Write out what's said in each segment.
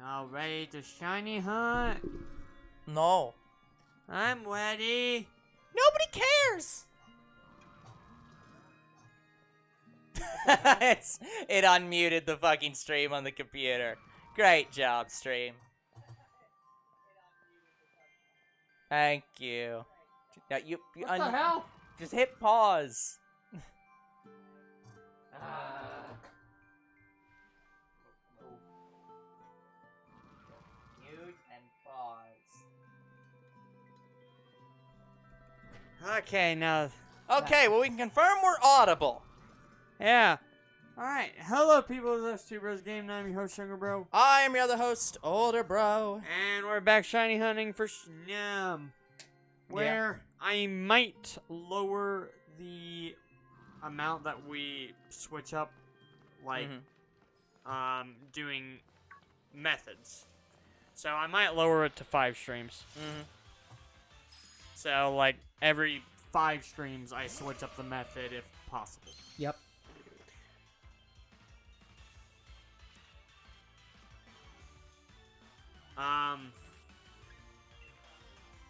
Y'all ready to shiny hunt? No. I'm ready. Nobody cares! It unmuted the fucking stream on the computer. Great job, stream. Thank you. Now What the hell? Just hit pause. Mute and pause. Okay, now. Okay, well we can confirm we're audible. Yeah. Alright, hello people, this is 2 Bros Game, I'm your host, Younger Bro. I am your other host, Older Bro. And we're back shiny hunting for Snom. Where I might lower the amount that we switch up, like, doing methods. So I might lower it to 5 streams. So, like, every 5 streams I switch up the method if possible. Yep.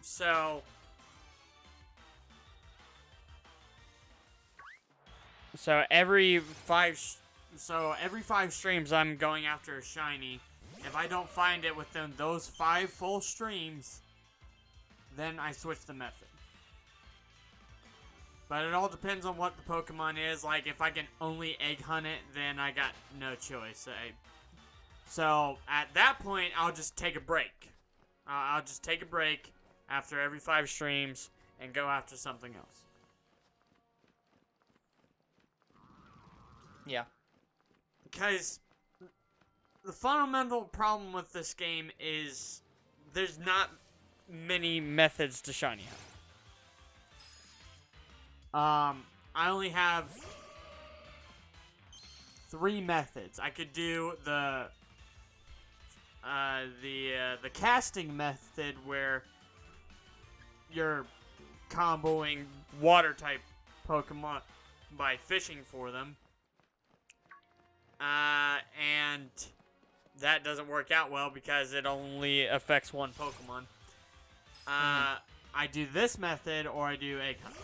So every 5 streams I'm going after a shiny. If I don't find it within those 5 full streams, then I switch the method. But it all depends on what the Pokemon is. Like, if I can only egg hunt it, then I got no choice. So, at that point, I'll just take a break. I'll just take a break after every 5 streams and go after something else. Yeah. Because the fundamental problem with this game is there's not many methods to shiny hunt. I only have 3 methods. I could do the casting method where you're comboing water type Pokemon by fishing for them. And that doesn't work out well because it only affects one Pokemon. I do this method or I do egg hunt.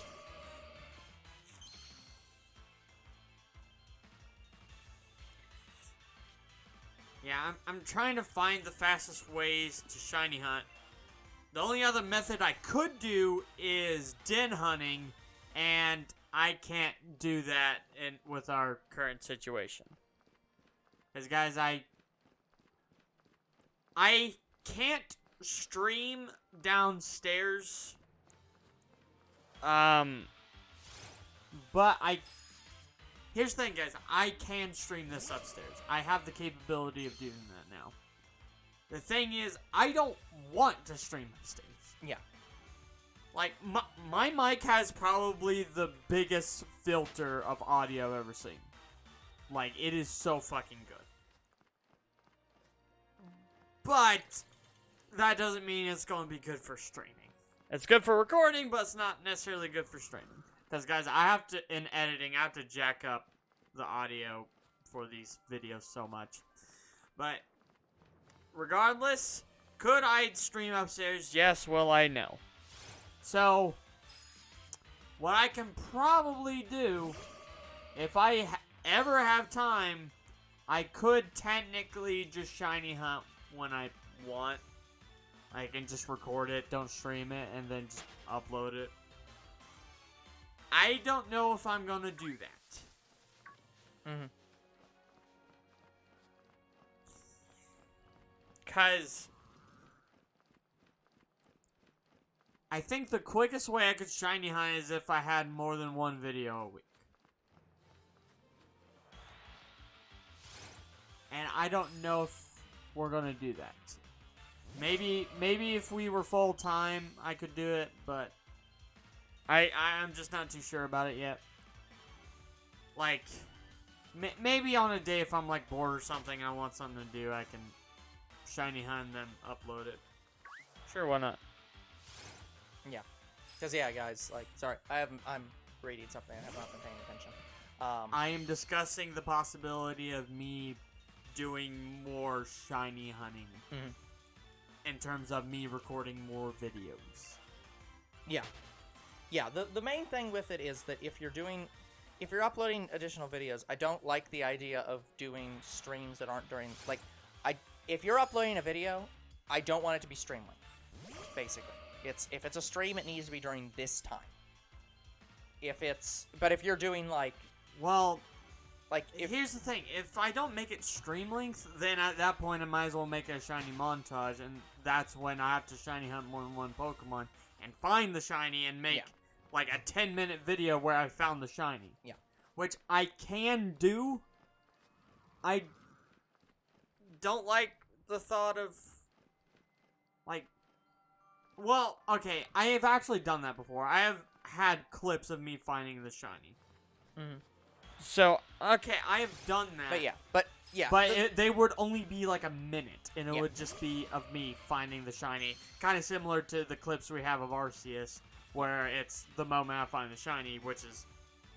Yeah, I'm trying to find the fastest ways to shiny hunt. The only other method I could do is den hunting, and I can't do that with our current situation. Because, guys, I can't stream downstairs. But here's the thing, guys. I can stream this upstairs. I have the capability of doing that now. The thing is, I don't want to stream upstairs. Yeah. Like, my mic has probably the biggest filter of audio I've ever seen. Like, it is so fucking good. But that doesn't mean it's going to be good for streaming. It's good for recording, but it's not necessarily good for streaming. Because, guys, in editing, I have to jack up the audio for these videos so much. But, regardless, could I stream upstairs? Yes, well, I know. So, what I can probably do, if I ever have time, I could technically just shiny hunt when I want. I can just record it, don't stream it, and then just upload it. I don't know if I'm gonna do that. Cause I think the quickest way I could shiny hunt is if I had more than 1 video a week. And I don't know if we're gonna do that. Maybe if we were full time, I could do it, but I'm just not too sure about it yet. Like, maybe on a day if I'm like bored or something and I want something to do, I can shiny hunt and then upload it. Sure, why not? Yeah. Because, yeah, guys, like, sorry, I'm reading something. I have not been paying attention. I am discussing the possibility of me doing more shiny hunting. In terms of me recording more videos. Yeah. Yeah, the main thing with it is that if you're uploading additional videos, I don't like the idea of doing streams that aren't during, like, if you're uploading a video, I don't want it to be stream length, basically. If it's a stream, it needs to be during this time. But if you're doing, like... Well, here's the thing. If I don't make it stream length, then at that point I might as well make a shiny montage, and that's when I have to shiny hunt more than one Pokemon, and find the shiny, and make, like, a 10-minute video where I found the shiny. Yeah. Which I can do. I don't like the thought of, like... Well, okay, I have actually done that before. I have had clips of me finding the shiny. So, okay, I have done that. But they would only be like a minute, and it would just be of me finding the shiny. Kind of similar to the clips we have of Arceus, where it's the moment I find the shiny, which is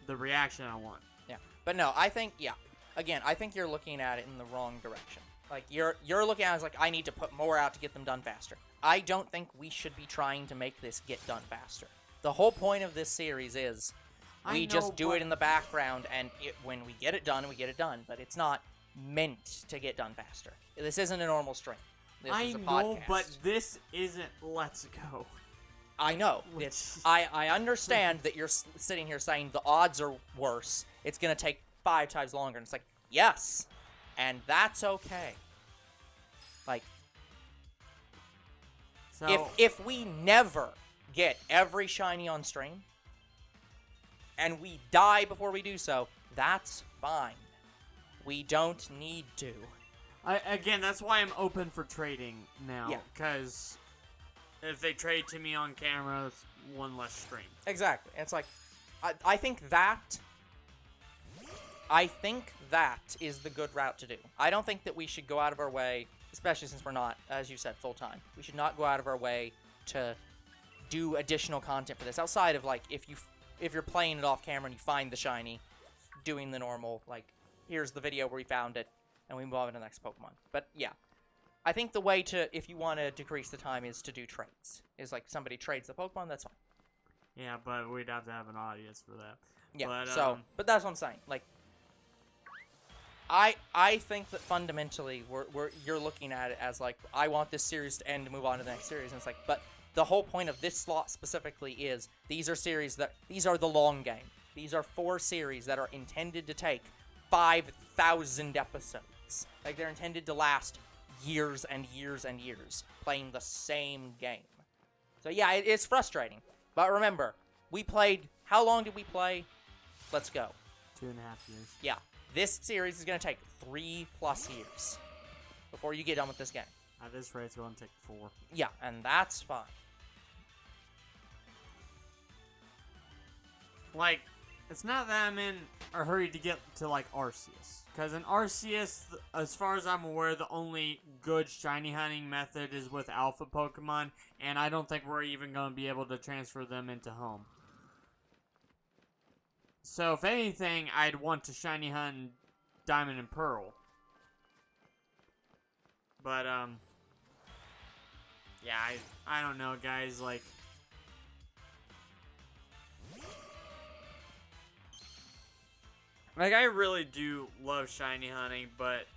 the reaction I want. Yeah, but no, I think, again, I think you're looking at it in the wrong direction. Like, you're looking at it as, like, I need to put more out to get them done faster. I don't think we should be trying to make this get done faster. The whole point of this series is we just do it in the background, and when we get it done, we get it done. But it's not meant to get done faster. This isn't a normal stream. This is a podcast. I know, but this isn't Let's Go. I know. I understand that you're sitting here saying the odds are worse. It's going to take 5 times longer. And it's like, yes, and that's okay. Like, so, if we never get every shiny on stream, and we die before we do so, that's fine. We don't need to. Again, that's why I'm open for trading now. Yeah. Because if they trade to me on camera, it's one less stream. Exactly. It's like, I think that is the good route to do. I don't think that we should go out of our way, especially since we're not, as you said, full-time. We should not go out of our way to do additional content for this. Outside of, like, if you're playing it off camera and you find the shiny, doing the normal, like, here's the video where we found it, and we move on to the next Pokemon. But, yeah. I think the way to, if you want to decrease the time, is to do trades. Is, like, somebody trades the Pokemon, that's fine. Yeah, but we'd have to have an audience for that. Yeah, but that's what I'm saying. Like, I think that fundamentally, you're looking at it as, like, I want this series to end and move on to the next series, and it's like, but the whole point of this slot specifically is, these are the long game. These are 4 series that are intended to take 5,000 episodes. Like, they're intended to last years and years and years, playing the same game. So yeah, it's frustrating. But remember, we played, how long did we play? Let's go. 2.5 years. Yeah. This series is going to take 3+ years before you get done with this game. At this rate, it's going to take 4. Yeah, and that's fine. Like, it's not that I'm in a hurry to get to, like, Arceus. Because in Arceus, as far as I'm aware, the only good shiny hunting method is with alpha Pokemon, and I don't think we're even going to be able to transfer them into home. So, if anything, I'd want to shiny hunt Diamond and Pearl. But, yeah, I don't know, guys, like... Like, I really do love shiny hunting, but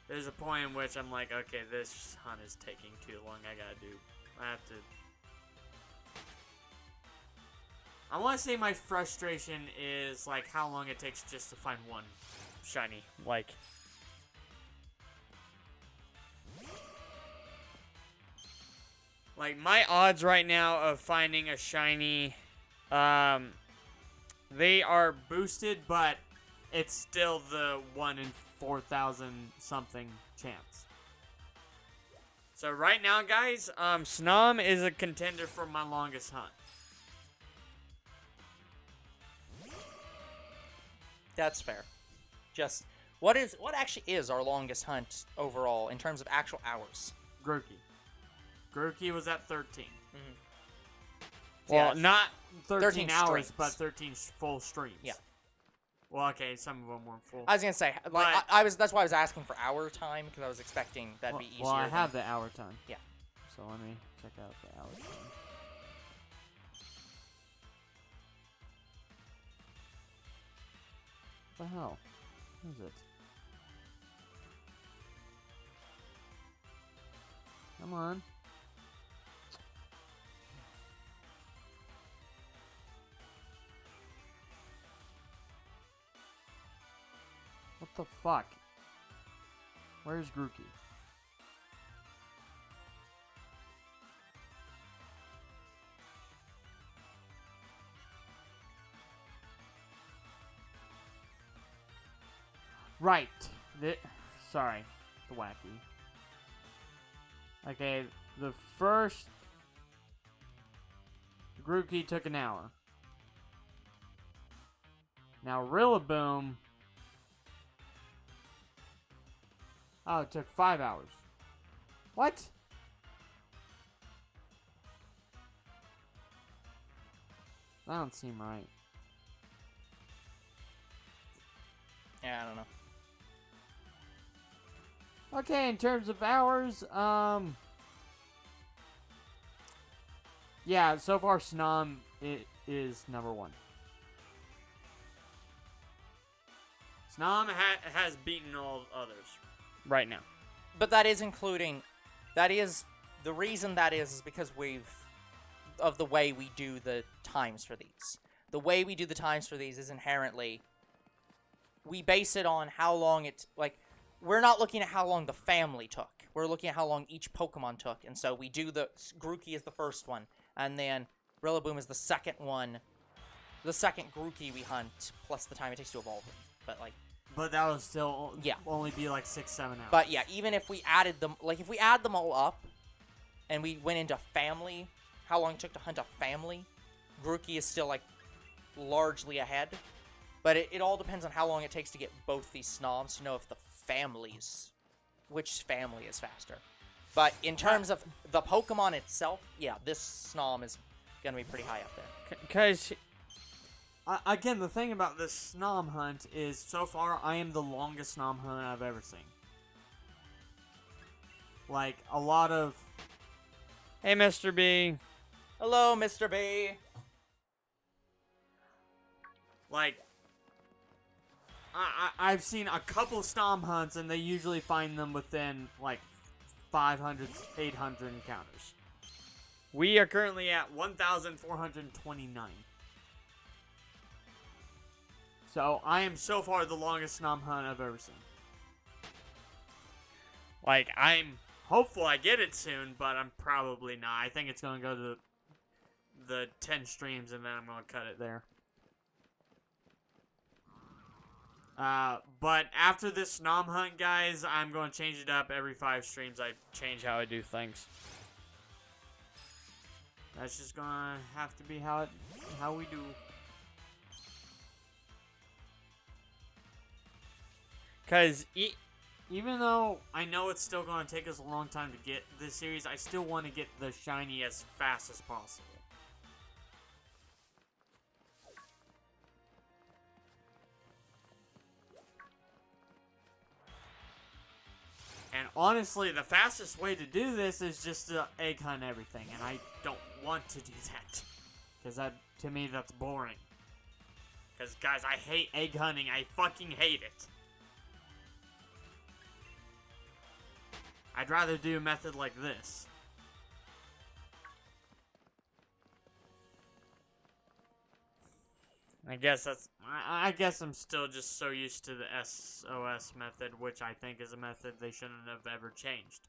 there's a point in which I'm like, okay, this hunt is taking too long, I have to... I want to say my frustration is, like, how long it takes just to find one shiny. Like, my odds right now of finding a shiny, they are boosted, but it's still the 1 in 4,000 something chance. So right now, guys, Snom is a contender for my longest hunt. That's fair. Just, what actually is our longest hunt overall in terms of actual hours? Grookey. Grookey was at 13. Mm-hmm. Well, not 13 hours, streams. but 13 full streams. Yeah. Well, okay, some of them weren't full. I was gonna say, like, But- I was. That's why I was asking for hour time, because I was expecting that'd be easier. Well, I than- have the hour time. Yeah. So let me check out the hour time. What the hell? What is it? Come on. What the fuck? Where's Grookey? Right. Sorry. The wacky. Okay, the first Grookey took an hour. Now Rillaboom. Oh, it took 5 hours. What? That don't seem right. Yeah, I don't know. Okay, in terms of hours, yeah, so far Snom is number one. Snom has beaten all others right now. But that is including. That is the reason. That is because of the way we do the times for these. The way we do the times for these is inherently. We base it on how long it's like. We're not looking at how long the family took. We're looking at how long each Pokemon took. And so we do the... Grookey is the first one. And then Rillaboom is the second one. The second Grookey we hunt, plus the time it takes to evolve it. But, like... But that would still Yeah. only be like 6-7 hours. But, yeah, even if we added them... Like, if we add them all up, and we went into family, how long it took to hunt a family, Grookey is still, like, largely ahead. But it all depends on how long it takes to get both these Snoms to know if the families, which family is faster. But in terms of the Pokemon itself, yeah, this Snom is gonna be pretty high up there. Because, again, the thing about this Snom hunt is, so far, I am the longest Snom hunt I've ever seen. Like, a lot of... Hey, Mr. B. Hello, Mr. B. Like... I've seen a couple Snom hunts, and they usually find them within, like, 500, 800 encounters. We are currently at 1,429. So, I am so far the longest Snom hunt I've ever seen. Like, I'm hopeful I get it soon, but I'm probably not. I think it's going to go to the 10 streams, and then I'm going to cut it there. But after this Snom hunt, guys, I'm going to change it up every 5 streams. I change how I do things. That's just going to have to be how we do. Because even though I know it's still going to take us a long time to get this series, I still want to get the shiny as fast as possible. And honestly, the fastest way to do this is just to egg hunt everything, and I don't want to do that. Because that, to me, that's boring. Because, guys, I hate egg hunting. I fucking hate it. I'd rather do a method like this. I guess I'm still just so used to the SOS method, which I think is a method they shouldn't have ever changed.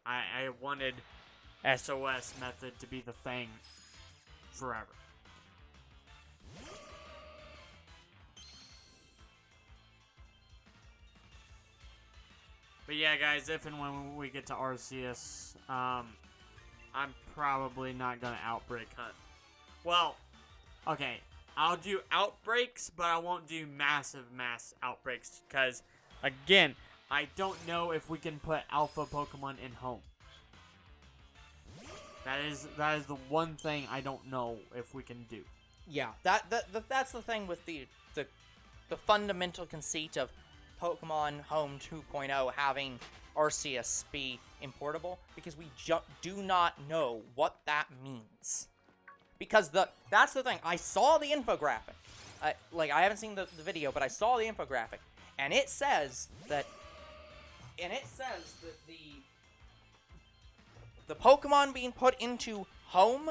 I wanted SOS method to be the thing forever. But yeah, guys, if and when we get to Arceus, I'm probably not going to Outbreak hunt. Well, okay. I'll do outbreaks, but I won't do mass outbreaks, because, again, I don't know if we can put alpha Pokemon in home. That is the one thing I don't know if we can do. Yeah, that's the thing with the the fundamental conceit of Pokemon Home 2.0 having Arceus be importable, because we do not know what that means. Because that's the thing. I saw the infographic. I haven't seen the video, but I saw the infographic, and it says that the Pokemon being put into Home,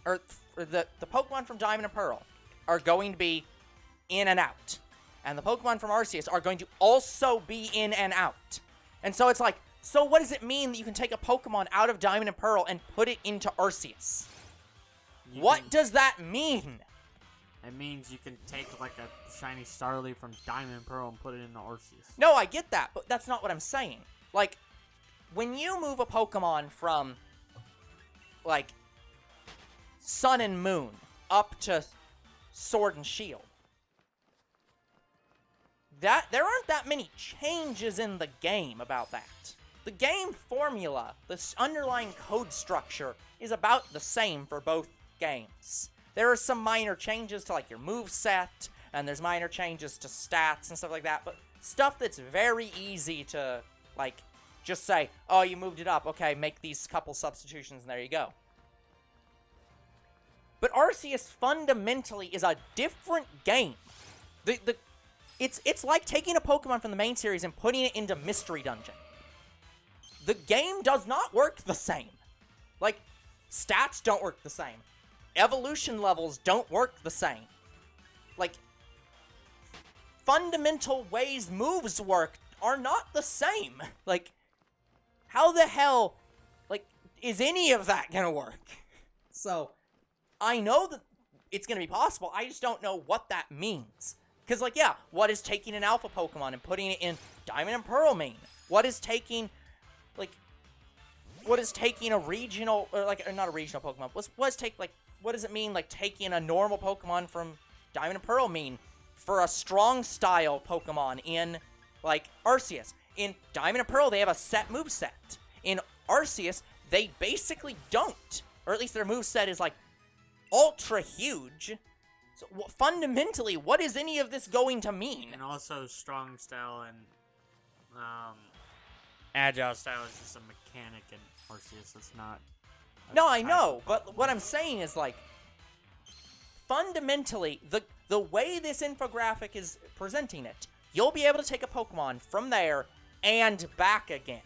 or the Pokemon from Diamond and Pearl, are going to be in and out. And the Pokemon from Arceus are going to also be in and out. And so it's like, so what does it mean that you can take a Pokemon out of Diamond and Pearl and put it into Arceus? What does that mean? It means you can take, like, a shiny Starly from Diamond and Pearl and put it into Arceus. No, I get that, but that's not what I'm saying. Like, when you move a Pokemon from, like, Sun and Moon up to Sword and Shield, there aren't that many changes in the game about that. The game formula, the underlying code structure, is about the same for both games. There are some minor changes to, like, your moveset, and there's minor changes to stats and stuff like that, but stuff that's very easy to, like, just say, oh, you moved it up, okay, make these couple substitutions, and there you go. But Arceus fundamentally is a different game. It's like taking a Pokemon from the main series and putting it into Mystery Dungeon. The game does not work the same. Like, stats don't work the same. Evolution levels don't work the same. Like, fundamental ways moves work are not the same. Like, how the hell, like, is any of that gonna work? So, I know that it's gonna be possible, I just don't know what that means. Because, like, yeah, what is taking an alpha Pokemon and putting it in Diamond and Pearl mean? What is taking, like, what does taking a regional, or, like, or not a regional Pokemon, what does it mean, like, taking a normal Pokemon from Diamond and Pearl mean for a strong style Pokemon in, like, Arceus? In Diamond and Pearl, they have a set moveset. In Arceus, they basically don't. Or at least their moveset is, like, ultra huge. So, fundamentally, what is any of this going to mean? And also, strong style and agile style is just a mechanic in Arceus. It's not. No, I know, but what I'm saying is, like, fundamentally, the way this infographic is presenting it, you'll be able to take a Pokemon from there and back again.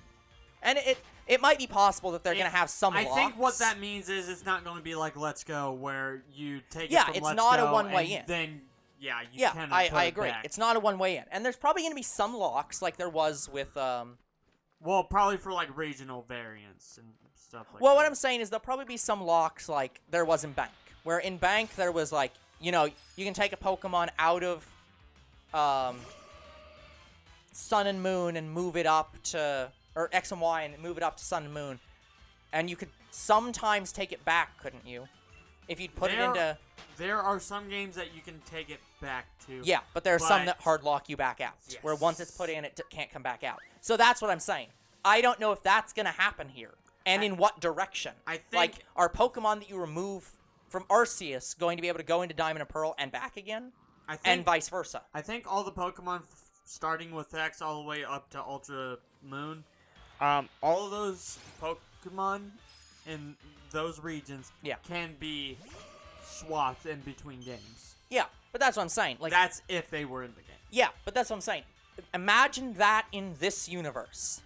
And it might be possible that they're going to have some locks. I think what that means is it's not going to be like Let's Go, where you take it from Let's Go. Yeah, it's not a one-way in. Then, you can put I it agree. back. It's not a one-way in. And there's probably going to be some locks, like there was with, well, probably for, like, regional variants and stuff like that. Well, what I'm saying is there'll probably be some locks like there was in Bank. Where in Bank, there was, like, you know, you can take a Pokemon out of, Sun and Moon and move it up to, or X and Y and move it up to Sun and Moon. And you could sometimes take it back, couldn't you? If you'd put it into... There are some games that you can take it back to. Yeah, but there are some that hard lock you back out. Yes. Where once it's put in, it can't come back out. So that's what I'm saying. I don't know if that's going to happen here. And in what direction. I think... Like, are Pokemon that you remove from Arceus going to be able to go into Diamond and Pearl and back again? And vice versa. I think all the Pokemon starting with X all the way up to Ultra Moon, all of those Pokemon in those regions can be swapped in between games. Yeah, but that's what I'm saying. Like, that's if they were in the game. Yeah, but that's what I'm saying. Imagine that in this universe.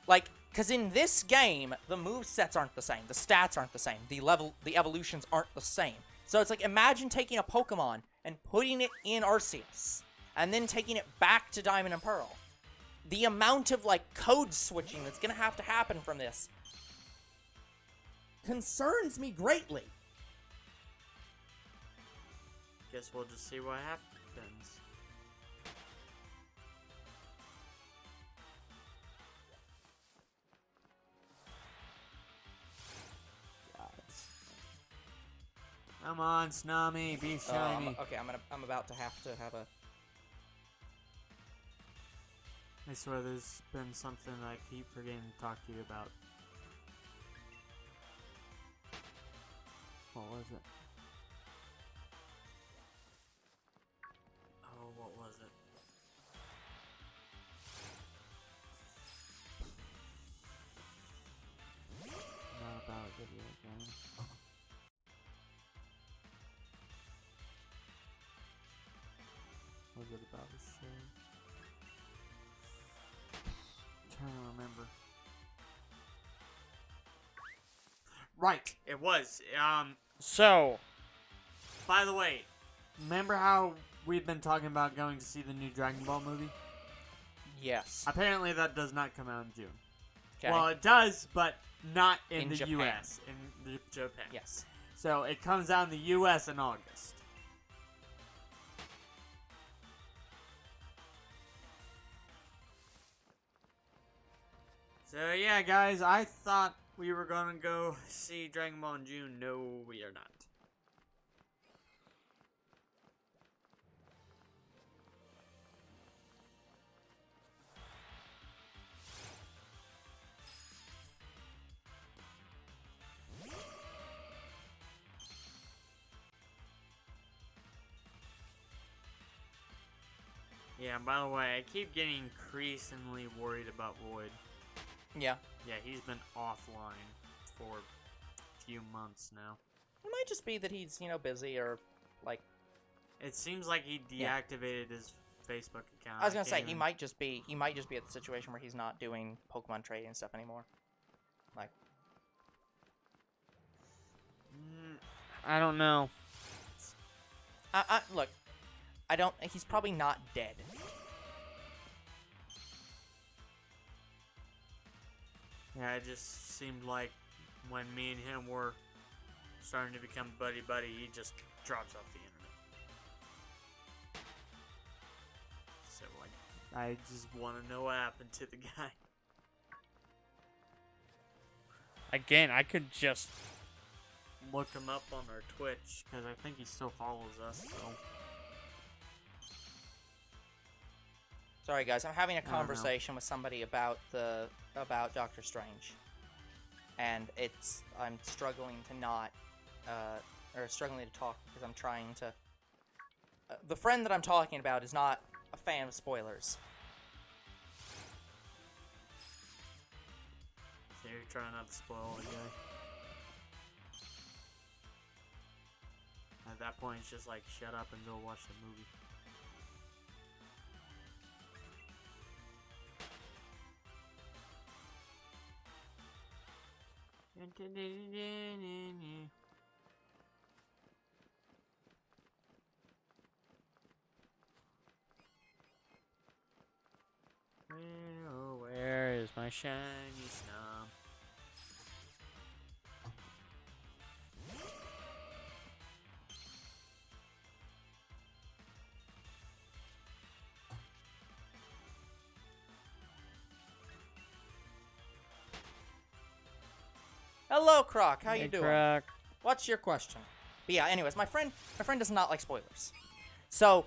Like, because in this game, the movesets aren't the same. The stats aren't the same. The evolutions aren't the same. So it's like, imagine taking a Pokemon and putting it in Arceus, and then taking it back to Diamond and Pearl. The amount of, like, code switching that's going to happen from this concerns me greatly. Guess we'll just see what happens. Come on, Snommy, be shiny. Okay, I'm about to have a... I swear there's been something I keep forgetting to talk to you about. What was it? Oh, what was it? it about the show? I'm trying to remember. Right, it was. So, by the way, remember how we've been talking about going to see the new Dragon Ball movie? Yes. Apparently that does not come out in June. Okay. Well, it does, but not in the Japan. U.S. In Japan. Yes. So it comes out in the U.S. in August. So yeah, guys, I thought we were gonna go see Dragon Ball in June. No, we are not. Yeah, by the way, I keep getting increasingly worried about Void. Yeah. Yeah, he's been offline for a few months now. It might just be that he's, busy or, like... It seems like he deactivated his Facebook account. I was gonna say, he might just be at the situation where he's not doing Pokemon trading and stuff anymore. Like... I don't know. Look, he's probably not dead. Yeah, it just seemed like when me and him were starting to become buddy-buddy, he just drops off the internet. So, I just want to know what happened to the guy. Again, I could just look him up on our Twitch, because I think he still follows us, so... Sorry, guys. I'm having a conversation with somebody about Doctor Strange, and I'm struggling to talk because I'm trying to. The friend that I'm talking about is not a fan of spoilers. So you're trying not to spoil the guy. At that point, it's just like, shut up and go watch the movie. Where is my shiny snom? Hello, Croc. How you doing? Croc. What's your question? But yeah, anyways, my friend does not like spoilers. So,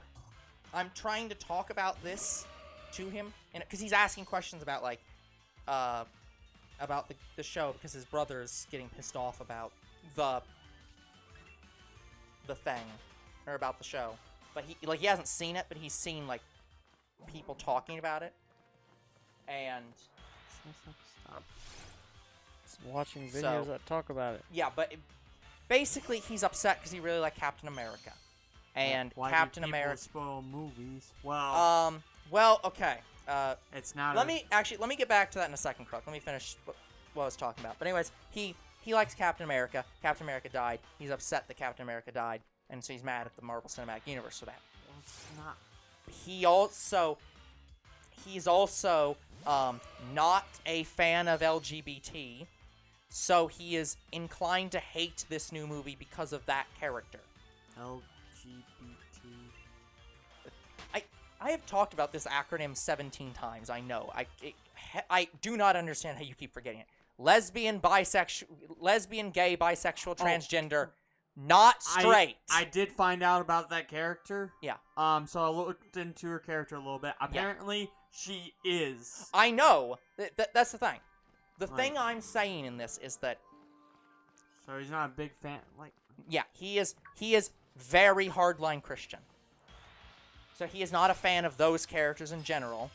I'm trying to talk about this to him, because he's asking questions about, like, about the show, because his brother's getting pissed off about the thing, or about the show. But he hasn't seen it, but he's seen, like, people talking about it. And... Stop. Watching videos that talk about it. Yeah, but basically he's upset because he really liked Captain America, and why Captain do people America spoil movies. Well, okay. It's not. Let me get back to that in a second, Crook. Let me finish what I was talking about. But anyways, he likes Captain America. Captain America died. He's upset that Captain America died, and so he's mad at the Marvel Cinematic Universe for that. Well, it's not. He's also not a fan of LGBT. So he is inclined to hate this new movie because of that character. LGBT. I have talked about this acronym 17 times. I know. I do not understand how you keep forgetting it. Lesbian, gay, bisexual, transgender, not straight. I did find out about that character. Yeah. So I looked into her character a little bit. Apparently, she is. I know. That's the thing. The thing I'm saying in this is that... So he's not a big fan, like... Yeah, he is very hardline Christian. So he is not a fan of those characters in general.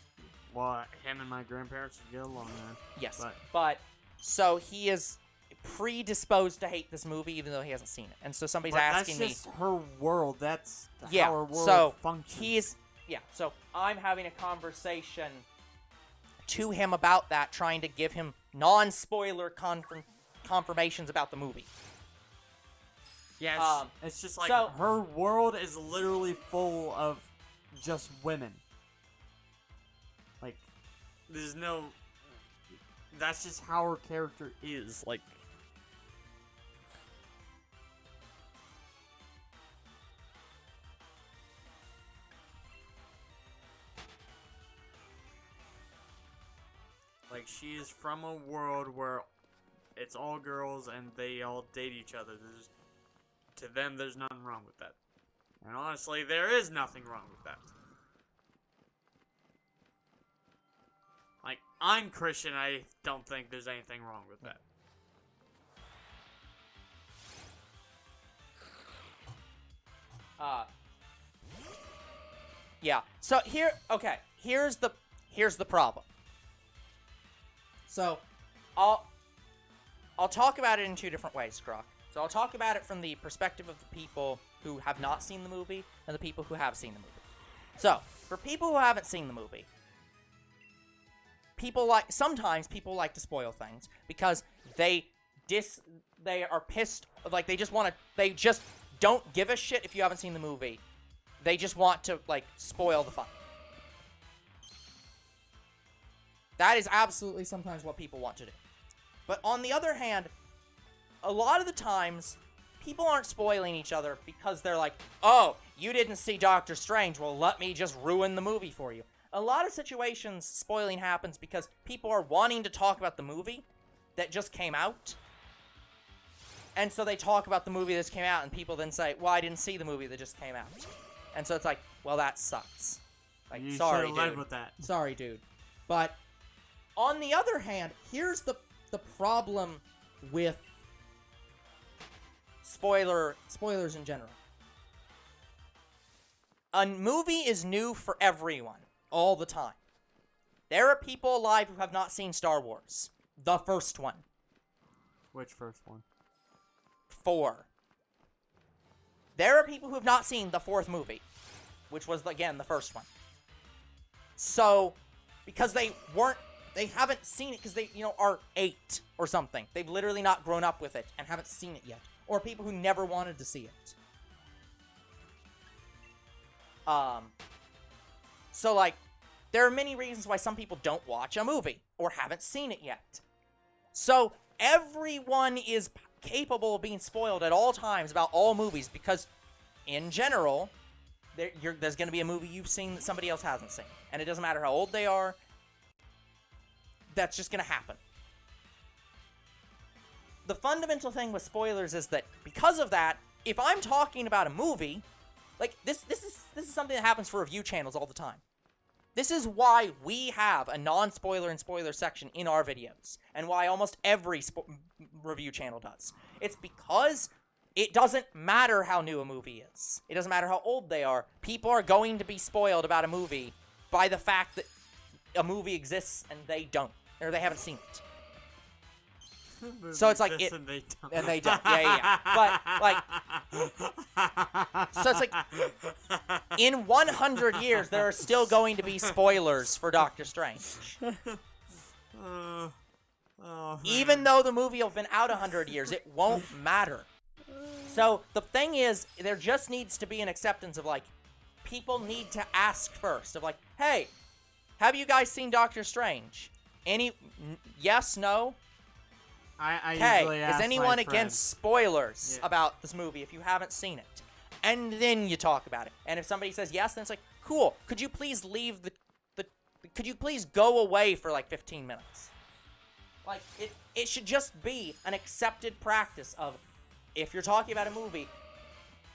Well, him and my grandparents would get along then. Yes, but so he is predisposed to hate this movie even though he hasn't seen it. And so somebody's asking me... That's just her world. That's yeah, how her world functions. yeah, so I'm having a conversation to him about that, trying to give him non-spoiler confirmations about the movie. Yeah, it's just like so- her world is literally full of just women. Like, there's no... That's just how her character is. Like... Like, she is from a world where it's all girls and they all date each other. To them, there's nothing wrong with that. And honestly, there is nothing wrong with that. Like, I'm Christian, I don't think there's anything wrong with that. Yeah. So here's the problem. So, I'll talk about it in two different ways, Croc. So I'll talk about it from the perspective of the people who have not seen the movie and the people who have seen the movie. So, for people who haven't seen the movie, sometimes people like to spoil things because they are pissed, like they just don't give a shit if you haven't seen the movie. They just want to, like, spoil the fun. That is absolutely sometimes what people want to do. But on the other hand, a lot of the times, people aren't spoiling each other because they're like, oh, you didn't see Doctor Strange, well, let me just ruin the movie for you. A lot of situations, spoiling happens because people are wanting to talk about the movie that just came out. And so they talk about the movie that just came out, and people then say, well, I didn't see the movie that just came out. And so it's like, well, that sucks. Like, You sorry, should've led dude. with that. Sorry, dude. But on the other hand, here's the problem with spoilers in general. A movie is new for everyone, all the time. There are people alive who have not seen Star Wars. The first one. Which first one? 4. There are people who have not seen the 4th movie, which was, again, the first one. So, because they haven't seen it because they, are 8 or something. They've literally not grown up with it and haven't seen it yet. Or people who never wanted to see it. So, like, there are many reasons why some people don't watch a movie or haven't seen it yet. So, everyone is capable of being spoiled at all times about all movies because, in general, there's going to be a movie you've seen that somebody else hasn't seen. And it doesn't matter how old they are. That's just going to happen. The fundamental thing with spoilers is that because of that, if I'm talking about a movie, like this is something that happens for review channels all the time. This is why we have a non-spoiler and spoiler section in our videos, and why almost every review channel does. It's because it doesn't matter how new a movie is. It doesn't matter how old they are. People are going to be spoiled about a movie by the fact that a movie exists and they don't, or they haven't seen it. So it's like it, and they don't. And they don't. Yeah. But like, so it's like, in 100 years, there are still going to be spoilers for Doctor Strange. Even though the movie will have been out 100 years, it won't matter. So the thing is, there just needs to be an acceptance of, like, people need to ask first of, like, hey, have you guys seen Doctor Strange? Yes, no? I Okay, usually ask is anyone my against spoilers about this movie if you haven't seen it? And then you talk about it. And if somebody says yes, then it's like, cool, could you please leave could you please go away for like 15 minutes? Like, it should just be an accepted practice of, if you're talking about a movie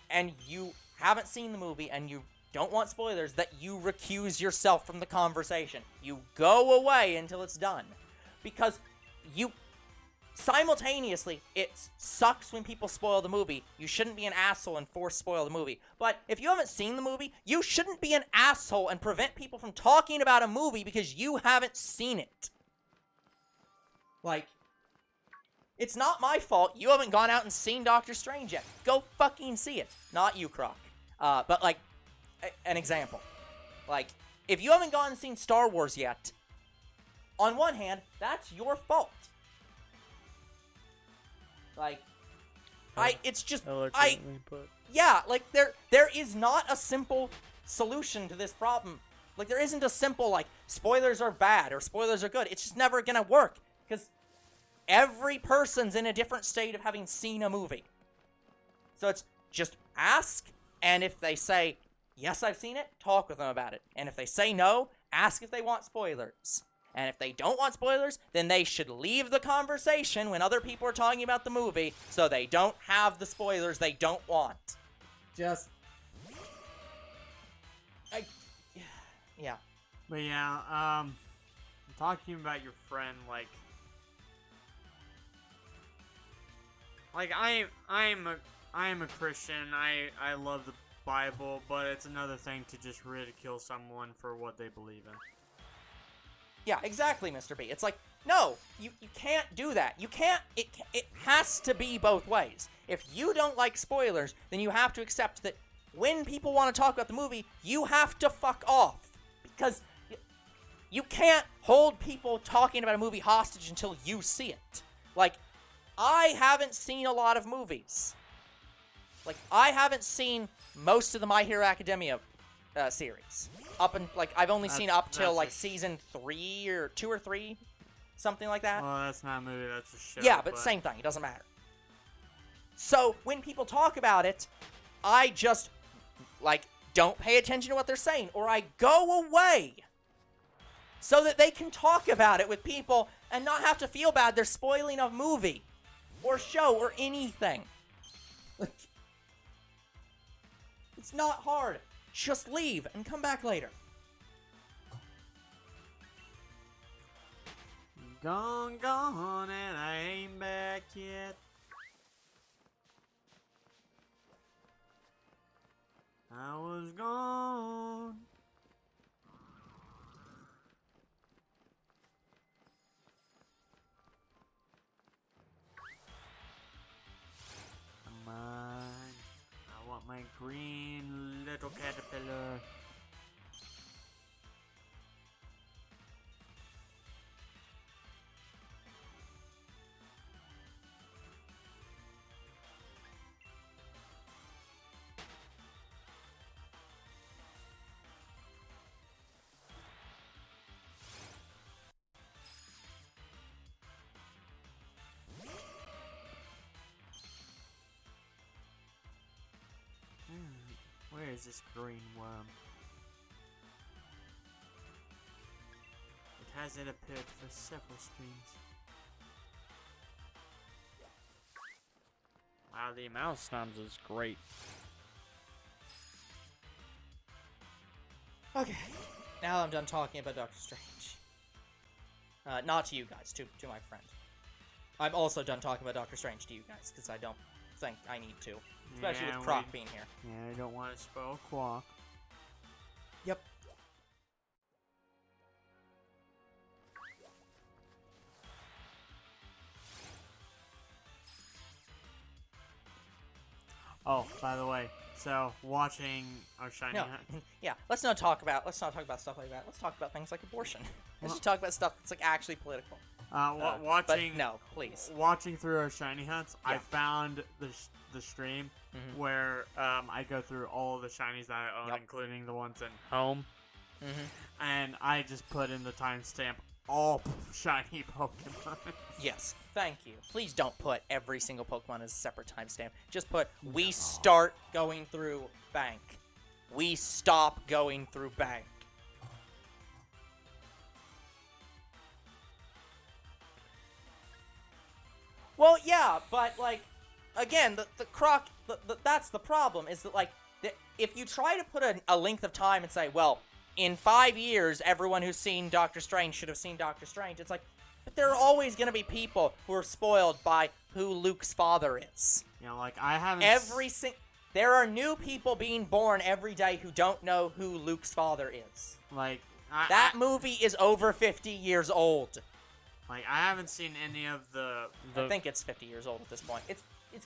and you haven't seen the movie and you don't want spoilers, that you recuse yourself from the conversation. You go away until it's done. Because simultaneously, it sucks when people spoil the movie. You shouldn't be an asshole and force spoil the movie. But if you haven't seen the movie, you shouldn't be an asshole and prevent people from talking about a movie because you haven't seen it. Like, it's not my fault you haven't gone out and seen Doctor Strange yet. Go fucking see it. Not you, Croc. But, like, an example. Like, if you haven't gone and seen Star Wars yet, on one hand, that's your fault. Like, yeah, like, there is not a simple solution to this problem. Like, there isn't a simple, like, spoilers are bad or spoilers are good. It's just never gonna work, because every person's in a different state of having seen a movie. So it's just ask, and if they say, yes, I've seen it, talk with them about it. And if they say no, ask if they want spoilers. And if they don't want spoilers, then they should leave the conversation when other people are talking about the movie so they don't have the spoilers they don't want. Just... yeah. But yeah, talking about your friend, like I am a Christian. I love the Bible, but it's another thing to just ridicule someone for what they believe in. Yeah, exactly, Mr. B. It's like, no, you can't do that. You can't, it has to be both ways. If you don't like spoilers, then you have to accept that when people want to talk about the movie, you have to fuck off. Because you can't hold people talking about a movie hostage until you see it. Like, I haven't seen a lot of movies. Like, I haven't seen most of the My Hero Academia series. I've only seen up till, like, season 3 or 2 or 3. Something like that. Well, that's not a movie, that's a show. Yeah, but same thing. It doesn't matter. So, when people talk about it, I just, like, don't pay attention to what they're saying. Or I go away. So that they can talk about it with people and not have to feel bad they're spoiling a movie. Or show or anything. Like, it's not hard. Just leave and come back later. Gone, and I ain't back yet. I was gone. Come on. I want my green little caterpillar. Where is this green worm? It hasn't appeared for several streams. Wow, the amount of Snoms is great. Okay, now I'm done talking about Doctor Strange. Not to you guys, to my friend. I'm also done talking about Doctor Strange to you guys, because I don't think I need to. Especially with Croc being here. Yeah, I don't want to spoil Croc. Yep. Oh, by the way, so watching our Shiny Hunt. Yeah, let's not talk about stuff like that. Let's talk about things like abortion. Let's just talk about stuff that's like actually political. Watching. But no, please. Watching through our Shiny Hunts, Yeah. I found the stream where I go through all of the shinies that I own, including the ones in home, and I just put in the timestamp all shiny Pokemon. Yes, thank you. Please don't put every single Pokemon as a separate timestamp. Just put, we start going through bank. We stop going through bank. Well, yeah, but, like, again, the Croc, that's the problem, is that, like, if you try to put a length of time and say, well, in 5 years, everyone who's seen Doctor Strange should have seen Doctor Strange, it's like, but there are always going to be people who are spoiled by who Luke's father is. You know, like, I haven't... There are new people being born every day who don't know who Luke's father is. Like, that movie is over 50 years old. Like, I haven't seen any of the... I think it's 50 years old at this point. It's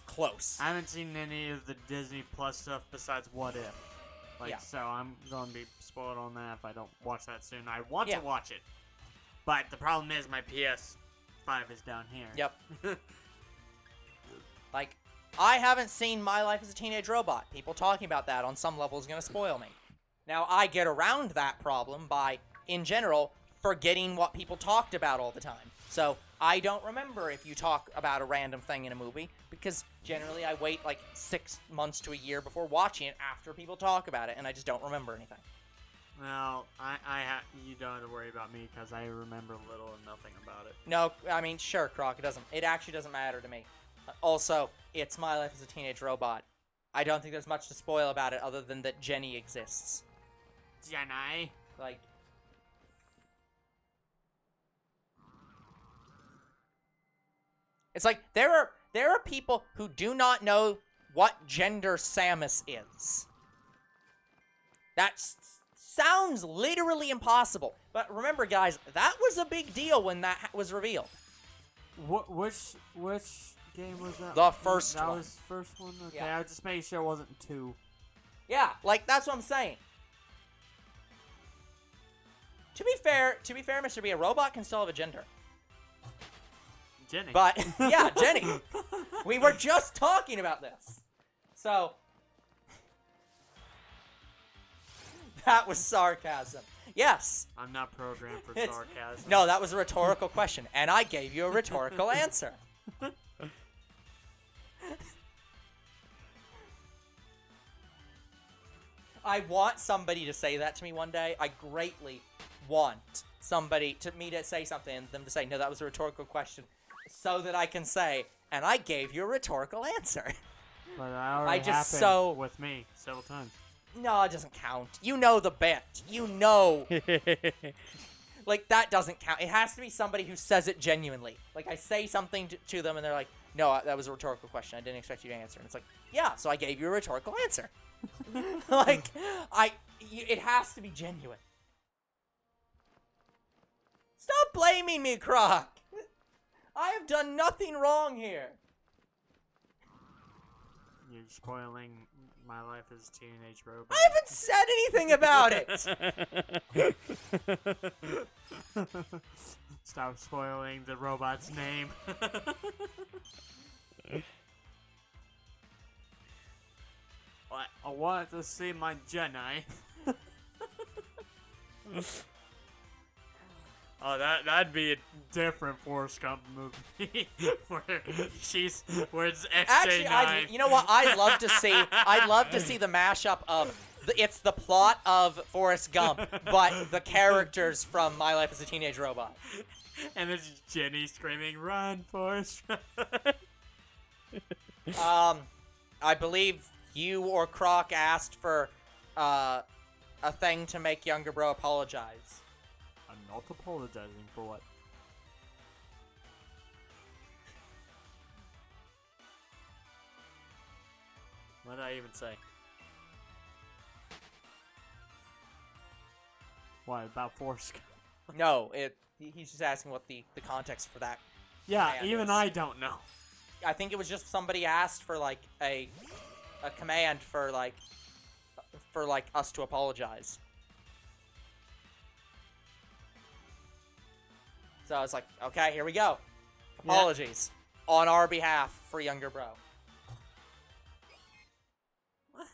close. I haven't seen any of the Disney Plus stuff besides What If. Like, Yeah. so I'm going to be spoiled on that if I don't watch that soon. I want Yeah. to watch it. But the problem is my PS5 is down here. Yep. Like, I haven't seen My Life as a Teenage Robot. People talking about that on some level is going to spoil me. Now, I get around that problem by, in general, forgetting what people talked about all the time. So, I don't remember if you talk about a random thing in a movie, because generally I wait like 6 months to a year before watching it after people talk about it, and I just don't remember anything. Well, you don't have to worry about me because I remember little or nothing about it. No, I mean, sure, Croc, it actually doesn't matter to me. Also, it's My Life as a Teenage Robot. I don't think there's much to spoil about it other than that Jenny exists. Jenny? Like, it's like there are people who do not know what gender Samus is. That sounds literally impossible. But remember, guys, that was a big deal when that was revealed. Which game was that? The first that one. was the first one? Okay, Yeah. I was just making sure it wasn't 2. Yeah, like that's what I'm saying. To be fair, Mr. B, a robot can still have a gender. Jenny. But yeah, Jenny. We were just talking about this. So that was sarcasm. Yes. I'm not programmed for It's- sarcasm. No, that was a rhetorical question, and I gave you a rhetorical answer. I want somebody to say that to me one day. I greatly want me to say something and them to say, no, that was a rhetorical question, so that I can say, and I gave you a rhetorical answer. But that already just happened with me several times. No, it doesn't count. You know the bit. You know. Like, that doesn't count. It has to be somebody who says it genuinely. Like, I say something to them, and they're like, no, that was a rhetorical question. I didn't expect you to answer. And it's like, yeah, so I gave you a rhetorical answer. Like, it has to be genuine. Stop blaming me, Croc. I have done nothing wrong here. You're spoiling My Life as a Teenage Robot. I haven't said anything about it. Stop spoiling the robot's name. I want to see my Jenny. Oh, that'd be a different Forrest Gump movie where it's XJ9. Actually, you know what? I'd love to see the mashup of it's the plot of Forrest Gump, but the characters from My Life as a Teenage Robot. And there's Jenny screaming, "Run, Forrest!" I believe you or Croc asked for a thing to make Younger Bro apologize. I'm not apologizing for what. What did I even say? What, about Forrest Gump? No, he's just asking what the context for that. Yeah, command even is. I don't know. I think it was just somebody asked for like a command for like us to apologize. So I was like, okay, here we go. Apologies on our behalf for Younger Bro. What?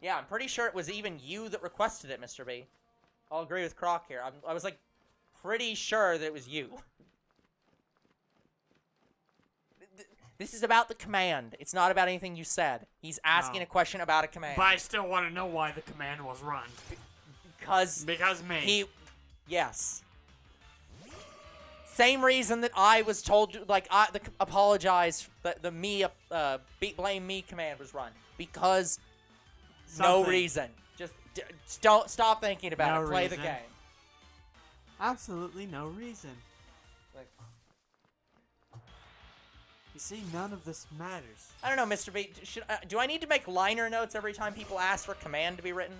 Yeah, I'm pretty sure it was even you that requested it, Mr. B. I'll agree with Croc here. I was like pretty sure that it was you. This is about the command. It's not about anything you said. He's asking Oh. a question about a command. But I still want to know why the command was run. Because me. Yes. Same reason that I was told, apologize, blame me command was run. Because no Something. reason. Just don't stop thinking about No it. Play reason. the game. Absolutely no reason. Like, You see, none of this matters. I don't know, Mr. B. Do I need to make liner notes every time people ask for command to be written?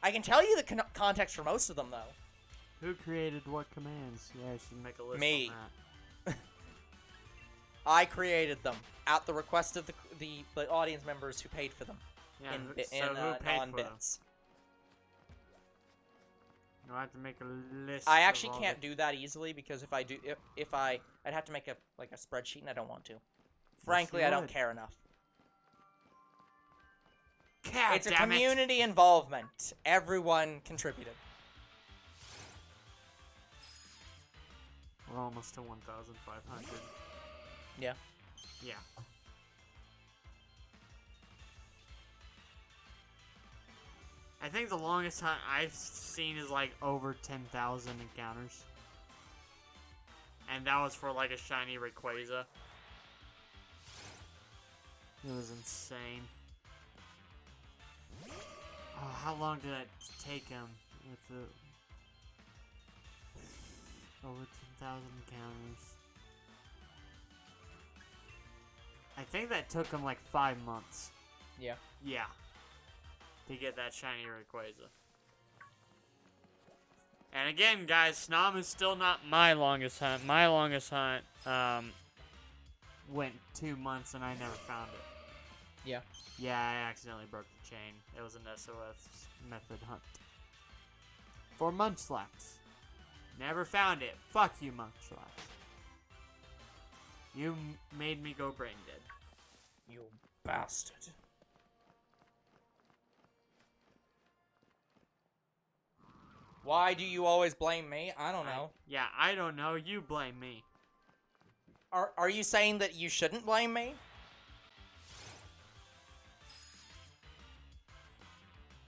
I can tell you the context for most of them, though. Who created what commands? Yeah, I should make a list Me. on that. I created them at the request of the audience members who paid for them. Yeah, in so who paid for them? non-bits. I have to make a list. I actually can't do that easily because if I do, I'd have to make a spreadsheet, and I don't want to. Frankly, I don't care enough. God, it's a community involvement. Everyone contributed. We're almost to 1,500. Yeah. Yeah. I think the longest time I've seen is like over 10,000 encounters. And that was for like a shiny Rayquaza. It was insane. Oh, how long did it take him with the over 10,000 encounters? I think that took him like 5 months. Yeah. Yeah. To get that shiny Rayquaza. And again, guys, Snom is still not my longest hunt. My longest hunt went 2 months and I never found it. Yeah. Yeah, I accidentally broke the chain. It was an SOS method hunt. For Munchlax. Never found it. Fuck you, Munchlax. You made me go brain dead. You bastard. Why do you always blame me? I don't know. Yeah, I don't know. You blame me. Are you saying that you shouldn't blame me?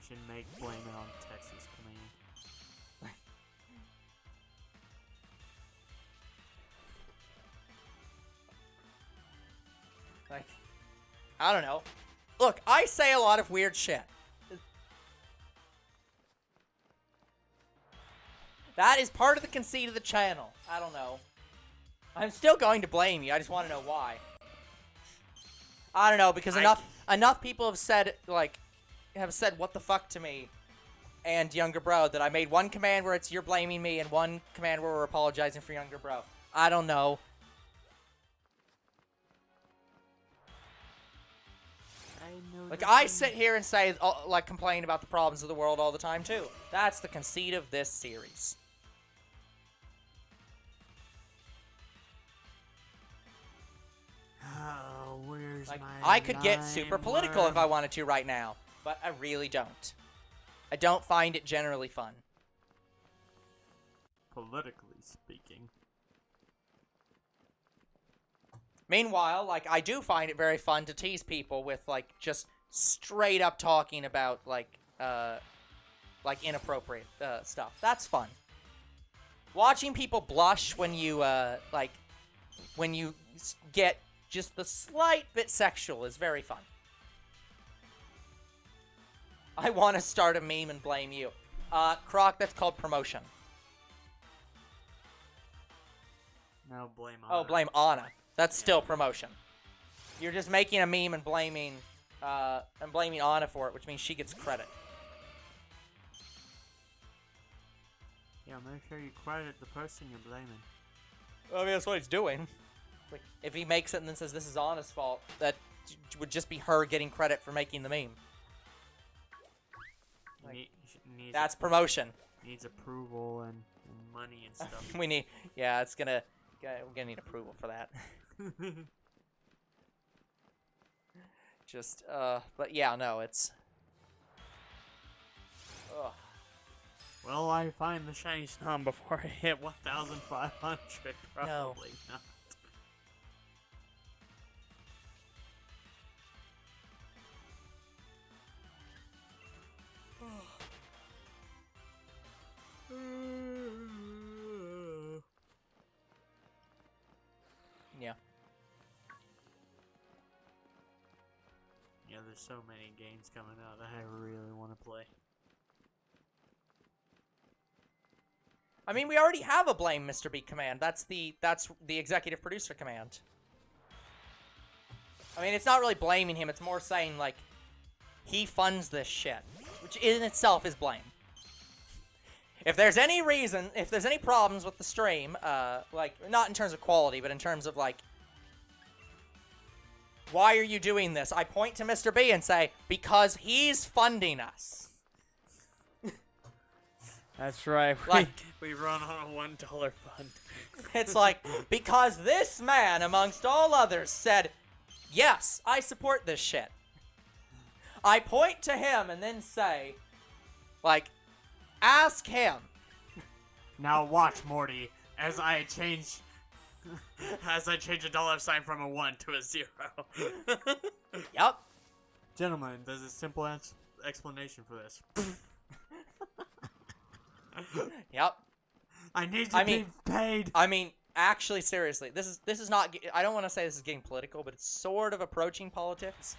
Should make blame it on Texas Command. Like, I don't know. Look, I say a lot of weird shit. That is part of the conceit of the channel. I don't know. I'm still going to blame you. I just want to know why. I don't know, because enough people have said, like, what the fuck to me and Younger Bro that I made one command where it's you're blaming me and one command where we're apologizing for Younger Bro. I don't know. Like, I sit here and say, like, complain about the problems of the world all the time, too. That's the conceit of this series. Oh, where's like, my I could get super political if I wanted to right now, but I really don't. I don't find it generally fun. Politically speaking. Meanwhile, like, I do find it very fun to tease people with, like, just straight up talking about, like, inappropriate, stuff. That's fun. Watching people blush when you, when you get just the slight bit sexual is very fun. I want to start a meme and blame you. Croc, that's called promotion. No, blame Anna. Oh, blame Anna. That's still promotion. You're just making a meme and blaming Anna for it, which means she gets credit. Yeah, make sure you credit the person you're blaming. I mean, that's what he's doing. Like, if he makes it and then says this is Anna's fault, that would just be her getting credit for making the meme. Like, that's promotion. Needs approval and money and stuff. We need, yeah, we're gonna need approval for that. Just, but yeah, no, it's... Ugh. Will I find the Shiny Snom before I hit 1,500? Probably not. Yeah. Yeah, there's so many games coming out that I really want to play. I mean, we already have a blame Mr. B command. That's the executive producer command. I mean, it's not really blaming him. It's more saying, like, he funds this shit, which in itself is blame. If there's any reason, if there's any problems with the stream, like, not in terms of quality, but in terms of, like, Why are you doing this? I point to Mr. B and say, because he's funding us. That's right. Like, we run on a $1 fund. it's like, because this man, amongst all others, said, yes, I support this shit. I point to him and then say, like, ask him. Now watch, Morty, as I change a dollar sign from a 1 to a 0. Yep. Gentlemen, there's a simple explanation for this. Yep. I need to be paid. I mean, actually, seriously, this is not. I don't want to say this is getting political, but it's sort of approaching politics.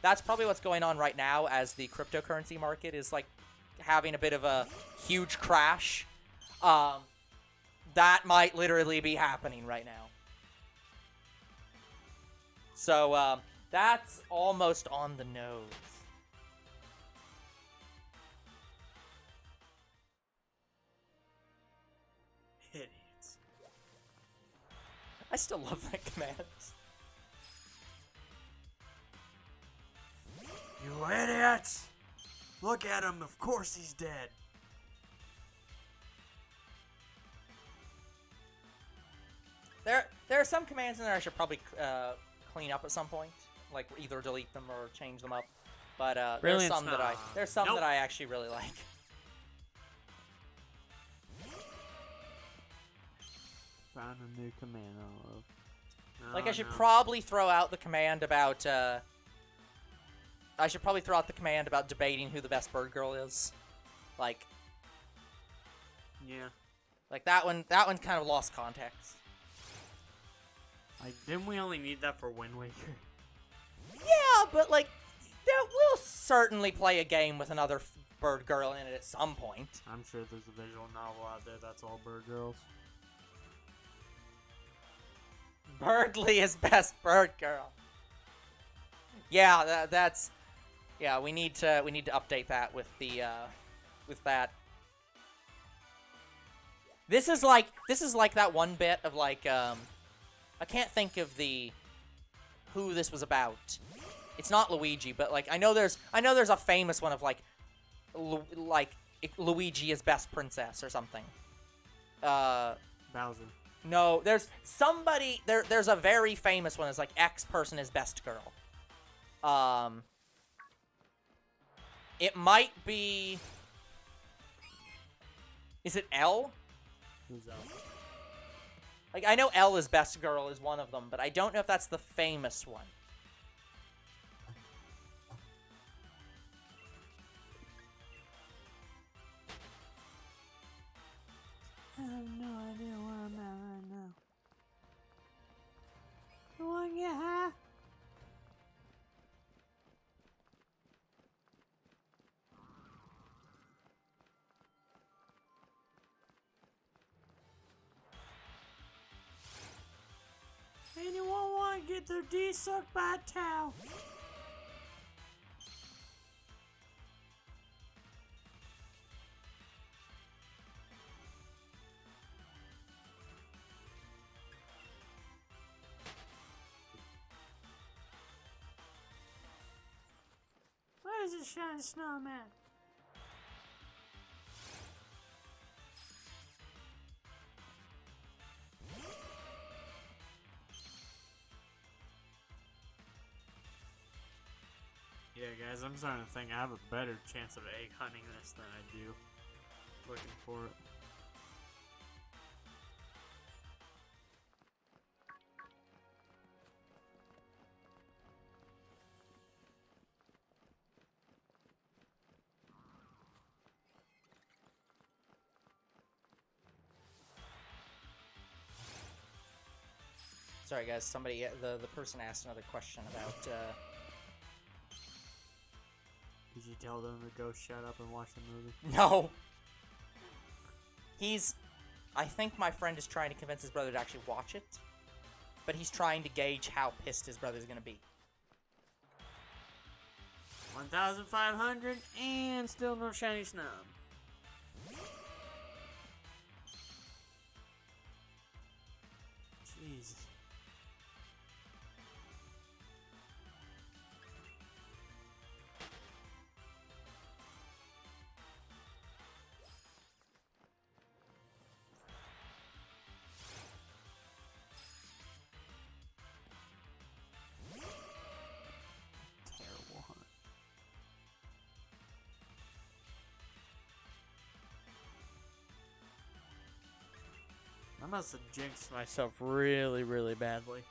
That's probably what's going on right now, as the cryptocurrency market is like having a bit of a huge crash. That might literally be happening right now. So that's almost on the nose. Idiots. I still love that command. You idiots! Look at him, of course he's dead. There are some commands in there I should probably clean up at some point, like either delete them or change them up. But there's some that I actually really like. Found a new command I love. Like, I should probably throw out the command about, debating who the best bird girl is. Like... Yeah. Like, that one kind of lost context. Like, didn't we only need that for Wind Waker? Yeah, but, like, we'll certainly play a game with another bird girl in it at some point. I'm sure there's a visual novel out there that's all bird girls. Birdly is best bird girl. Yeah, that's... Yeah, we need to update that with the, with that. This is like that one bit of, like, I can't think of who this was about. It's not Luigi, but, like, I know there's a famous one of, like, Luigi is best princess or something. Bowser. No, there's somebody, there's a very famous one. It's like X person is best girl. It might be... Is it L? Who's L? Like, I know L is best girl is one of them, but I don't know if that's the famous one. I have no idea where I'm at right now. You wanna get high? Anyone want to get their D sucked by a towel? Where's the Shiny Snom at? Yeah, guys, I'm starting to think I have a better chance of egg hunting this than I do looking for it. Sorry, guys. Somebody, the person asked another question about. Did you tell them to go shut up and watch the movie? No. I think my friend is trying to convince his brother to actually watch it, but he's trying to gauge how pissed his brother's gonna be. 1,500 and still no Shiny Snom. Jeez. must have jinxed myself really, really badly.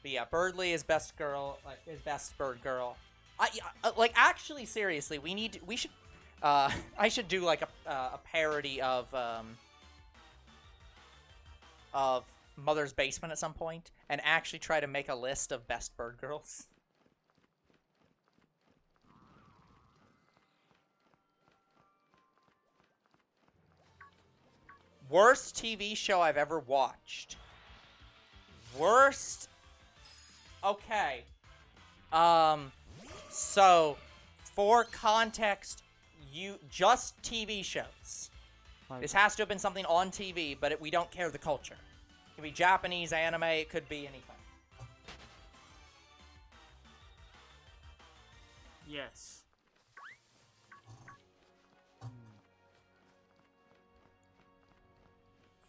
But yeah, Birdly is best girl, is best bird girl. Like actually, seriously, we should, I should do like a parody of Mother's Basement at some point, and actually try to make a list of best bird girls. Worst TV show I've ever watched. Worst. Okay. So, for context, just TV shows. This has to have been something on TV, but we don't care the culture. It could be Japanese anime, it could be anything. Yes.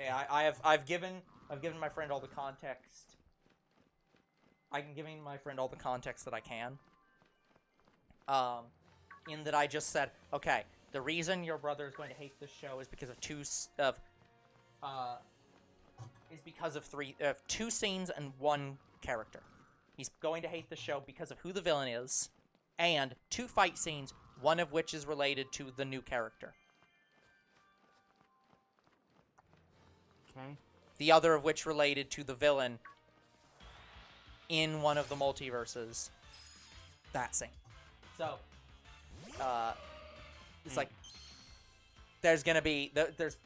Okay, I've given my friend all the context. I'm giving my friend all the context that I can. In that I just said, okay, the reason your brother is going to hate this show is because of two scenes and one character. He's going to hate the show because of who the villain is, and 2 fight scenes, one of which is related to the new character. Okay. The other of which related to the villain in one of the multiverses. That scene. So, it's like, there's gonna be, there's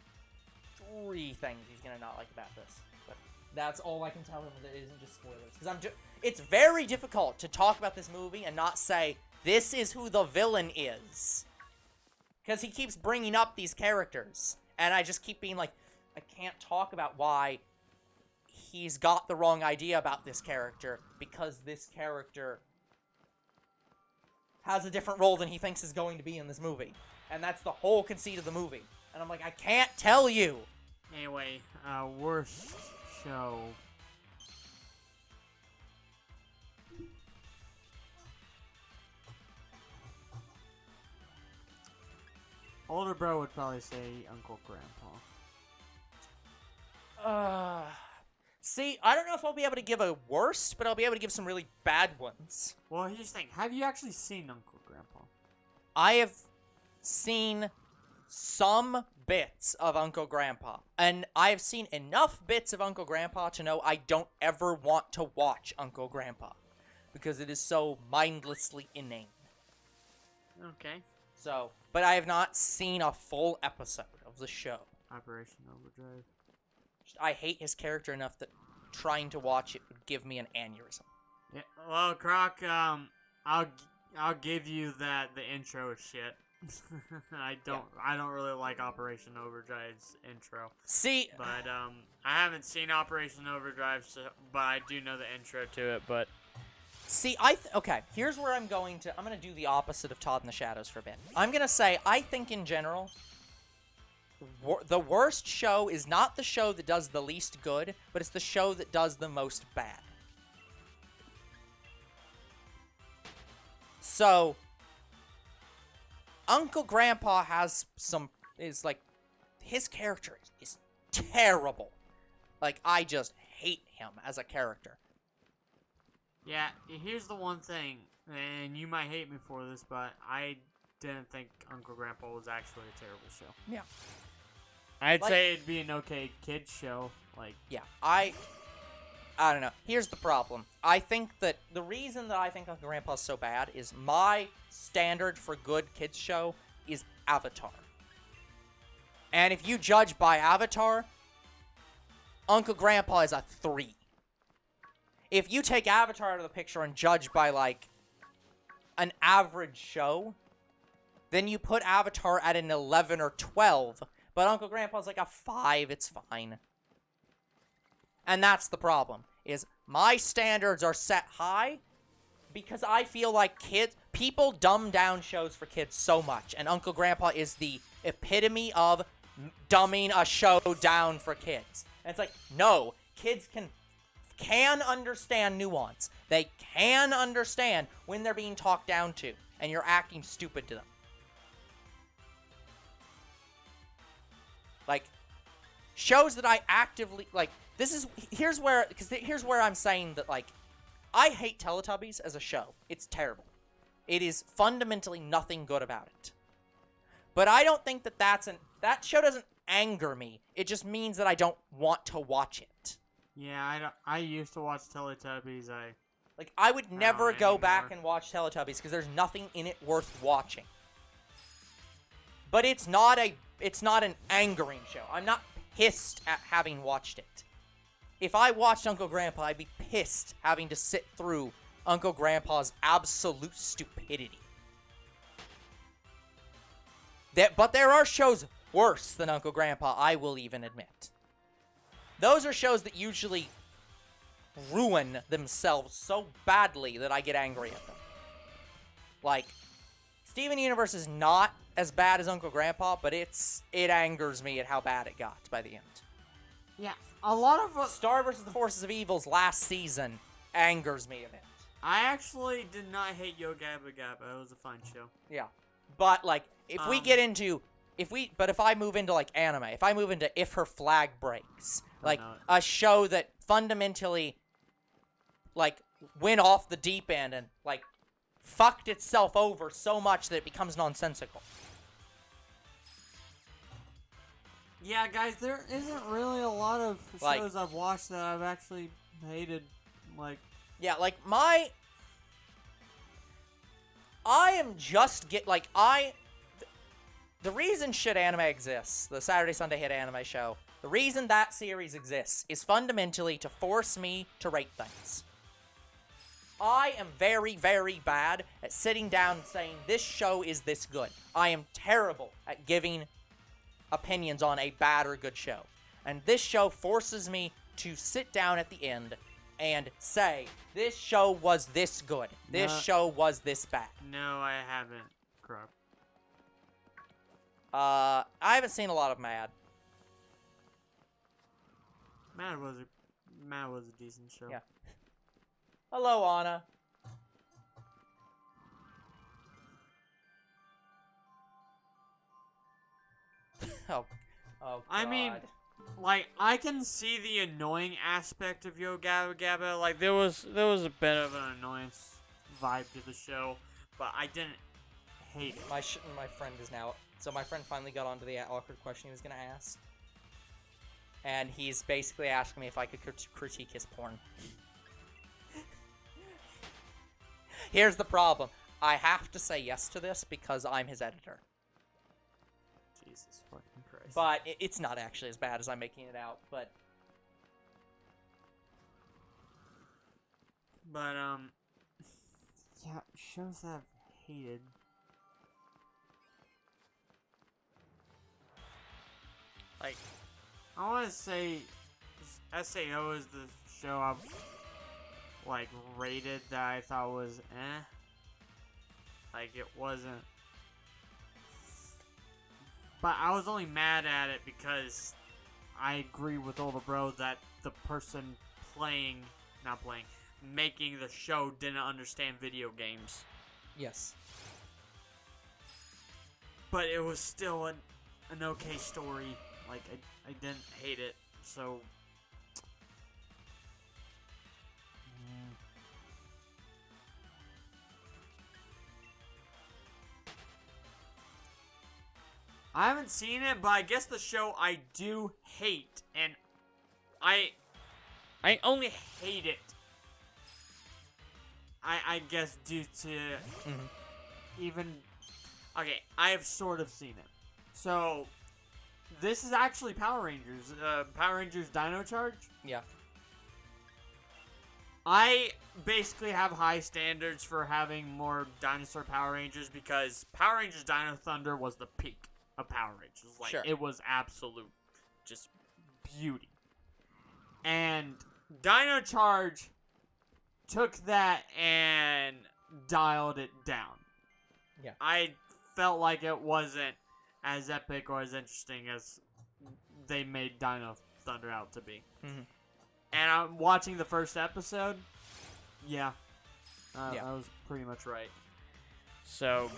3 things he's gonna not like about this. But that's all I can tell him that isn't just spoilers. Because it's very difficult to talk about this movie and not say, this is who the villain is. Because he keeps bringing up these characters. And I just keep being like, I can't talk about why he's got the wrong idea about this character, because this character has a different role than he thinks is going to be in this movie. And that's the whole conceit of the movie. And I'm like, I can't tell you! Anyway, worst show. Older bro would probably say Uncle Grandpa. See, I don't know if I'll be able to give a worst, but I'll be able to give some really bad ones. Well, here's the thing. Have you actually seen Uncle Grandpa? I have seen some bits of Uncle Grandpa. And I have seen enough bits of Uncle Grandpa to know I don't ever want to watch Uncle Grandpa. Because it is so mindlessly inane. Okay. So, but I have not seen a full episode of the show. Operation Overdrive. I hate his character enough that trying to watch it would give me an aneurysm. Yeah, well, Croc, I'll give you that the intro is shit. I don't really like Operation Overdrive's intro. See, but I haven't seen Operation Overdrive, but I do know the intro to it. But see, okay, here's where I'm gonna do the opposite of Todd in the Shadows for a bit. I'm gonna say I think in general, the worst show is not the show that does the least good, but it's the show that does the most bad. So, Uncle Grandpa his character is terrible. Like, I just hate him as a character. Yeah, here's the one thing, and you might hate me for this, but I didn't think Uncle Grandpa was actually a terrible show. Yeah. I'd say it'd be an okay kids show. Yeah, I don't know. Here's the problem. I think that the reason that I think Uncle Grandpa's so bad is my standard for good kids show is Avatar. And if you judge by Avatar, Uncle Grandpa is a 3. If you take Avatar out of the picture and judge by, an average show, then you put Avatar at an 11 or 12, but Uncle Grandpa's like a 5, it's fine. And that's the problem, is my standards are set high because I feel like people dumb down shows for kids so much, and Uncle Grandpa is the epitome of dumbing a show down for kids. And it's like, no, kids can understand nuance. They can understand when they're being talked down to, and you're acting stupid to them. Like, shows that I actively, like, here's where I'm saying that, like, I hate Teletubbies as a show. It's terrible. It is fundamentally nothing good about it. But I don't think that show doesn't anger me. It just means that I don't want to watch it. Yeah, I used to watch Teletubbies. I would never go anymore. back and watch Teletubbies because there's nothing in it worth watching. But it's not an angering show. I'm not pissed at having watched it. If I watched Uncle Grandpa, I'd be pissed having to sit through Uncle Grandpa's absolute stupidity. But there are shows worse than Uncle Grandpa, I will even admit. Those are shows that usually ruin themselves so badly that I get angry at them. Like, Steven Universe is not as bad as Uncle Grandpa, but it angers me at how bad it got by the end. Yeah, a lot of... Star vs. the Forces of Evil's last season angers me a bit. I actually did not hate Yo Gabba Gabba. It was a fun show. Yeah. But, like, if I move into, like, anime, if I move into If Her Flag Breaks, like, a show that fundamentally, like, went off the deep end and, like, fucked itself over so much that it becomes nonsensical. Yeah, guys, there isn't really a lot of shows I've watched that I've actually hated, like... Yeah, like, I am just the reason Shit Anime exists, the Saturday Sunday Hit Anime show, the reason that series exists is fundamentally to force me to rate things. I am very, very bad at sitting down and saying, this show is this good. I am terrible at giving opinions on a bad or good show. And this show forces me to sit down at the end and say, this show was this good. This show was this bad. No, I haven't, Crook. I haven't seen a lot of Mad. Mad was a decent show. Yeah. Hello, Anna. Oh, God. I mean, like, I can see the annoying aspect of Yo Gabba Gabba. Like, there was a bit of an annoyance vibe to the show, but I didn't hate it. My friend is now... So my friend finally got onto the awkward question he was going to ask. And he's basically asking me if I could critique his porn. Here's the problem. I have to say yes to this because I'm his editor. Jesus fucking Christ. But it's not actually as bad as I'm making it out, but... But, yeah, shows that I've hated. Like, I want to say SAO is the show I've, like, rated that I thought was eh. Like, it wasn't. But I was only mad at it because I agree with Older Bro that the person making the show didn't understand video games. Yes. But it was still an okay story. Like, I didn't hate it, so... I haven't seen it, but I guess the show I do hate, and I only hate it, I guess, due to even... Okay, I have sort of seen it. So... This is actually Power Rangers. Power Rangers Dino Charge? Yeah. I basically have high standards for having more dinosaur Power Rangers because Power Rangers Dino Thunder was the peak of Power Rangers. Like, sure. It was absolute just beauty. And Dino Charge took that and dialed it down. Yeah. I felt like it wasn't as epic or as interesting as they made Dino Thunder out to be. Mm-hmm. and I'm watching the first episode, yeah. Yeah. I was pretty much right. So,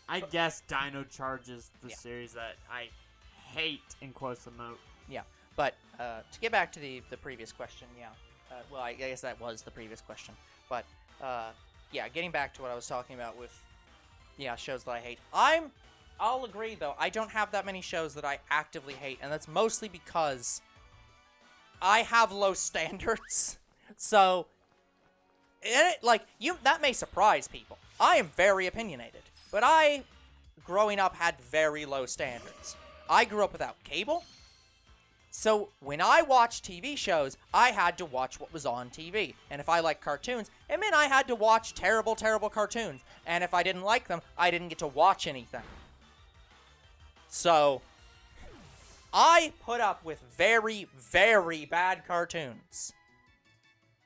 I guess Dino Charge is the series that I hate, in quotes the most. Yeah, but to get back to the previous question, well, I guess that was the previous question. But, getting back to what I was talking about with, shows that I hate. I'll agree, though, I don't have that many shows that I actively hate, and that's mostly because I have low standards. So, that may surprise people. I am very opinionated, but I, growing up, had very low standards. I grew up without cable, so when I watched TV shows, I had to watch what was on TV. And if I liked cartoons, it meant I had to watch terrible, terrible cartoons. And if I didn't like them, I didn't get to watch anything. So, I put up with very, very bad cartoons.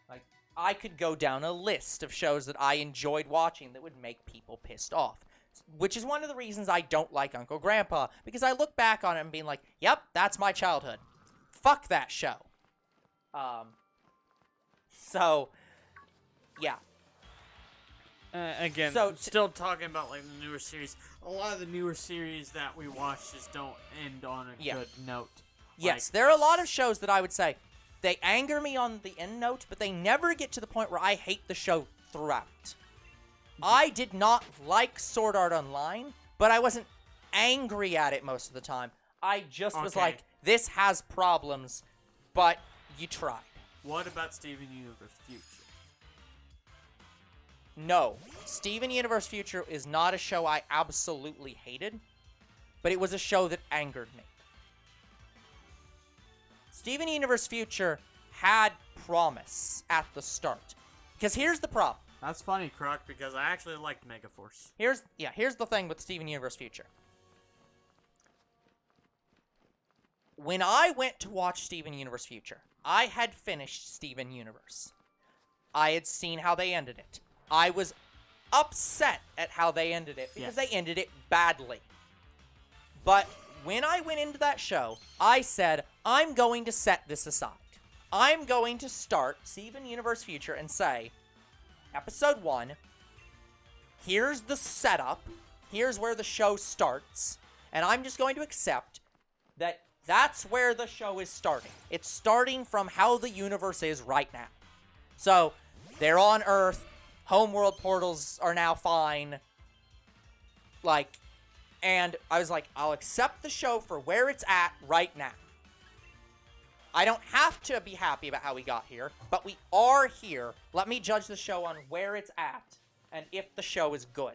Like, I could go down a list of shows that I enjoyed watching that would make people pissed off. Which is one of the reasons I don't like Uncle Grandpa. Because I look back on it and being like, yep, that's my childhood. Fuck that show. So, yeah. Again, So, still talking about like the newer series. A lot of the newer series that we watch just don't end on a good note. Yes, there are a lot of shows that I would say they anger me on the end note, but they never get to the point where I hate the show throughout. I did not like Sword Art Online, but I wasn't angry at it most of the time. I just was like, this has problems, but you tried. What about Steven Universe Future? No, Steven Universe Future is not a show I absolutely hated, but it was a show that angered me. Steven Universe Future had promise at the start. Because here's the problem. That's funny, Croc, because I actually liked Megaforce. Here's the thing with Steven Universe Future. When I went to watch Steven Universe Future, I had finished Steven Universe. I had seen how they ended it. I was upset at how they ended it because they ended it badly. But when I went into that show, I said, I'm going to set this aside. I'm going to start Steven Universe Future and say, Episode 1, here's the setup, here's where the show starts, and I'm just going to accept that that's where the show is starting. It's starting from how the universe is right now. So, they're on Earth, homeworld portals are now fine, and I was like, I'll accept the show for where it's at right now. I don't have to be happy about how we got here, but we are here. Let me judge the show on where it's at, and if the show is good.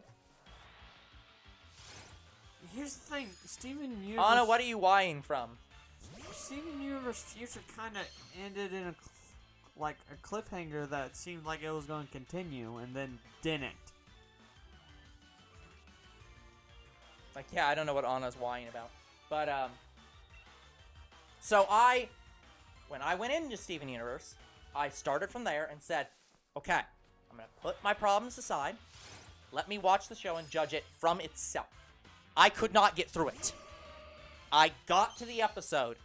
Here's the thing, Steven Universe... Anna, what are you whining from? Steven Universe Future kind of ended in a cliffhanger that seemed like it was going to continue, and then didn't. I don't know what Anna's whining about. But, when I went into Steven Universe, I started from there and said, okay, I'm going to put my problems aside. Let me watch the show and judge it from itself. I could not get through it. I got to the episode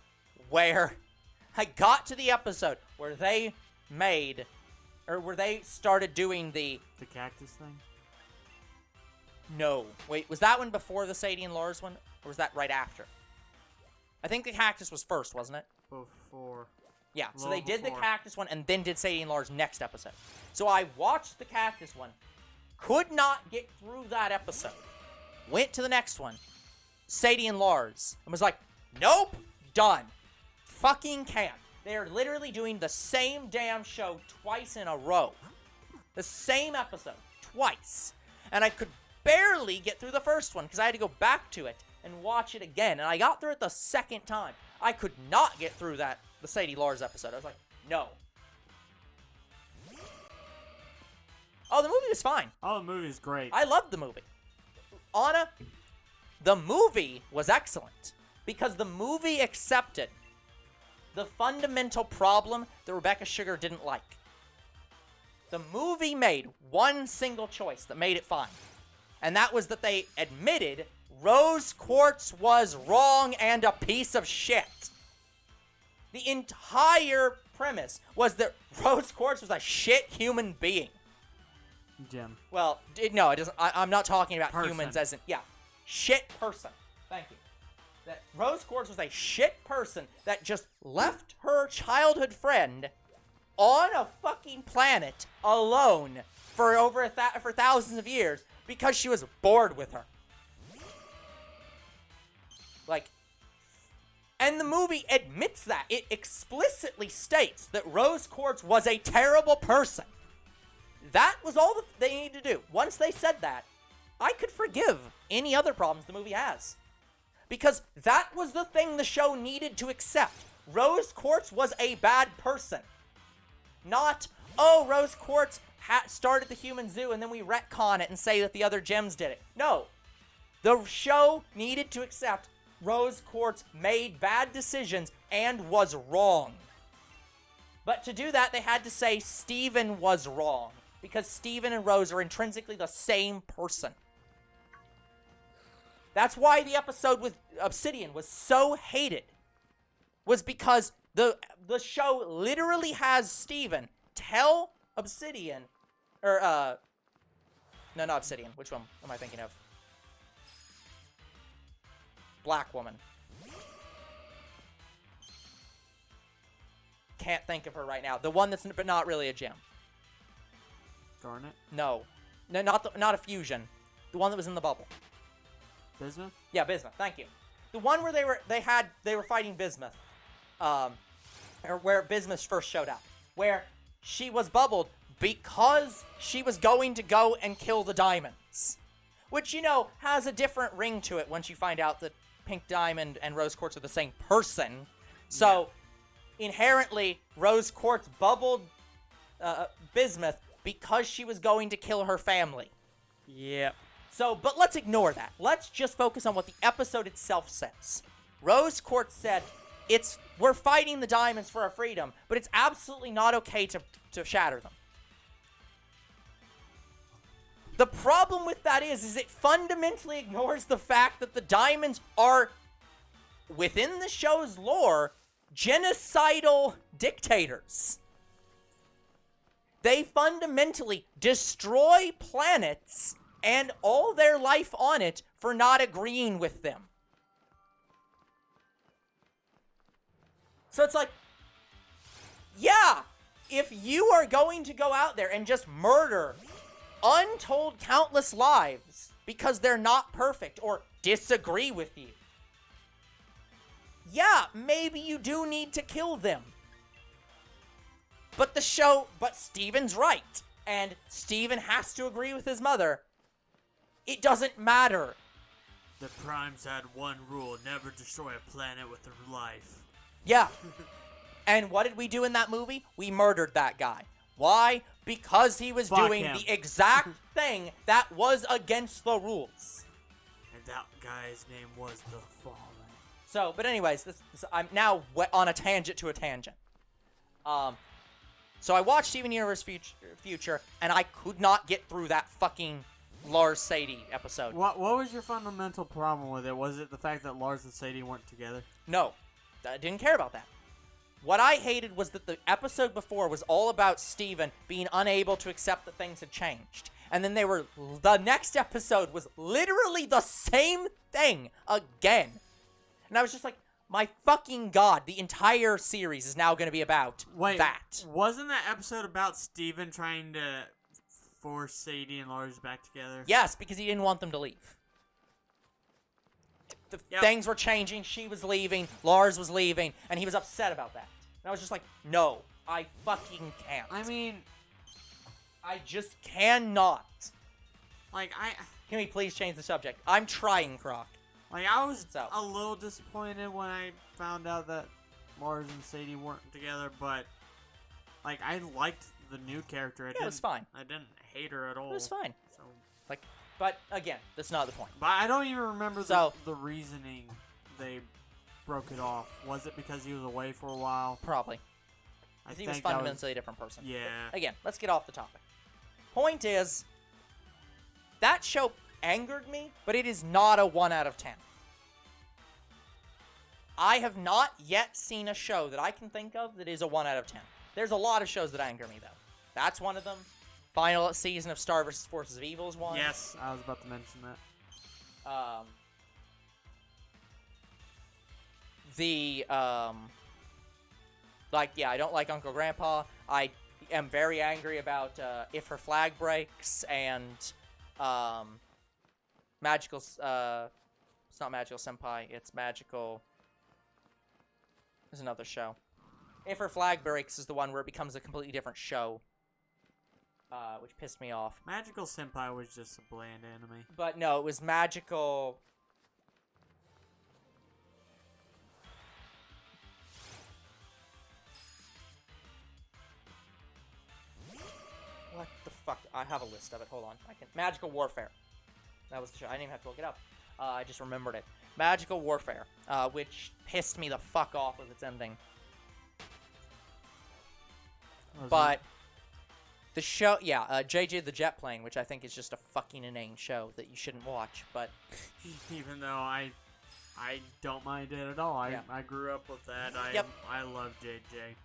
where they made, or where they started doing the cactus thing? No. Wait, was that one before the Sadie and Lars one? Or was that right after? I think the cactus was first, wasn't it? Before. Yeah, so they did the cactus one and then did Sadie and Lars next episode. So I watched the cactus one, could not get through that episode, went to the next one, Sadie and Lars, and was like, nope, done. Fucking can't. They're literally doing the same damn show twice in a row. The same episode, twice. And I could barely get through the first one because I had to go back to it and watch it again. And I got through it the second time. I could not get through the Sadie Lars episode. I was like, no. Oh, the movie was fine. Oh, the movie is great. I loved the movie. Anna, the movie was excellent because the movie accepted the fundamental problem that Rebecca Sugar didn't like. The movie made one single choice that made it fine. And that was that they admitted Rose Quartz was wrong and a piece of shit. The entire premise was that Rose Quartz was a shit human being. Jim. Well, no, it doesn't. I'm not talking about Person. humans as in, shit person. Thank you. That Rose Quartz was a shit person that just left her childhood friend on a fucking planet alone for for thousands of years because she was bored with her. Like, and the movie admits that. It explicitly states that Rose Quartz was a terrible person. That was all that they needed to do. Once they said that, I could forgive any other problems the movie has. Because that was the thing the show needed to accept. Rose Quartz was a bad person. Not, oh, Rose Quartz started the human zoo and then we retcon it and say that the other gems did it. No. The show needed to accept Rose Quartz made bad decisions and was wrong. But to do that, they had to say Steven was wrong. Because Steven and Rose are intrinsically the same person. That's why the episode with Obsidian was so hated. Was because the show literally has Steven tell Obsidian, no, not Obsidian. Which one am I thinking of? Black woman. Can't think of her right now. The one that's but not really a gem. Garnet? No, not a fusion. The one that was in the bubble. Bismuth? Yeah, Bismuth. Thank you. The one where they were fighting Bismuth, or where Bismuth first showed up, where she was bubbled because she was going to go and kill the diamonds, which has a different ring to it once you find out that Pink Diamond and Rose Quartz are the same person. So inherently, Rose Quartz bubbled Bismuth because she was going to kill her family. Yep. So, but let's ignore that. Let's just focus on what the episode itself says. Rose Quartz said, we're fighting the diamonds for our freedom, but it's absolutely not okay to shatter them. The problem with that is it fundamentally ignores the fact that the diamonds are, within the show's lore, genocidal dictators. They fundamentally destroy planets and all their life on it for not agreeing with them. So it's like, yeah, if you are going to go out there and just murder untold countless lives because they're not perfect or disagree with you, yeah, maybe you do need to kill them. But Steven's right, and Steven has to agree with his mother. It doesn't matter. The Primes had one rule, never destroy a planet with their life. Yeah. And what did we do in that movie? We murdered that guy. Why? Because he was doing the exact thing that was against the rules. And that guy's name was the Fallen. So, but anyways, I'm now on a tangent to a tangent. So I watched Steven Universe Future, and I could not get through that fucking Lars Sadie episode. What was your fundamental problem with it? Was it the fact that Lars and Sadie weren't together? No. I didn't care about that. What I hated was that the episode before was all about Steven being unable to accept that things had changed. And then the next episode was literally the same thing again. And I was just like, my fucking god, the entire series is now going to be about that. Wasn't that episode about Steven trying to force Sadie and Lars back together? Yes, because he didn't want them to leave. Things were changing, she was leaving, Lars was leaving, and he was upset about that. And I was just like, no, I fucking can't. I mean, I just cannot. Can we please change the subject? I'm trying, Croc. I was a little disappointed when I found out that Lars and Sadie weren't together, but, I liked the new character. It was fine. I didn't hate her at all. It was fine. So, but, again, that's not the point. But I don't even remember the reasoning they broke it off. Was it because he was away for a while? Probably. Because he was fundamentally a different person. Yeah. Again, let's get off the topic. Point is, that show angered me, but it is not a 1 out of 10. I have not yet seen a show that I can think of that is a 1 out of 10. There's a lot of shows that anger me, though. That's one of them. Final season of Star vs. Forces of Evil is one. Yes, I was about to mention that. I don't like Uncle Grandpa. I am very angry about If Her Flag Breaks and Magical. It's not Magical Senpai. It's Magical. There's another show. If Her Flag Breaks is the one where it becomes a completely different show, which pissed me off. Magical Senpai was just a bland anime. But no, it was Magical. What the fuck? I have a list of it. Hold on. Magical Warfare. That was the show. I didn't even have to look it up. I just remembered it. Magical Warfare, which pissed me the fuck off with its ending. But the show, JJ the Jet Plane, which I think is just a fucking inane show that you shouldn't watch. But even though I don't mind it at all. I grew up with that. I love JJ.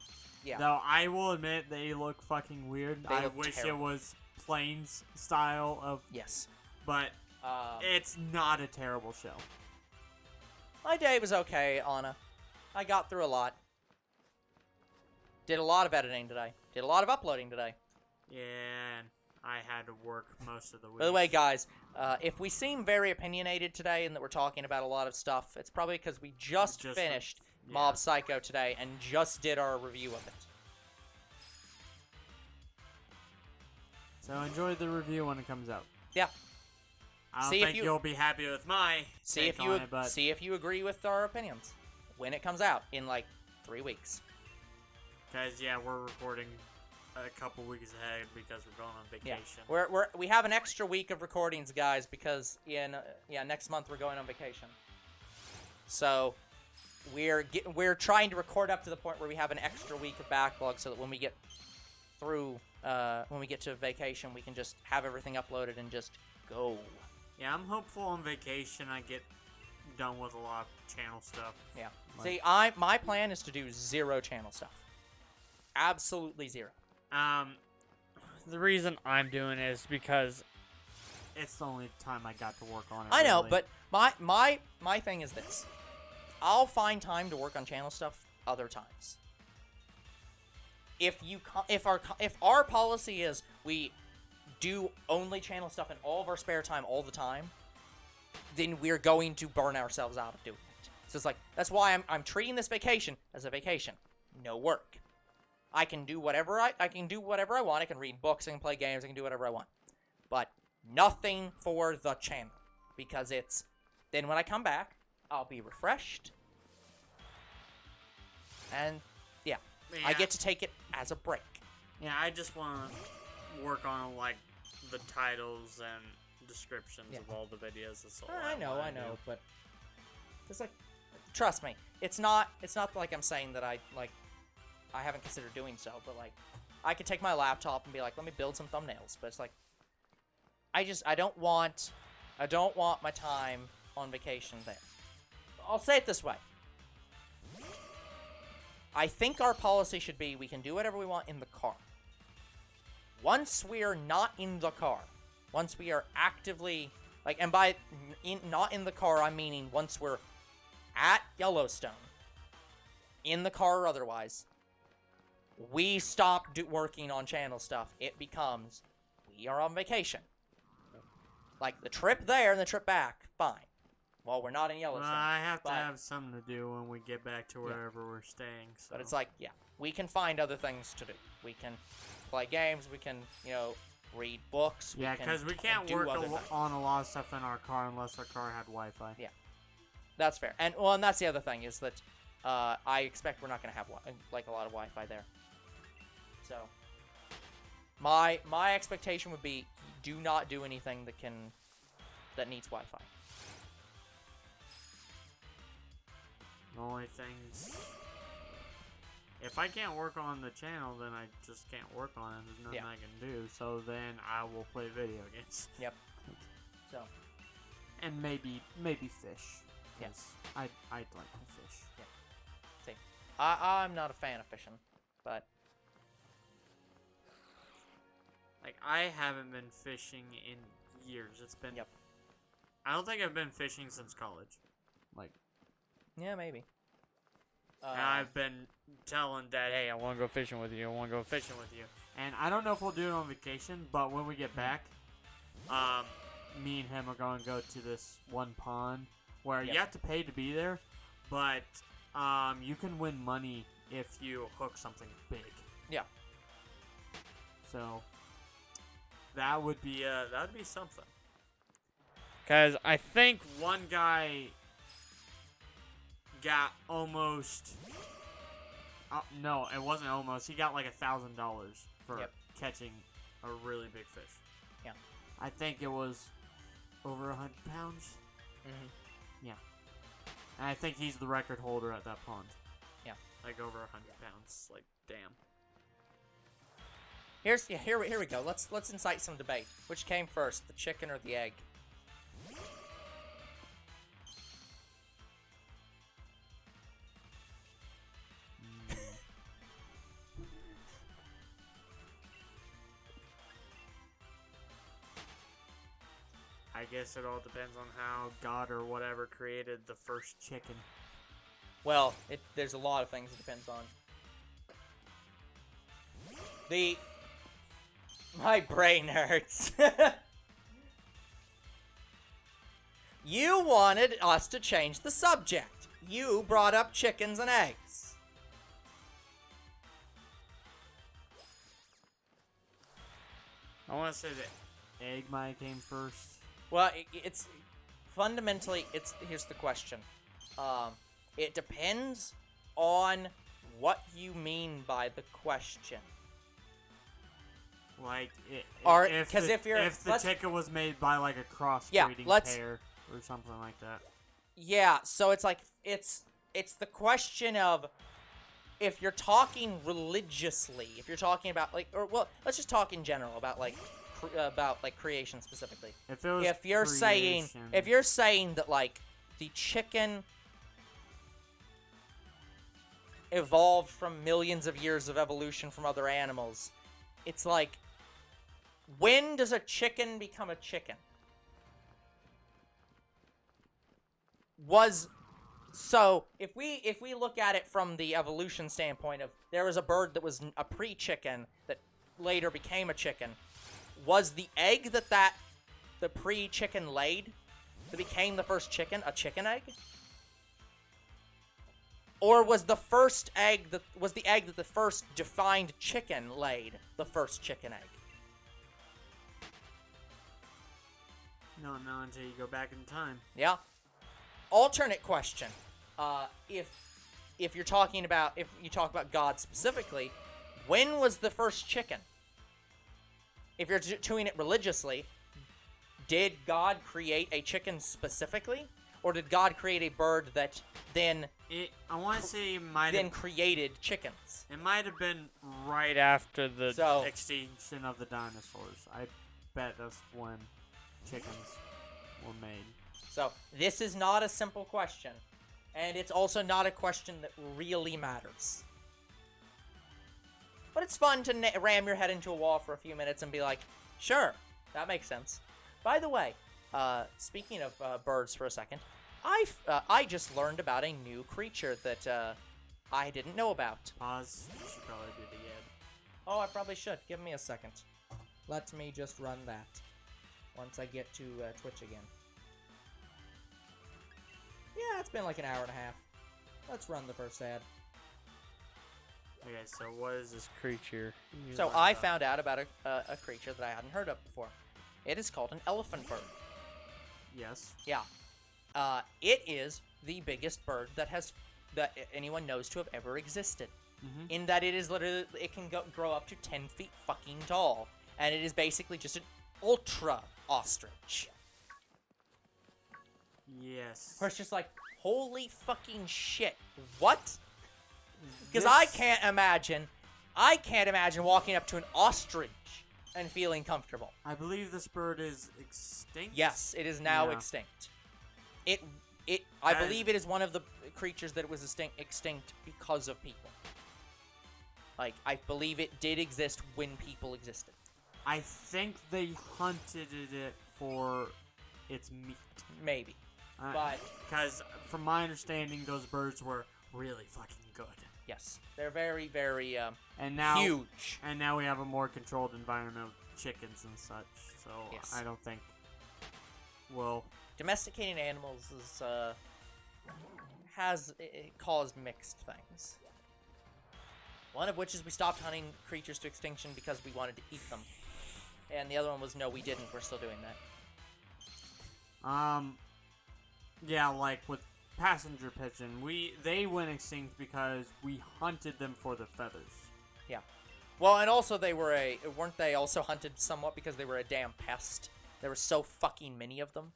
Yeah. Though I will admit they look fucking weird. I wish terrible. it was Plane's style of. Yes. But it's not a terrible show. My day was okay, Anna. I got through a lot. Did a lot of editing today. Did a lot of uploading today. Yeah, and I had to work most of the week. By the way, guys, if we seem very opinionated today and that we're talking about a lot of stuff, it's probably because we just finished Mob Psycho today and just did our review of it. So enjoy the review when it comes out. Yeah. I don't think you'll be happy with my take on it, but... See if you agree with our opinions when it comes out in, like, 3 weeks. Because, we're recording a couple weeks ahead because we're going on vacation. Yeah. We have an extra week of recordings, guys, because next month we're going on vacation. So we're trying to record up to the point where we have an extra week of backlog, so that when we get through, when we get to vacation, we can just have everything uploaded and just go. Yeah, I'm hopeful on vacation I get done with a lot of channel stuff. Yeah. See, my plan is to do 0 channel stuff. Absolutely 0. The reason I'm doing it is because it's the only time I got to work on it. I know, but my thing is this. I'll find time to work on channel stuff other times. If our policy is we do only channel stuff in all of our spare time all the time, then we're going to burn ourselves out of doing it. So it's like, that's why I'm treating this vacation as a vacation. No work. I can do whatever I want. I can read books, I can play games, I can do whatever I want. But nothing for the channel. Because then when I come back, I'll be refreshed. And I get to take it as a break. Yeah, I just want to work on, like, the titles and descriptions of all the videos. That's all I know, but it's like, trust me, it's not like I'm saying that I haven't considered doing so, but like, I could take my laptop and be like, let me build some thumbnails, but it's like, I don't want my time on vacation there. I'll say it this way. I think our policy should be we can do whatever we want in the car. Once we're not in the car, once we are actively, like, and by not in the car, I'm meaning once we're at Yellowstone, in the car or otherwise, we stop working on channel stuff. It becomes, we are on vacation. Like, the trip there and the trip back, fine. Well, we're not in Yellowstone. Well, I have to have something to do when we get back to wherever we're staying. So. But it's like, we can find other things to do. We can play games. We can, read books. Yeah, because we can't work on a lot of stuff in our car unless our car had Wi-Fi. Yeah, that's fair. And that's the other thing is that I expect we're not going to have a lot of Wi-Fi there. So my expectation would be do not do anything that needs Wi-Fi. The only things, if I can't work on the channel, then I just can't work on it. There's nothing I can do. So then I will play video games. Yep. So. And maybe fish. Yes. I'd like to fish. See, I'm not a fan of fishing, but Like, I haven't been fishing in years. It's been... Yep. I don't think I've been fishing since college. Like... yeah, maybe. And I've been telling Dad, hey, I want to go fishing with you. I want to go fishing with you. And I don't know if we'll do it on vacation, but when we get back, me and him are going to go to this one pond where you have to pay to be there, but you can win money if you hook something big. Yeah. So that would be something. Because I think one guy got almost... no, it wasn't almost. He got like $1,000 for catching a really big fish. Yeah. I think it was over 100 pounds. Mm-hmm. Yeah. And I think he's the record holder at that pond. Yeah. Like over 100 pounds. Like, damn. Here we go. Let's incite some debate. Which came first, the chicken or the egg? I guess it all depends on how God or whatever created the first chicken. Well, there's a lot of things it depends on. My brain hurts. You wanted us to change the subject. You brought up chickens and eggs. I want to say that egg might have came first. Well, it's fundamentally, here's the question. It depends on what you mean by the question. Like, if the chicken was made by like a crossbreeding pair or something like that. Yeah, so it's like it's the question of if you're talking religiously, if you're talking about let's just talk in general about creation specifically. If you're saying that like the chicken evolved from millions of years of evolution from other animals, it's like, when does a chicken become a chicken? So if we look at it from the evolution standpoint of there was a bird that was a pre-chicken that later became a chicken, was the egg that the pre-chicken laid that became the first chicken a chicken egg? Or was the egg that the first defined chicken laid the first chicken egg? No, until you go back in time. Yeah. Alternate question. If you talk about God specifically, when was the first chicken? If you're doing it religiously, did God create a chicken specifically, or did God create a bird that then I want to say it might then created chickens? It might have been right after the extinction of the dinosaurs. I bet that's when chickens were made. So this is not a simple question, and it's also not a question that really matters. But it's fun to ram your head into a wall for a few minutes and be like, sure, that makes sense. By the way, speaking of birds for a second, I just learned about a new creature that I didn't know about. Pause. You should probably do it again. Oh, I probably should. Give me a second. Let me just run that once I get to Twitch again. Yeah, it's been like an hour and a half. Let's run the first ad. Okay, so what is this creature? So I found out about a creature that I hadn't heard of before. It is called an elephant bird. Yes. Yeah. It is the biggest bird that anyone knows to have ever existed. Mm-hmm. In that it can grow up to 10 feet fucking tall, and it is basically just an ultra ostrich. Yes. Where it's just like, holy fucking shit, what? Because I can't imagine walking up to an ostrich and feeling comfortable. I believe this bird is extinct. Yes, it is now extinct. I believe it is one of the creatures that was extinct because of people. Like, I believe it did exist when people existed. I think they hunted it for its meat. Maybe. But... Because, from my understanding, those birds were really fucking good. Yes. They're very, very, and now, huge. And now we have a more controlled environment with chickens and such, so yes. I don't think we'll... Domesticating animals is, has caused mixed things. One of which is we stopped hunting creatures to extinction because we wanted to eat them. And the other one was, no, we didn't. We're still doing that. Yeah, like with passenger pigeon, they went extinct because we hunted them for the feathers. Yeah. Well, and also weren't they also hunted somewhat because they were a damn pest? There were so fucking many of them.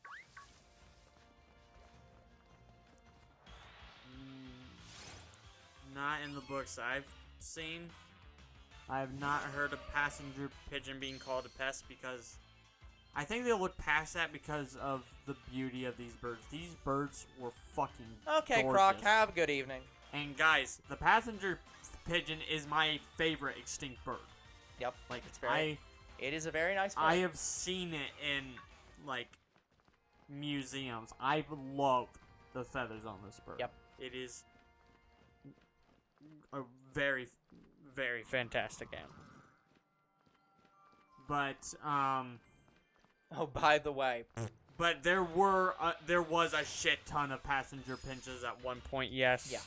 Not in the books I've seen. I have not heard of passenger pigeon being called a pest because I think they look past that because of the beauty of these birds. These birds were fucking Okay, gorgeous. Croc, have a good evening. And guys, the passenger pigeon is my favorite extinct bird. Yep, like it is a very nice bird. I have seen it in like museums. I love the feathers on this bird. Yep, it is a very, very fantastic animal. But oh, by the way. But there was a shit ton of passenger pigeons at one point, yes. Yeah.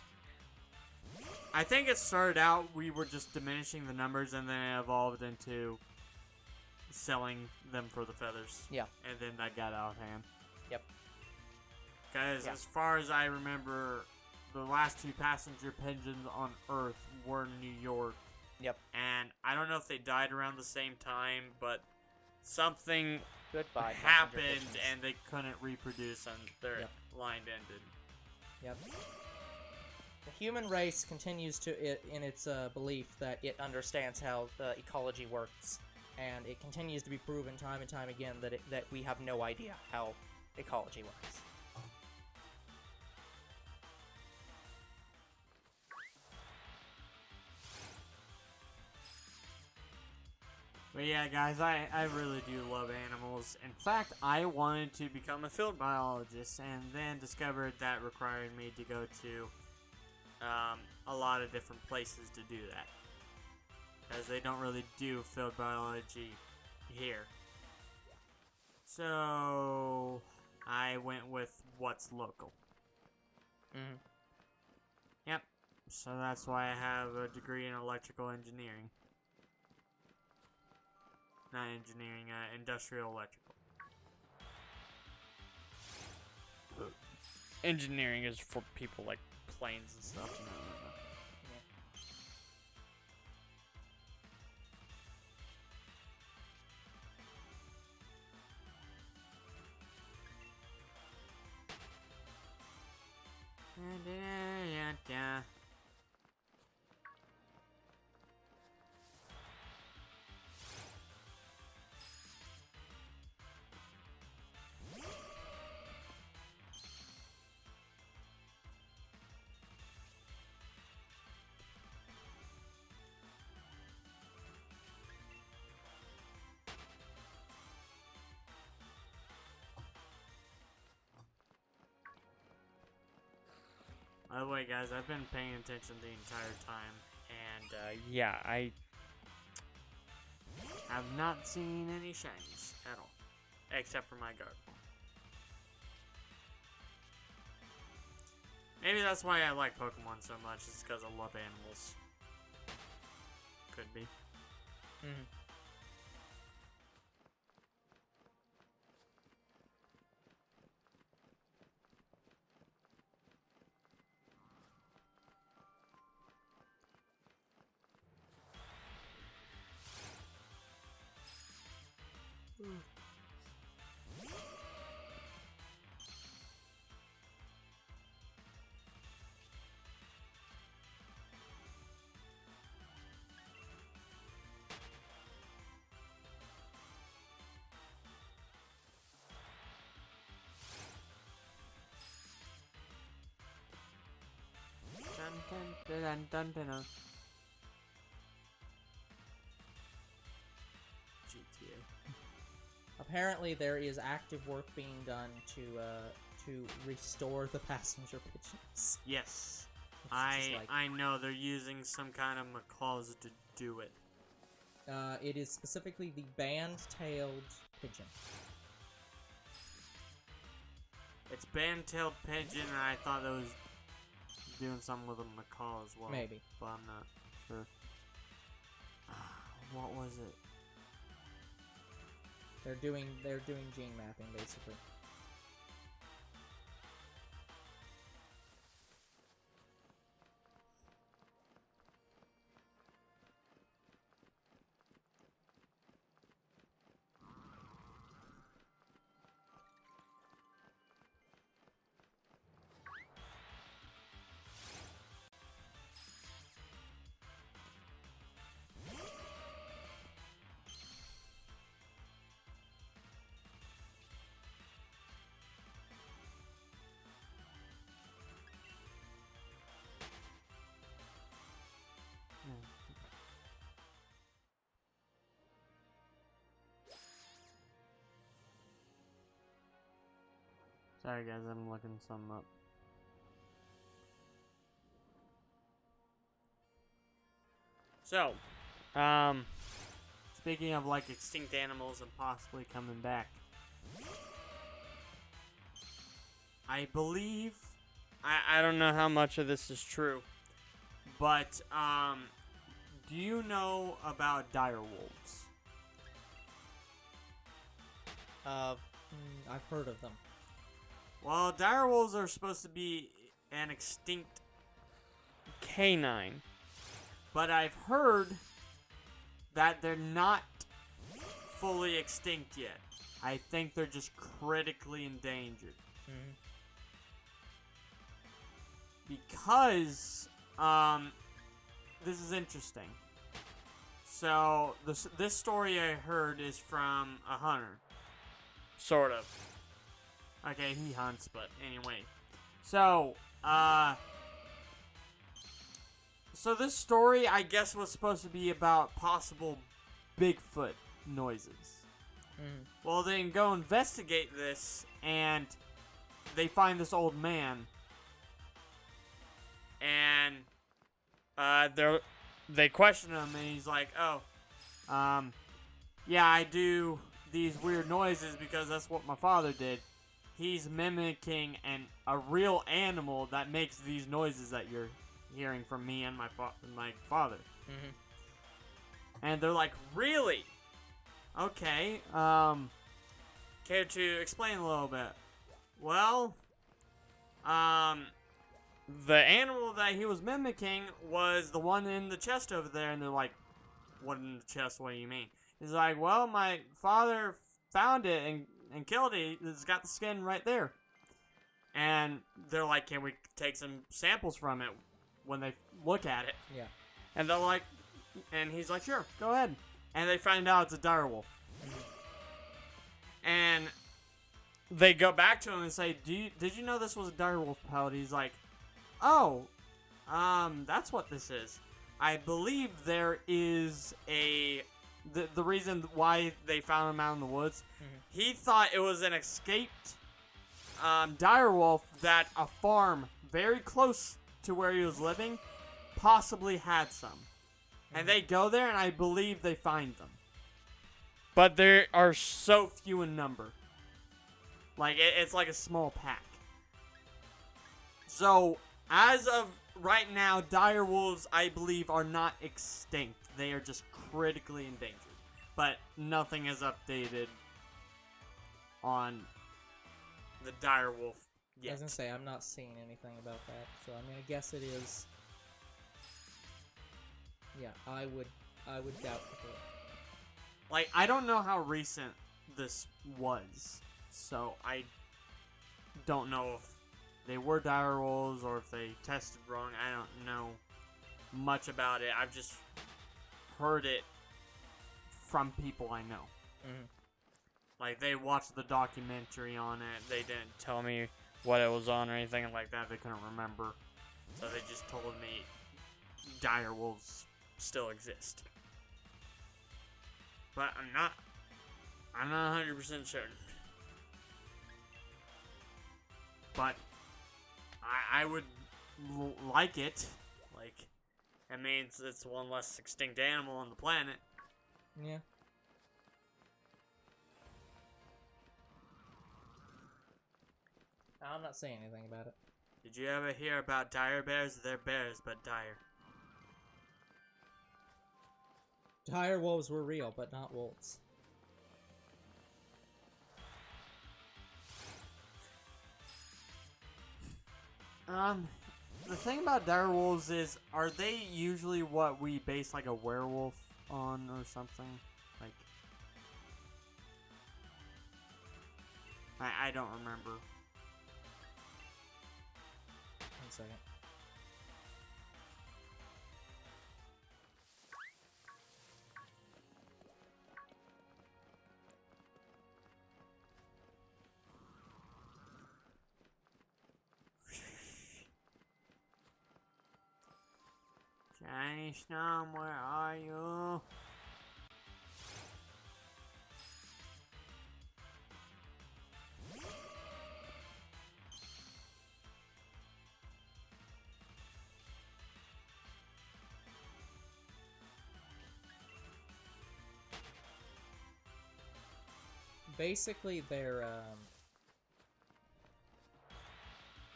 I think it started out, we were just diminishing the numbers, and then it evolved into selling them for the feathers. Yeah. And then that got out of hand. Yep. Because as far as I remember, the last two passenger pigeons on Earth were in New York. Yep. And I don't know if they died around the same time, but something Goodbye, happened and they couldn't reproduce and their line ended. Yep. The human race continues in its belief that it understands how the ecology works, and it continues to be proven time and time again that we have no idea how ecology works. But yeah, guys, I really do love animals. In fact, I wanted to become a field biologist, and then discovered that required me to go to a lot of different places to do that. Because they don't really do field biology here. So, I went with what's local. Mm-hmm. Yep. So that's why I have a degree in electrical engineering. Not engineering, industrial electrical. Engineering is for people like planes and stuff. No. Yeah. By the way, guys, I've been paying attention the entire time, and yeah, I have not seen any shinies at all, except for my garden. Maybe that's why I like Pokemon so much, is because I love animals. Could be. Mm-hmm. Dun, dun, dun, dun. GTA. Apparently, there is active work being done to restore the passenger pigeons. Yes. It's just I know they're using some kind of macaws to do it. It is specifically the band-tailed pigeon. It's band-tailed pigeon, and I thought that was doing something with a macaw as well. Maybe. But I'm not sure. What was it? They're doing gene mapping, basically. Sorry guys, I'm looking some up. So, speaking of like extinct animals and possibly coming back, I believe, I don't know how much of this is true, but do you know about dire wolves? I've heard of them. Well, dire wolves are supposed to be an extinct canine, but I've heard that they're not fully extinct yet. I think they're just critically endangered. Because, this is interesting. So, this story I heard is from a hunter. Sort of. Okay, he hunts, but anyway. So, so this story, I guess, was supposed to be about possible Bigfoot noises. Well, they go investigate this, and they find this old man. And, they question him, and he's like, oh, yeah, I do these weird noises because that's what my father did. He's mimicking a real animal that makes these noises that you're hearing from me and my father. And they're like, really? Okay, care to explain a little bit? Well, the animal that he was mimicking was the one in the chest over there, and they're like, what in the chest? What do you mean? He's like, well, my father found it and killed it. It's got the skin right there. And they're like, can we take some samples from it when they look at it? Yeah. And they're like, and he's like, sure, go ahead. And they find out it's a dire wolf. And they go back to him and say, did you know this was a dire wolf pellet? He's like, oh, that's what this is. I believe there is the reason why they found him out in the woods. He thought it was an escaped dire wolf that a farm very close to where he was living possibly had some. And they go there, and I believe they find them. But there are so few in number. Like, it's like a small pack. So, as of right now, dire wolves, I believe, are not extinct. They are just critically endangered. But nothing is updated on the dire wolf yet. I was gonna say, I'm not seeing anything about that, so I'm gonna guess it is. Yeah, I would doubt it. Like, I don't know how recent this was, so I don't know if they were dire wolves or if they tested wrong. I don't know much about it. I've just heard it from people I know. Like, they watched the documentary on it. They didn't tell me what it was on or anything like that. They couldn't remember. So they just told me dire wolves still exist. But I'm not 100% certain. But I would like it. Like, that means it's one less extinct animal on the planet. Yeah. I'm not saying anything about it. Did you ever hear about dire bears? They're bears, but dire. Dire wolves were real, but not wolves. The thing about dire wolves is, are they usually what we base like a werewolf on or something? Like, I don't remember. 1 second. Shiny Snom, where are you? Basically, they're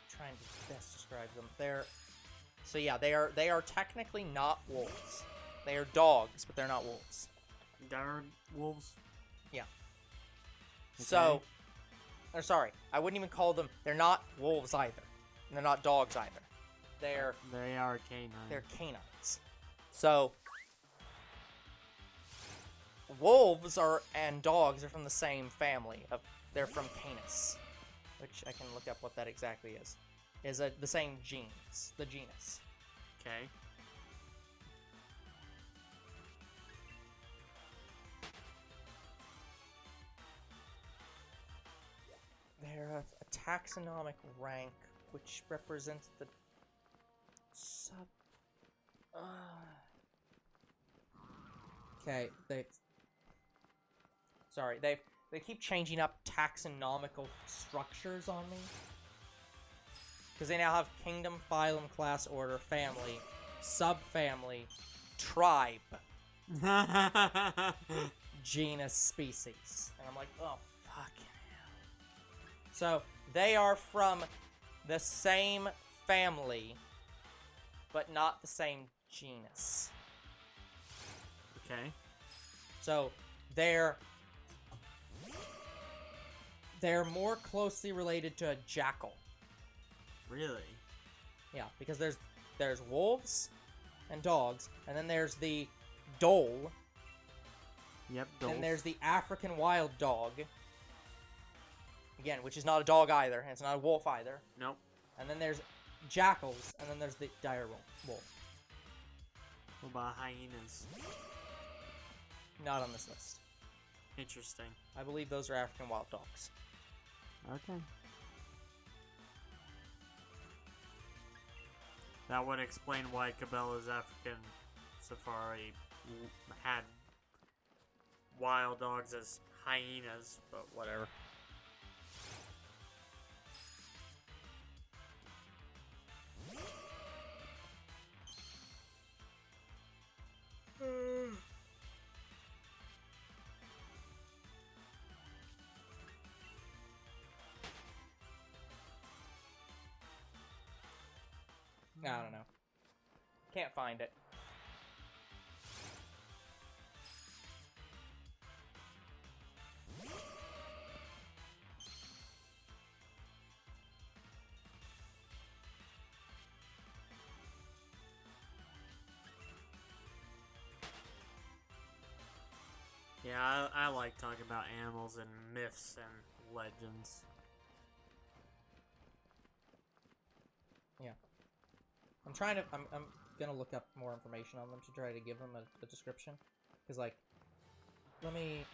trying to best describe them. So yeah, they are technically not wolves. They are dogs, but they're not wolves. Dire wolves? Yeah. Okay. So, or sorry, I wouldn't even call them. They're not wolves either. And they're not dogs either. They are canine. They're canines. So, wolves and dogs are from the same family. They're from Canis, which I can look up what that exactly is. Is the same genes, the genus. Okay. They're a taxonomic rank, which represents the sub. Okay, Sorry, they keep changing up taxonomical structures on me. Because they now have kingdom, phylum, class, order, family, subfamily, tribe, genus, species. And I'm like, oh, fucking hell. So, they are from the same family, but not the same genus. Okay. So, they're more closely related to a jackal. Really? Yeah, because there's wolves and dogs, and then there's the dhole. Yep, Then there's the African wild dog. Again, which is not a dog either, and it's not a wolf either. Nope. And then there's jackals, and then there's the dire wolf. What about hyenas? Not on this list. Interesting. I believe those are African wild dogs. Okay. That would explain why Cabela's African Safari had wild dogs as hyenas, but whatever. I don't know. Can't find it. Yeah, I like talking about animals and myths and legends. Yeah. I'm gonna look up more information on them to try to give them a description. Because, like, let me...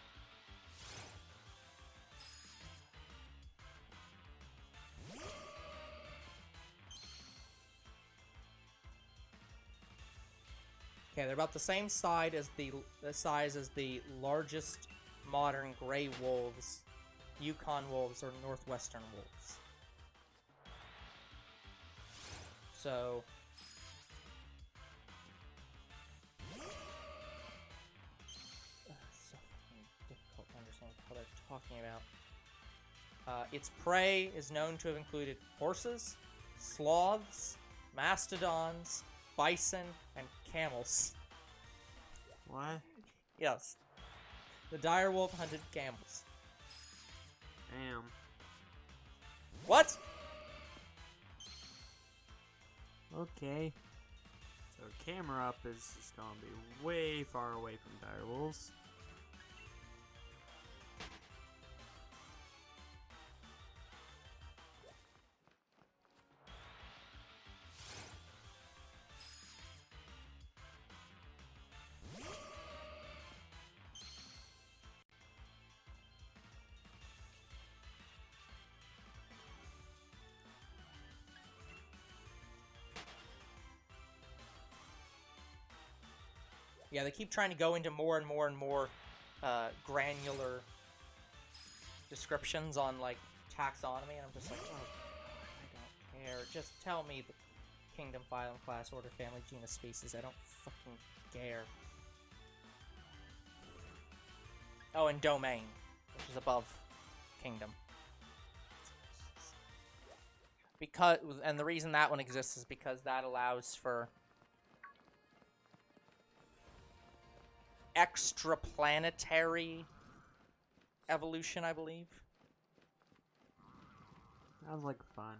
Okay, they're about the same size as the largest modern gray wolves, Yukon wolves, or northwestern wolves. So it's so fucking difficult to understand what they're talking about. Its prey is known to have included horses, sloths, mastodons, bison, and camels. What? Yes. The direwolf hunted camels. Damn. What? Okay. So camera up is just gonna be way far away from direwolves. Yeah, they keep trying to go into more and more and more granular descriptions on, like, taxonomy, and I'm just like, oh, God, I don't care. Just tell me the kingdom, phylum, class, order, family, genus, species. I don't fucking care. Oh, and domain, which is above kingdom. And the reason that one exists is because that allows for extraplanetary evolution, I believe. Sounds like fun.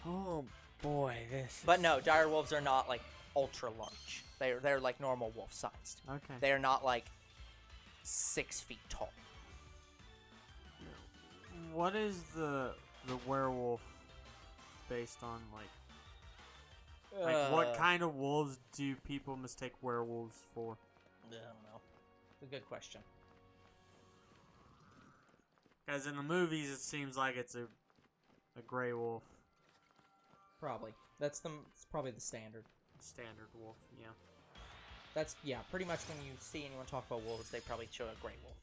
Oh boy, this. But no, direwolves are not like ultra large. They're like normal wolf sized. Okay. They are not like 6 feet tall. What is the werewolf based on, like what kind of wolves do people mistake werewolves for? I don't know. It's a good question. Because in the movies, it seems like it's a gray wolf. Probably. It's probably the standard. Standard wolf, yeah. That's, yeah, pretty much when you see anyone talk about wolves, they probably show a gray wolf.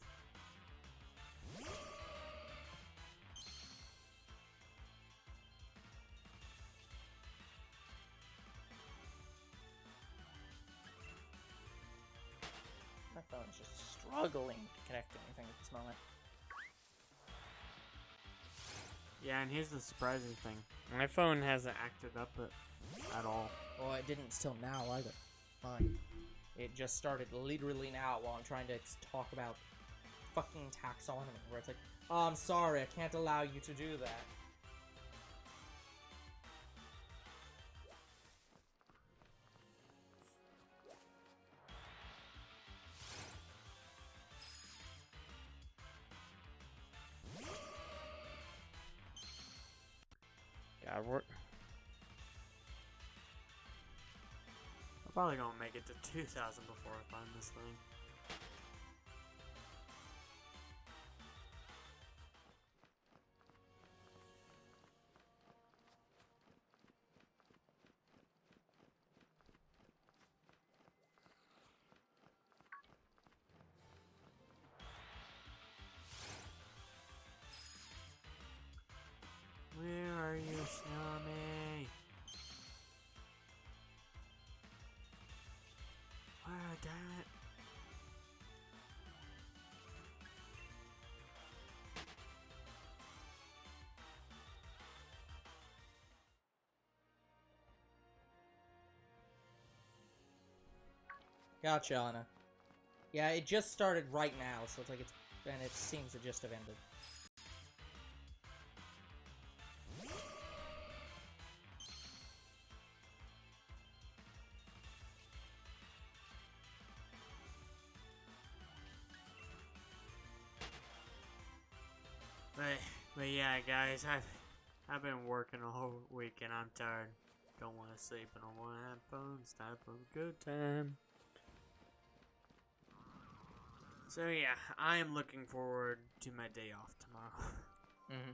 My phone is just struggling to connect to anything at this moment. Yeah, and here's the surprising thing. My phone hasn't acted up at all. Well, it didn't till now either. Fine. It just started literally now while I'm trying to talk about fucking taxonomy, where it's like, oh, I'm sorry, I can't allow you to do that. God, we're probably gonna make it to 2,000 before I find this thing. Where are you, Snommy? Oh, damn it. Gotcha, Anna. Yeah, it just started right now, so it's like and it seems to just have ended. But yeah, guys, I've been working all week and I'm tired. Don't want to sleep and I want to have fun. It's time for a good time. So yeah, I am looking forward to my day off tomorrow. Mm-hmm.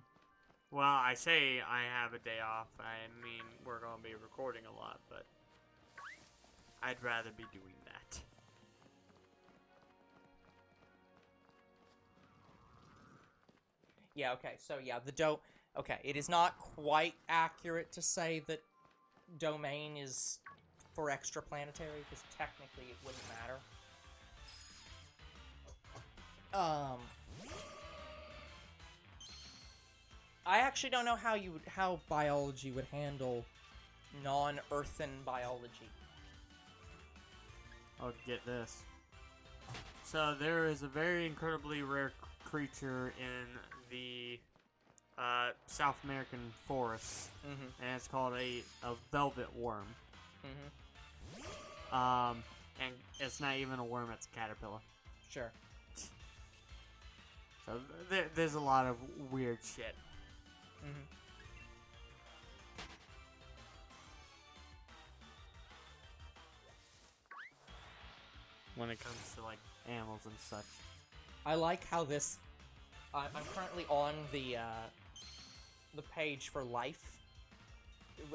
Well, I say I have a day off. I mean, we're going to be recording a lot, but I'd rather be doing that. Yeah, okay, so yeah, okay, it is not quite accurate to say that domain is for extraplanetary, because technically it wouldn't matter. I actually don't know how biology would handle non-earthen biology. Oh, get this. So there is a very incredibly rare creature in the South American forests, and it's called a velvet worm. And it's not even a worm; it's a caterpillar. Sure. So there's a lot of weird shit. When it comes to like animals and such. I like how this. I'm currently on the page for life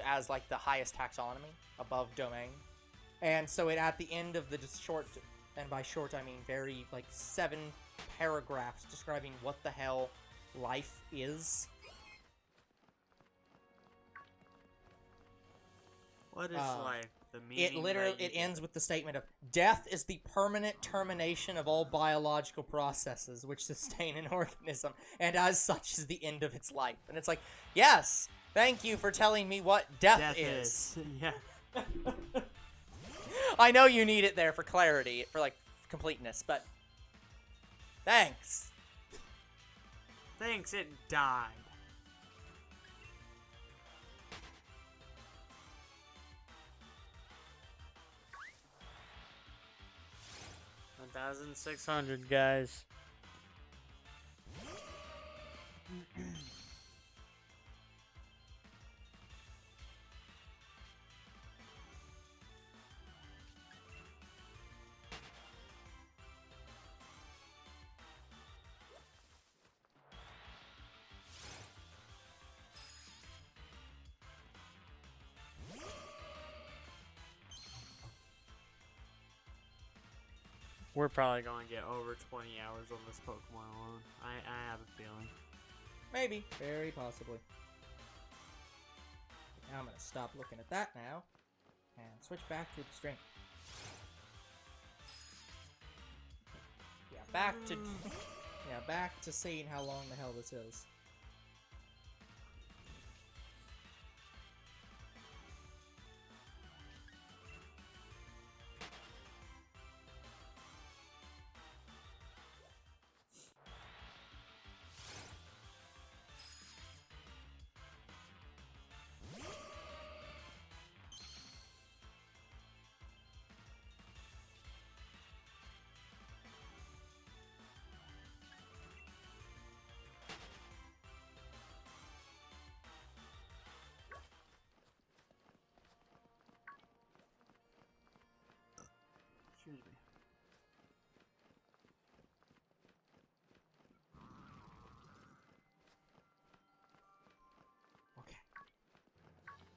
as like the highest taxonomy above domain, and so it at the end of the short, and by short I mean very like 7 paragraphs describing what the hell life is. What is life? The meaning It ends with the statement of death is the permanent termination of all biological processes which sustain an organism, and as such is the end of its life. And it's like, yes, thank you for telling me what death is. Yeah. I know you need it there for clarity, for like completeness, but thanks. Thanks, it died. $1,600, guys. We're probably going to get over 20 hours on this Pokemon alone. I have a feeling. Maybe. Very possibly. Now I'm going to stop looking at that now and switch back to the stream. Yeah, back to seeing how long the hell this is. Excuse me. Okay.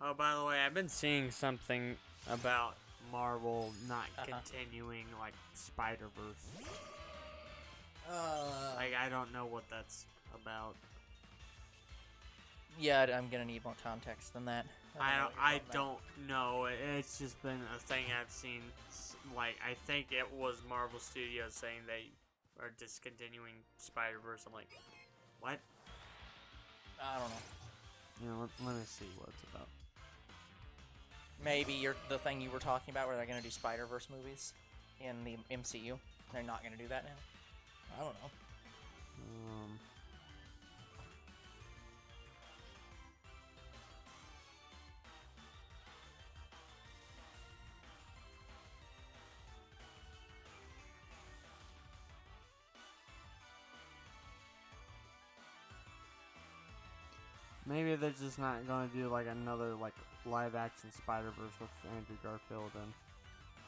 Oh, by the way, I've been seeing something about Marvel not continuing, like, Spider-Verse. I don't know what that's about. Yeah, I'm gonna need more context than that. I don't know. It's just been a thing I've seen. Like, I think it was Marvel Studios saying they are discontinuing Spider-Verse. I'm like, what? I don't know. You know, let me see what it's about. Maybe the thing you were talking about where they're gonna do Spider-Verse movies in the MCU. They're not gonna do that now. I don't know. Maybe they're just not gonna do like another like live-action Spider-Verse with Andrew Garfield and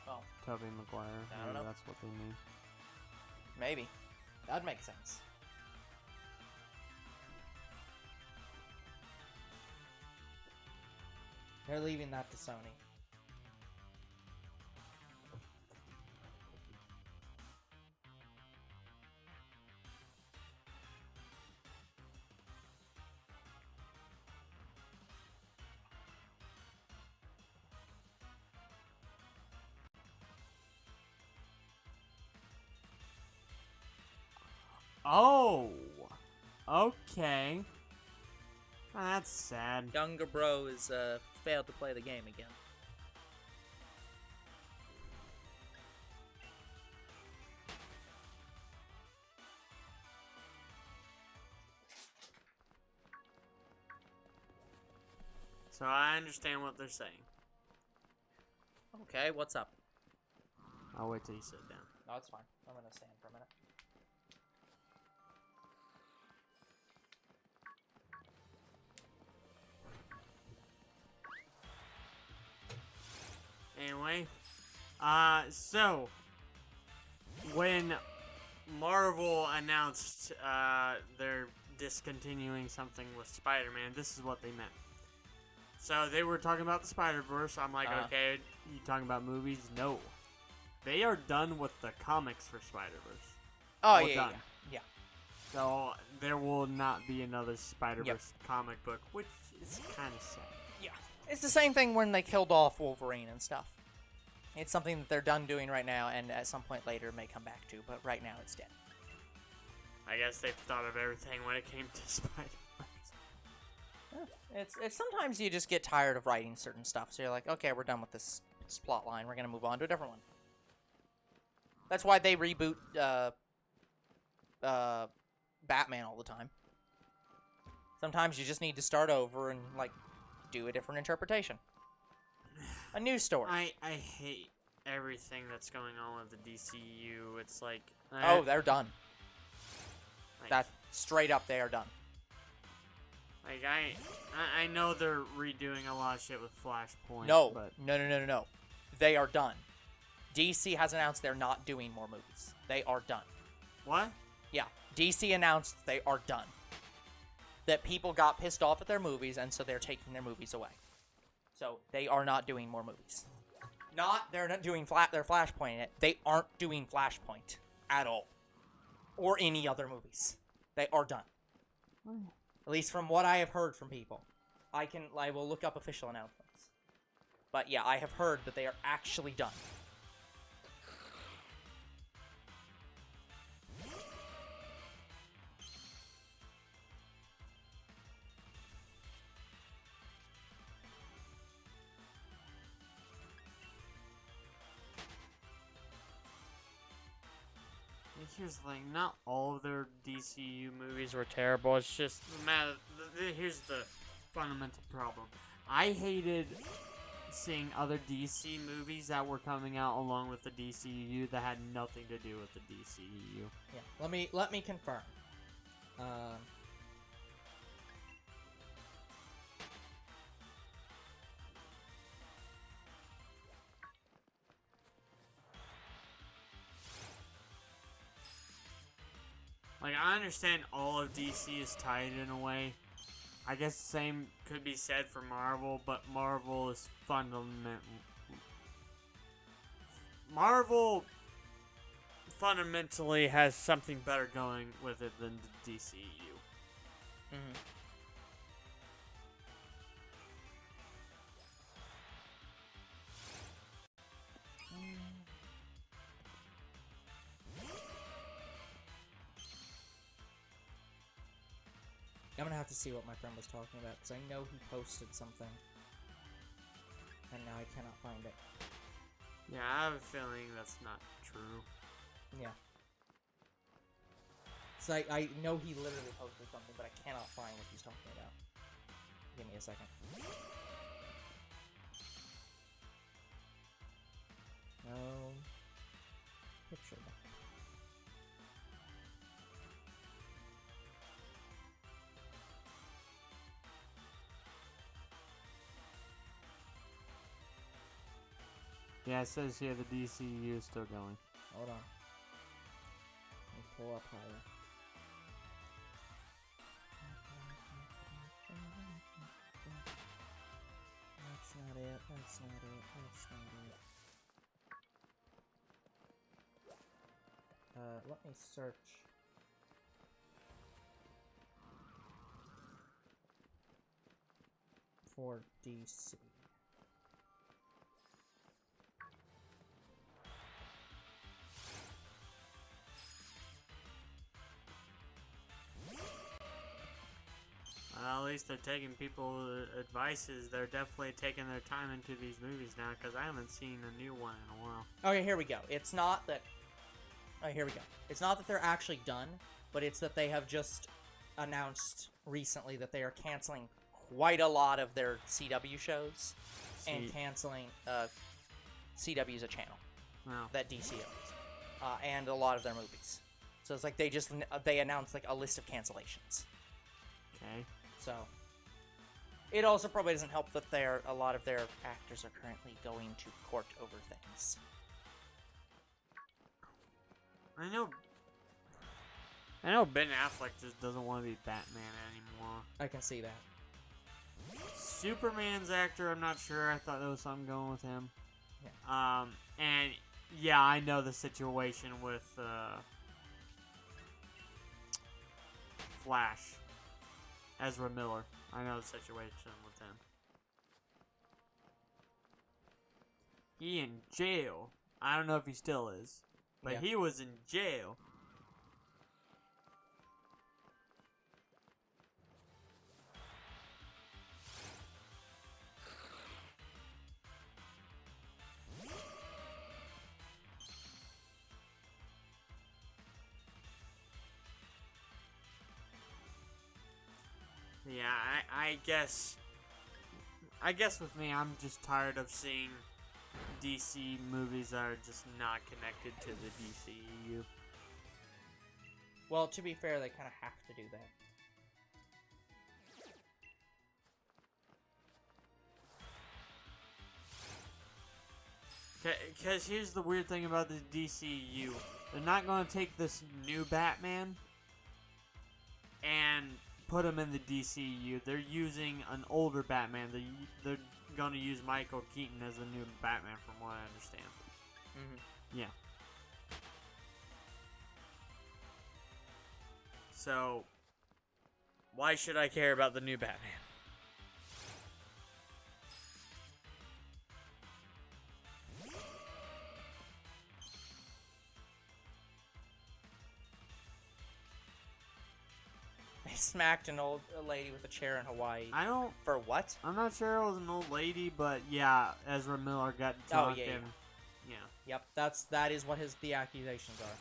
Well, Tobey Maguire. I don't know. That's what they mean. Maybe. That'd make sense. They're leaving that to Sony. Oh, okay. That's sad. Younger bro has failed to play the game again. So I understand what they're saying. Okay, what's up? I'll wait till you sit down. No, it's fine. I'm gonna stand for a minute. Anyway, so when Marvel announced they're discontinuing something with Spider-Man, this is what they meant. So they were talking about the Spider-Verse. I'm like, okay, you talking about movies? No. They are done with the comics for Spider-Verse. Oh, All yeah, done. yeah. So there will not be another Spider-Verse comic book, which is kind of sad. Yeah. It's the same thing when they killed off Wolverine and stuff. It's something that they're done doing right now, and at some point later may come back to, but right now it's dead. I guess they've thought of everything when it came to Spider-Verse. It's sometimes you just get tired of writing certain stuff, so you're like, okay, we're done with this plot line. We're gonna move on to a different one. That's why they reboot Batman all the time. Sometimes you just need to start over and like do a different interpretation, a new story. I hate everything that's going on with the DCU. It's like Oh, they're done. like, That straight up, they are done. like I know they're redoing a lot of shit with Flashpoint. No, but no. They are done. DC has announced they're not doing more movies. They are done. what? Yeah, DC announced they are done. That people got pissed off at their movies, and so they're taking their movies away. So they are not doing more movies. They're not doing their Flashpoint in it. They aren't doing Flashpoint at all, or any other movies. They are done. At least from what I have heard from people. I will look up official announcements. But yeah, I have heard that they are actually done. Here's the thing, not all of their DCU movies were terrible. It's just the matter. Here's the fundamental problem. I hated seeing other DC movies that were coming out along with the DCU that had nothing to do with the DCU. Yeah. Let me confirm. Like, I understand all of DC is tied in a way. I guess the same could be said for Marvel, but Marvel is Marvel fundamentally has something better going with it than the DCU. Mm-hmm. I'm gonna have to see what my friend was talking about, because I know he posted something. And now I cannot find it. Yeah, I have a feeling that's not true. Yeah. So I know he literally posted something, but I cannot find what he's talking about. Give me a second. No. Picture. Yeah, it says here the DCU is still going. Hold on. me pull up higher. That's not it. That's not it. That's not it. Let me search. For DC. At least they're taking people's advices. They're definitely taking their time into these movies now, because I haven't seen a new one in a while. Okay, here we go. It's not that... Oh, here we go. It's not that they're actually done, but it's that they have just announced recently that they are canceling quite a lot of their CW shows and canceling... CW is a channel that DC owns. And a lot of their movies. So it's like they announced like a list of cancellations. Okay. So, it also probably doesn't help that a lot of their actors are currently going to court over things. I know Ben Affleck just doesn't want to be Batman anymore. I can see that. Superman's actor, I'm not sure. I thought there was something going with him. Yeah. And yeah, I know the situation with Flash. Ezra Miller. I know the situation with him. He in jail. I don't know if he still is. But Yeah. he was in jail. Yeah, I guess with me, I'm just tired of seeing DC movies that are just not connected to the DCEU. Well, to be fair, they kind of have to do that. Because here's the weird thing about the DCEU. They're not going to take this new Batman and put him in the DCEU. They're using an older Batman. They're going to use Michael Keaton as the new Batman, from what I understand. Mm-hmm. Yeah. So, why should I care about the new Batman? They smacked a lady with a chair in Hawaii. For what? I'm not sure it was an old lady, but yeah, Ezra Miller got drunk and... Yeah. Yep, that is what the accusations are.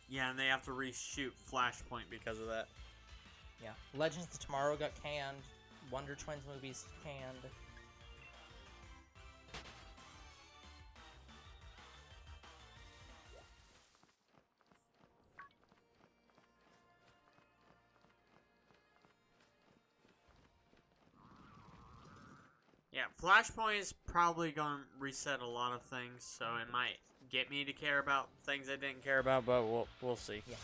Yeah, and they have to reshoot Flashpoint because of that. Yeah. Legends of Tomorrow got canned. Wonder Twins movies canned. Yeah, Flashpoint is probably going to reset a lot of things, so it might get me to care about things I didn't care about, but we'll see. Yeah.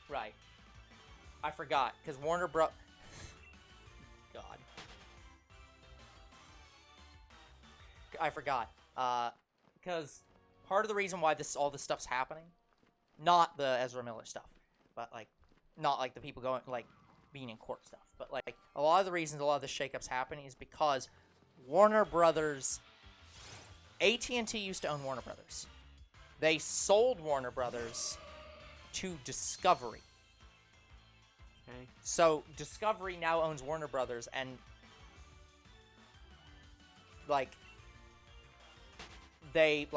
Right. I forgot, because Warner Bros. God. I forgot. Because part of the reason why all this stuff's happening, not the Ezra Miller stuff, but, like, not, like, the people going, like, being in court stuff, but, like, a lot of the reasons a lot of this shakeup's happening is because Warner Brothers... AT&T used to own Warner Brothers. They sold Warner Brothers to Discovery. Okay. So Discovery now owns Warner Brothers, and like they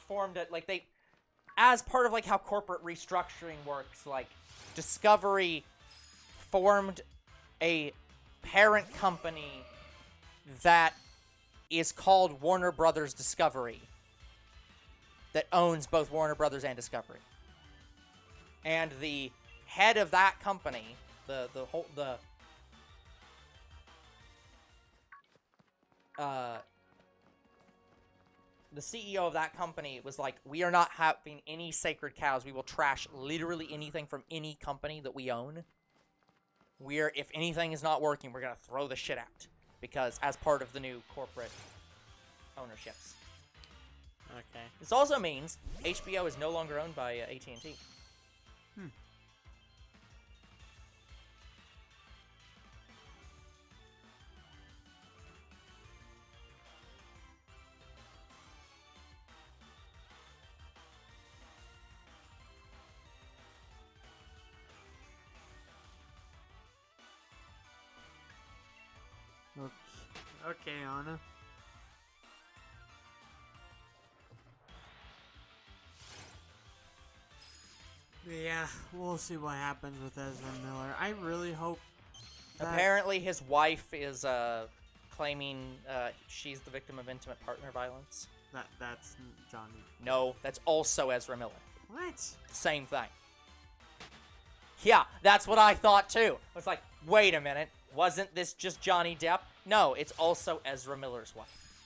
formed it, like they, as part of like how corporate restructuring works, like Discovery formed a parent company that is called Warner Brothers Discovery, that owns both Warner Brothers and Discovery. And the head of that company, the CEO of that company was like, we are not having any sacred cows. We will trash literally anything from any company that we own. If anything is not working, we're going to throw the shit out. Because as part of the new corporate ownerships. Okay. This also means HBO is no longer owned by AT&T. Okay, Anna. Yeah, we'll see what happens with Ezra Miller. I really hope that... Apparently his wife is claiming she's the victim of intimate partner violence. That's Johnny. No, that's also Ezra Miller. What? Same thing. Yeah, that's what I thought too. I was like, wait a minute. Wasn't this just Johnny Depp? No, it's also Ezra Miller's wife.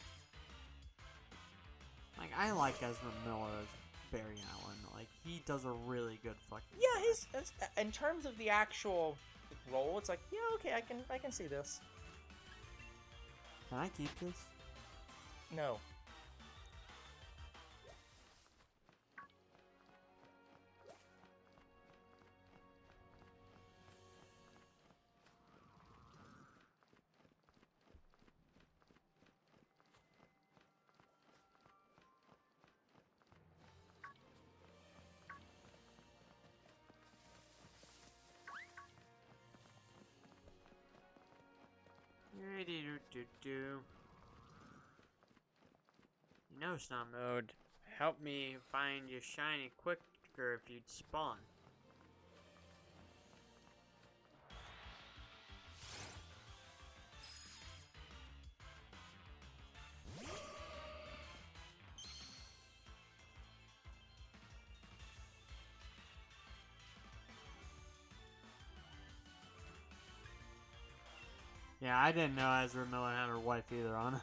Like, I like Ezra Miller as Barry Allen. Like, he does a really good fucking... Yeah, in terms of the actual role, it's like, yeah, okay, I can see this. Can I keep this? No. You know, Snom Mode, help me find your shiny quicker if you'd spawn. Yeah, I didn't know Ezra Miller had her wife either, Anna.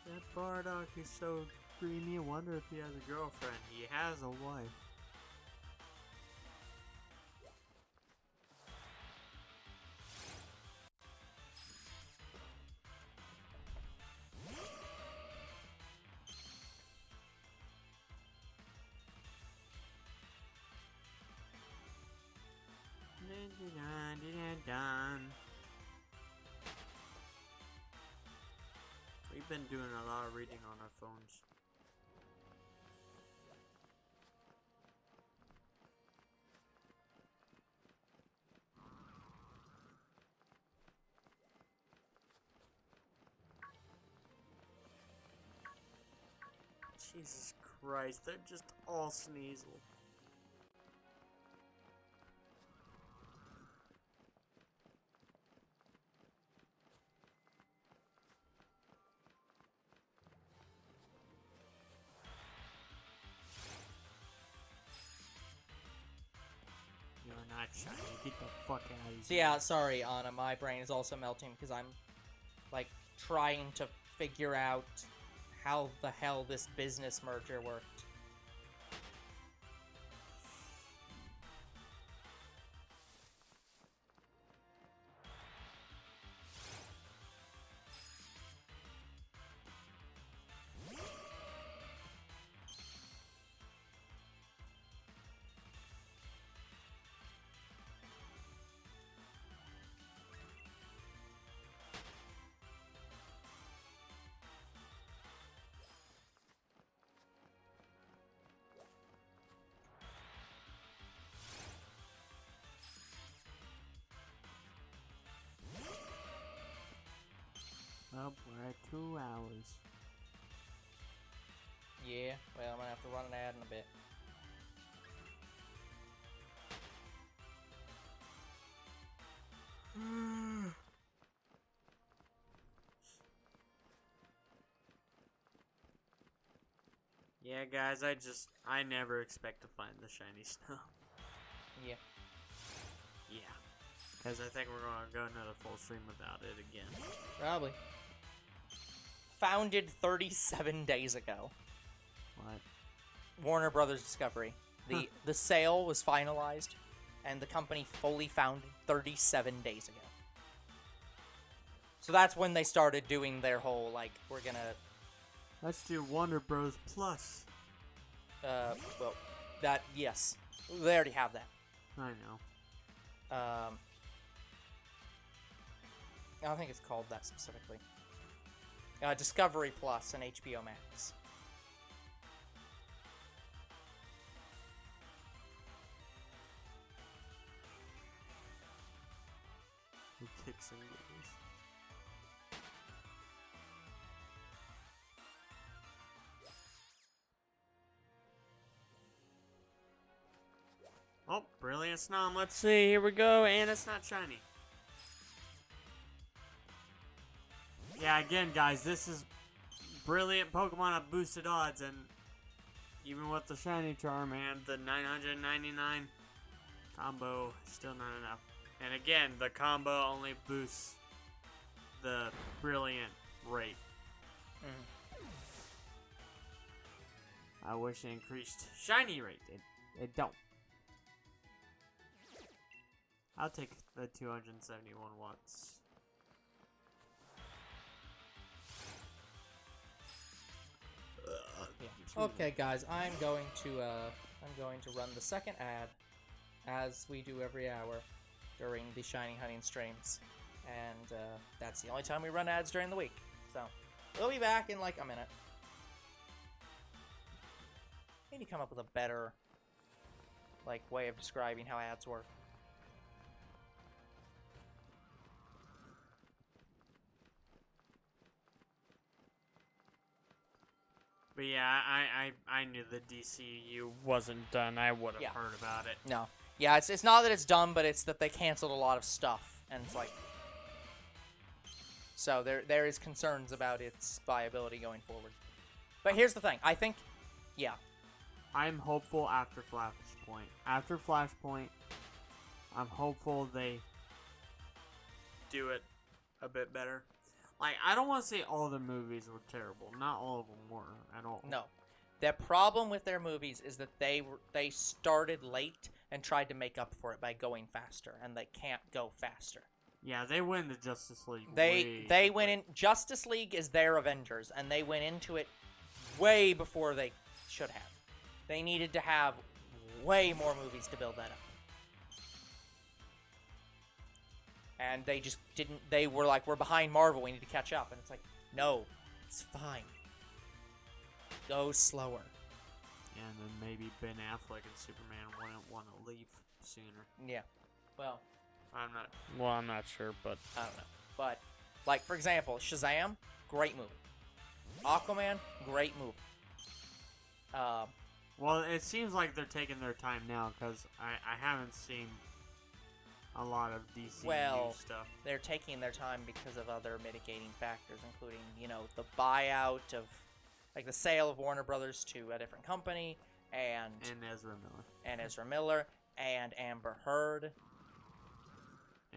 That Bardock is so dreamy. I wonder if he has a girlfriend. He has a wife. We've been doing a lot of reading on our phones. Jesus Christ, they're just all Sneasel. You're not shiny. Get the fuck out of here. So yeah, sorry, Anna, my brain is also melting because I'm, like, trying to figure out how the hell this business merger worked. Well, we're at 2 hours. Yeah, well, I'm gonna have to run an ad in a bit. Yeah, guys, I never expect to find the Shiny Snom. Yeah. Yeah. Because I think we're going to go another full stream without it again. Probably. Founded 37 days ago. What? Warner Brothers Discovery. The sale was finalized, and the company fully founded 37 days ago. So that's when they started doing their whole, like, we're gonna... Let's do Warner Bros. Plus. Well, that, yes. They already have that. I know. I don't think it's called that specifically. Discovery Plus and HBO Max. Who kicks and goes? Oh, Brilliant Snom. Let's see. Here we go. And it's not shiny. Yeah, again, guys, this is brilliant Pokemon at boosted odds, and even with the shiny charm and the 999 combo, still not enough. And again, the combo only boosts the brilliant rate. I wish it increased shiny rate. It don't. I'll take the 271 watts. Okay, guys, I'm going to run the second ad, as we do every hour during the Shiny Hunting streams, and that's the only time we run ads during the week. So we'll be back in like a minute. I need to come up with a better way of describing how ads work. But yeah, I knew the DCU wasn't done. I would have heard about it. No. Yeah, it's not that it's done, but it's that they canceled a lot of stuff, and it's like... So there is concerns about its viability going forward. But here's the thing. I think... Yeah. I'm hopeful after Flashpoint. After Flashpoint, I'm hopeful they do it a bit better. Like, I don't want to say all the movies were terrible. Not all of them were at all. No. The problem with their movies is that they started late and tried to make up for it by going faster, and they can't go faster. Yeah, they went into Justice League. They went in... Justice League is their Avengers, and they went into it way before they should have. They needed to have way more movies to build that up. And they just didn't... They were like, we're behind Marvel, we need to catch up. And it's like, no, it's fine. Go slower. Yeah, and then maybe Ben Affleck and Superman wouldn't want to leave sooner. Yeah. Well... I'm not sure, but... I don't know. But, like, for example, Shazam, great movie. Aquaman, great movie. Well, it seems like they're taking their time now, because I haven't seen a lot of DCU stuff. They're taking their time because of other mitigating factors, including, you know, the buyout of, like, the sale of Warner Brothers to a different company, and Ezra Miller, and Amber Heard.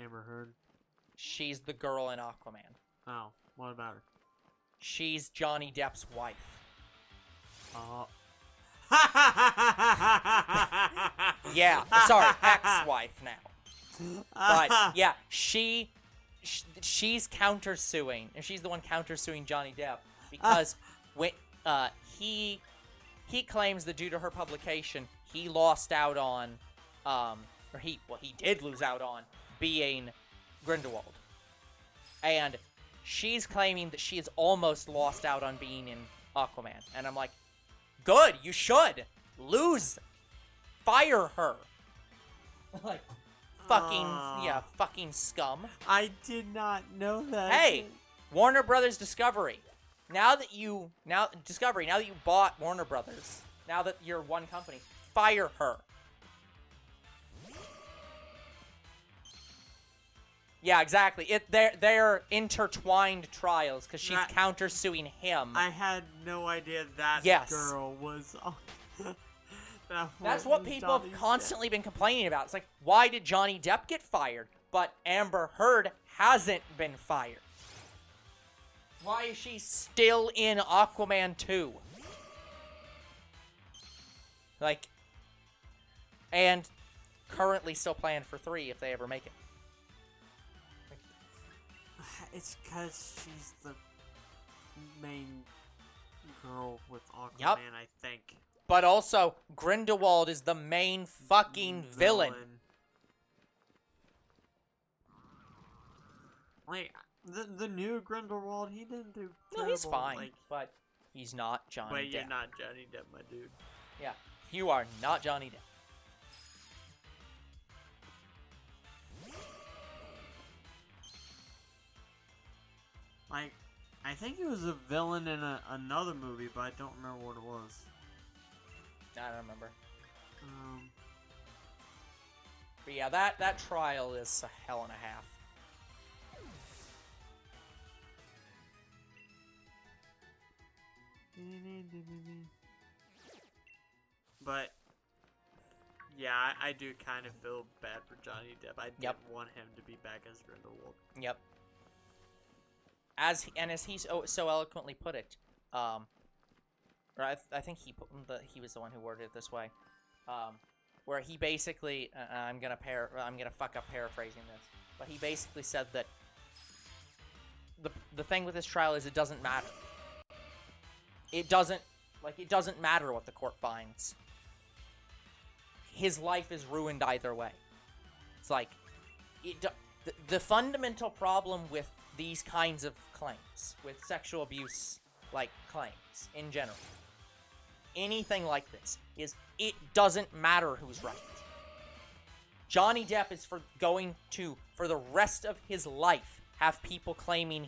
Amber Heard? She's the girl in Aquaman. Oh, what about her? She's Johnny Depp's wife. Yeah, sorry, ex-wife now. But yeah, she's countersuing, and she's the one countersuing Johnny Depp because when he claims that due to her publication, he lost out on, or he did lose out on being Grindelwald, and she's claiming that she has almost lost out on being in Aquaman, and I'm like, good, you should lose, fire her, like. Fucking scum. I did not know that. Hey, Warner Brothers Discovery. Now that you bought Warner Brothers, now that you're one company, fire her. Yeah, exactly. They're intertwined trials because she's countersuing him. I had no idea that girl was on. That's what people have constantly been complaining about. It's like, why did Johnny Depp get fired, but Amber Heard hasn't been fired? Why is she still in Aquaman 2? Like, and currently still planned for 3 if they ever make it. It's because she's the main girl with Aquaman, Yep. I think. But also, Grindelwald is the main fucking villain. Like, the new Grindelwald, he didn't do terrible. No, he's fine, like, but he's not Johnny Depp. Wait, you're not Johnny Depp, my dude. Yeah, you are not Johnny Depp. Like, I think he was a villain in another movie, but I don't remember what it was. I don't remember. But yeah, that trial is a hell and a half. But yeah, I do kind of feel bad for Johnny Depp. I didn't want him to be back as Grindelwald. Yep. As he so eloquently put it, or I think he was the one who worded it this way, where he basically I'm gonna fuck up paraphrasing this, but he basically said that the thing with this trial is it doesn't matter. It doesn't matter what the court finds. His life is ruined either way. It's like the fundamental problem with these kinds of claims, with sexual abuse like claims in general, anything like this, is it doesn't matter who's right. Johnny Depp is going to for the rest of his life have people claiming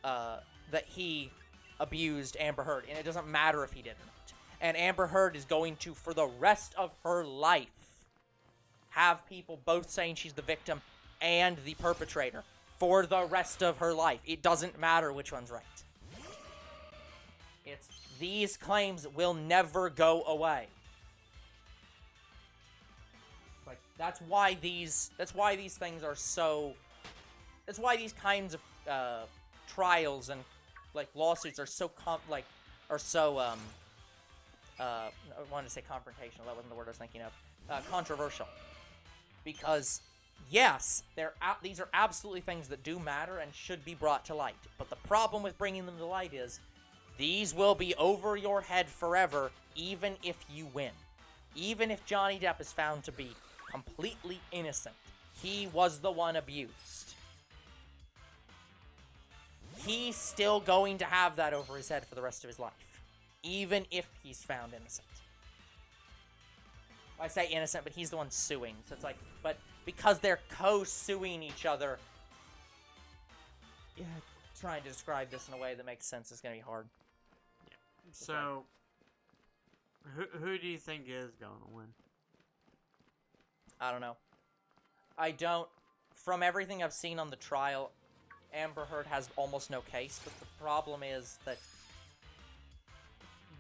that he abused Amber Heard, and it doesn't matter if he did or not. And Amber Heard is going to, for the rest of her life, have people both saying she's the victim and the perpetrator for the rest of her life. It doesn't matter which one's right. These claims will never go away. Like, that's why these things are so. That's why these kinds of trials and like lawsuits are so I wanted to say confrontational. That wasn't the word I was thinking of. Controversial, because yes, these are absolutely things that do matter and should be brought to light. But the problem with bringing them to light is these will be over your head forever, even if you win. Even if Johnny Depp is found to be completely innocent, he was the one abused. He's still going to have that over his head for the rest of his life, even if he's found innocent. I say innocent, but he's the one suing. So it's like, but because they're co-suing each other, yeah, trying to describe this in a way that makes sense is going to be hard. Yeah. So, who do you think is going to win? I don't know. From everything I've seen on the trial, Amber Heard has almost no case, but the problem is that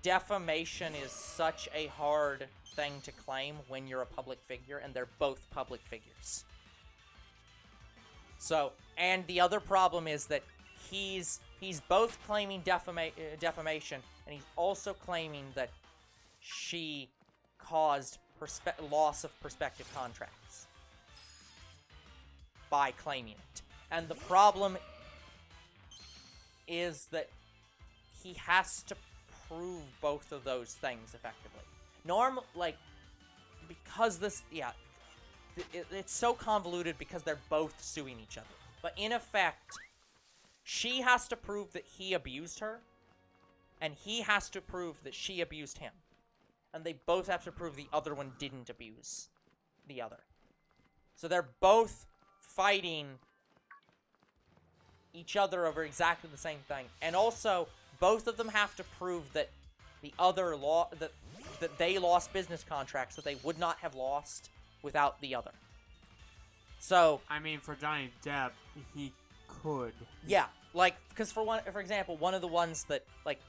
defamation is such a hard thing to claim when you're a public figure, and they're both public figures. So, and the other problem is that he's both claiming defamation, and he's also claiming that she caused loss of prospective contracts by claiming it. And the problem is that he has to prove both of those things effectively. Because this, it's so convoluted because they're both suing each other. But in effect, she has to prove that he abused her, and he has to prove that she abused him. And they both have to prove the other one didn't abuse the other. So they're both fighting each other over exactly the same thing. And also, both of them have to prove that the other that they lost business contracts that they would not have lost without the other. So, I mean, for Johnny Depp, he could. yeah, like, because for example, one of the ones that, like,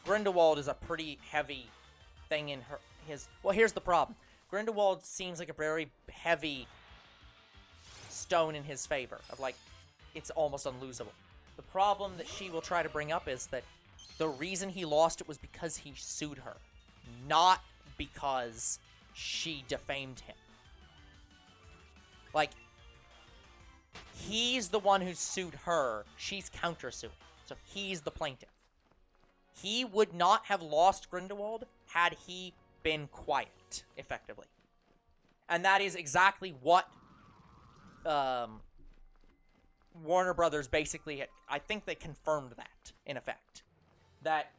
Grindelwald is a pretty heavy thing in his. Well, here's the problem. Grindelwald seems like a very heavy stone in his favor. Of like, it's almost unlosable. The problem that she will try to bring up is that the reason he lost it was because he sued her, not because she defamed him. Like, he's the one who sued her. She's countersuing. So he's the plaintiff. He would not have lost Grindelwald had he been quiet, effectively. And that is exactly what Warner Brothers basically, I think they confirmed that, in effect. That,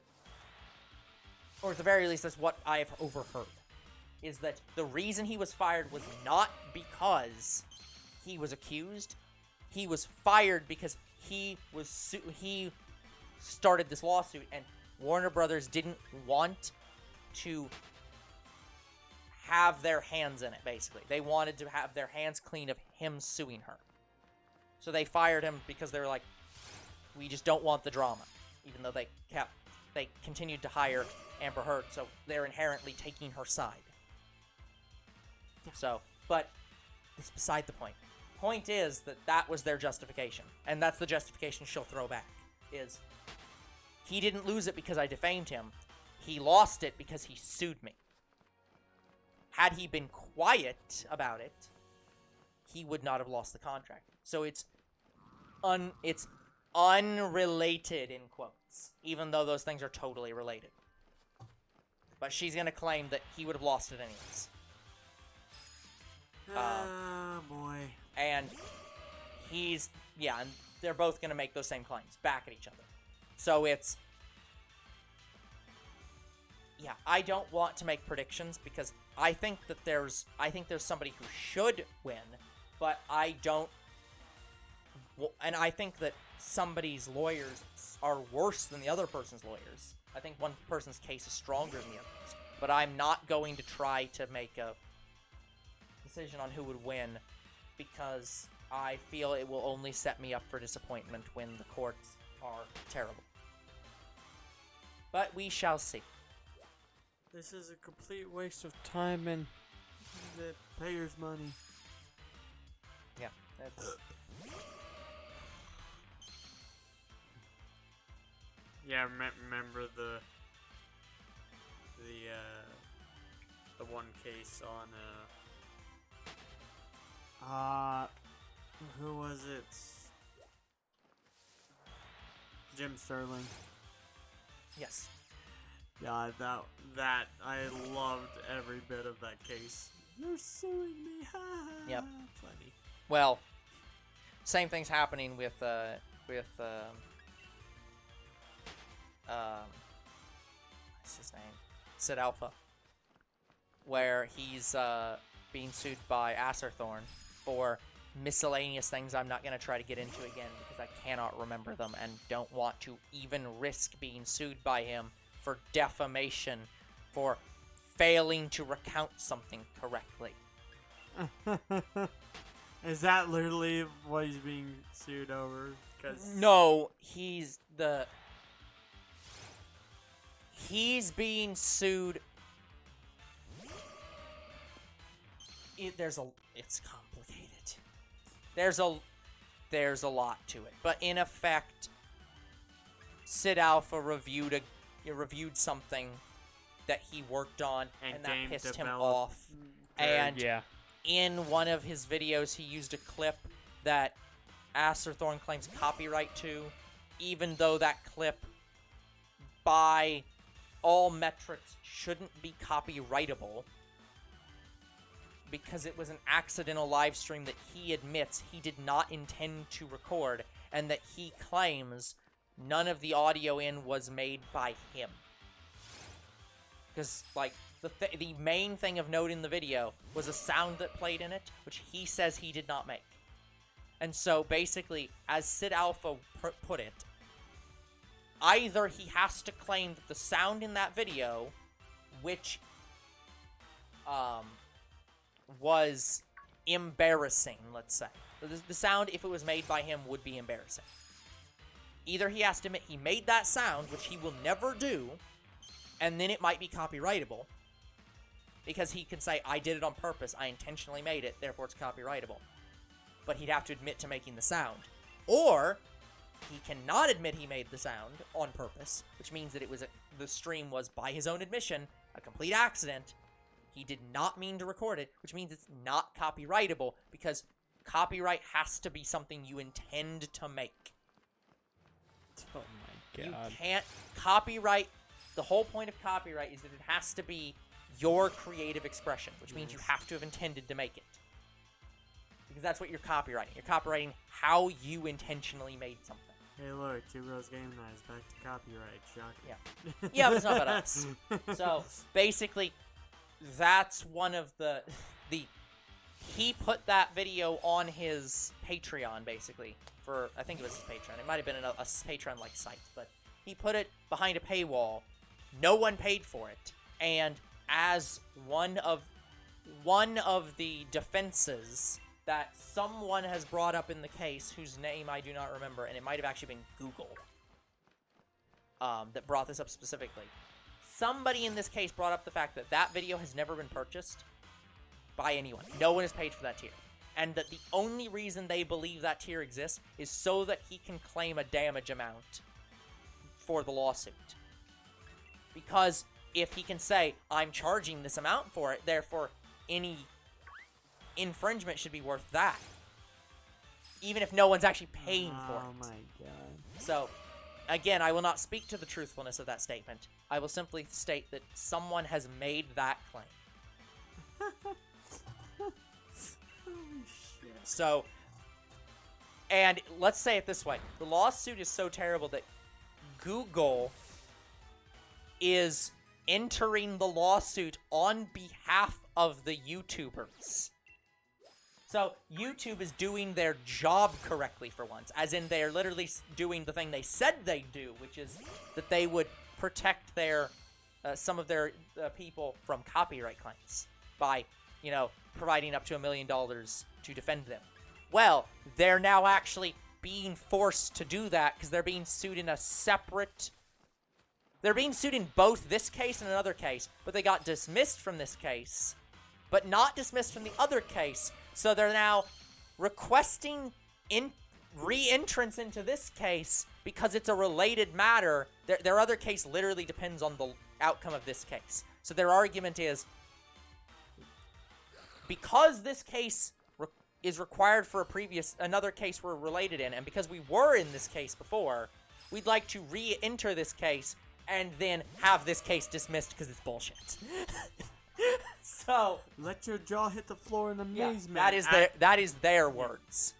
or at the very least, that's what I've overheard, is that the reason he was fired was not because he was accused. He was fired because he started this lawsuit, and Warner Brothers didn't want to have their hands in it, basically. They wanted to have their hands clean of him suing her. So they fired him because they were like, we just don't want the drama. Even though they continued to hire Amber Heard, so they're inherently taking her side. So, but it's beside the point. Point is that was their justification. And that's the justification she'll throw back. Is, he didn't lose it because I defamed him. He lost it because he sued me. Had he been quiet about it, he would not have lost the contract. So it's unrelated, in quotes, even though those things are totally related. But she's going to claim that he would have lost it anyways. Oh, boy. And and they're both going to make those same claims back at each other. So it's, I don't want to make predictions because I think there's somebody who should win, but I don't, and I think that somebody's lawyers are worse than the other person's lawyers. I think one person's case is stronger than the other's, but I'm not going to try to make a decision on who would win because I feel it will only set me up for disappointment when the courts are terrible. But we shall see. This is a complete waste of time and the payers' money. Yeah, that's... Yeah, remember the one case on who was it? Jim Sterling. Yes. Yeah, that I loved every bit of that case. You're suing me. Yep. Funny. Well, same thing's happening with what's his name? Sid Alpha, where he's being sued by Acerthorn for miscellaneous things I'm not going to try to get into again because I cannot remember them and don't want to even risk being sued by him for defamation for failing to recount something correctly. Is that literally what he's being sued over? No, he's being sued. It's complicated. There's a lot to it, but in effect, Sid Alpha reviewed something that he worked on, and that pissed him off. And in one of his videos, he used a clip that Acerthorn claims copyright to, even though that clip, by all metrics, shouldn't be copyrightable, because it was an accidental live stream that he admits he did not intend to record, and that he claims none of the audio in was made by him. Because, like, the main thing of note in the video was a sound that played in it, which he says he did not make. And so, basically, as Sid Alpha put it, either he has to claim that the sound in that video, which was embarrassing, let's say. The sound, if it was made by him, would be embarrassing. Either he has to admit he made that sound, which he will never do, and then it might be copyrightable. Because he can say, I did it on purpose, I intentionally made it, therefore it's copyrightable. But he'd have to admit to making the sound. Or, he cannot admit he made the sound on purpose, which means that the stream was, by his own admission, a complete accident. He did not mean to record it, which means it's not copyrightable, because copyright has to be something you intend to make. Oh my god. You can't copyright. The whole point of copyright is that it has to be your creative expression, which means you have to have intended to make it. Because that's what you're copywriting. You're copywriting how you intentionally made something. Hey look, Two Bros Game Nights, back to copyright, shocking. Yeah. Yeah, but it's not about us. So, basically, that's one of the... He put that video on his Patreon, basically, for... I think it was his Patreon. It might have been a Patreon-like site, but he put it behind a paywall. No one paid for it. And as one of the defenses that someone has brought up in the case, whose name I do not remember, and it might have actually been Google, that brought this up specifically. Somebody in this case brought up the fact that that video has never been purchased by anyone. No one has paid for that tier. And that the only reason they believe that tier exists is so that he can claim a damage amount for the lawsuit. Because if he can say, I'm charging this amount for it, therefore any infringement should be worth that. Even if no one's actually paying for it. Oh my god. So, again, I will not speak to the truthfulness of that statement. I will simply state that someone has made that claim. So, and let's say it this way. The lawsuit is so terrible that Google is entering the lawsuit on behalf of the YouTubers. So, YouTube is doing their job correctly for once, as in they're literally doing the thing they said they'd do, which is that they would protect their, some of their people from copyright claims by, providing up to $1 million to defend them. Well, they're now actually being forced to do that because they're being sued in a separate... They're being sued in both this case and another case, but they got dismissed from this case, but not dismissed from the other case. So they're now requesting re-entrance into this case because it's a related matter. Their other case literally depends on the outcome of this case. So their argument is, because this case is required for another case we're related in, and because we were in this case before, we'd like to re-enter this case and then have this case dismissed because it's bullshit. So let your jaw hit the floor in amazement. That is their words.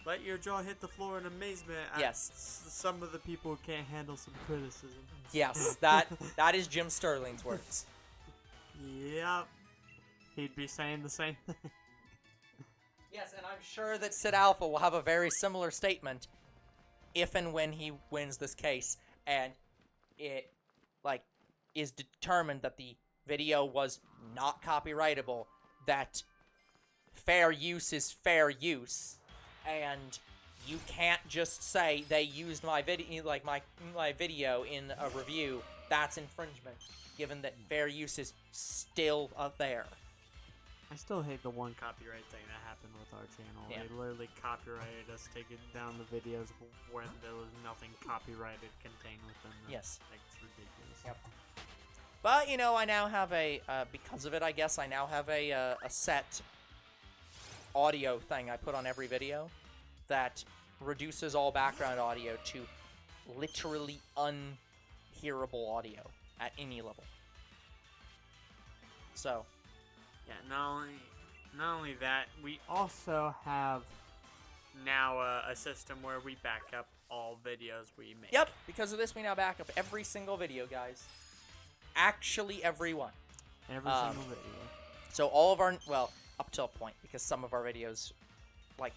Let your jaw hit the floor in amazement. Yes. Some of the people can't handle some criticism. Yes, that is Jim Sterling's words. Yep. He'd be saying the same thing. Yes, and I'm sure that Sid Alpha will have a very similar statement if and when he wins this case, and it, is determined that the video was not copyrightable, that fair use is fair use, and you can't just say they used my video, my video in a review. That's infringement, given that fair use is still there. I still hate the one copyright thing that happened with our channel. Yeah. They literally copyrighted us taking down the videos when there was nothing copyrighted contained within them. Yes. It's ridiculous. Yep. But, I now have because of it, I guess, I now have a set audio thing I put on every video that reduces all background audio to literally unhearable audio at any level. So... Yeah, not only that, we also have now a system where we back up all videos we make. Yep, because of this, we now back up every single video, guys. Actually, every one. Every single video. So all of our, up to a point, because some of our videos, like,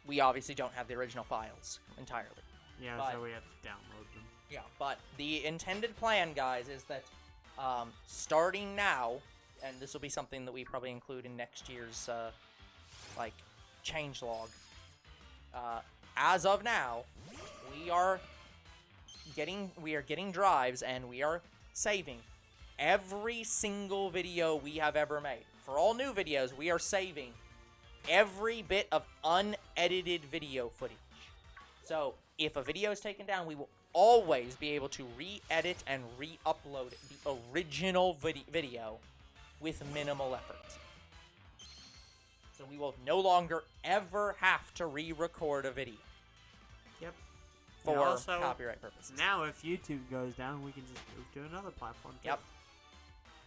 we obviously don't have the original files entirely. Yeah, but, so we have to download them. Yeah, but the intended plan, guys, is that starting now, and this will be something that we probably include in next year's like changelog. As of now, we are getting drives and we are saving every single video we have ever made. For all new videos, we are saving every bit of unedited video footage. So, if a video is taken down, we will always be able to re-edit and re-upload the original video with minimal effort. So we will no longer ever have to re-record a video. Yep. For also, copyright purposes. Now, if YouTube goes down, we can just move to another platform. Too. Yep.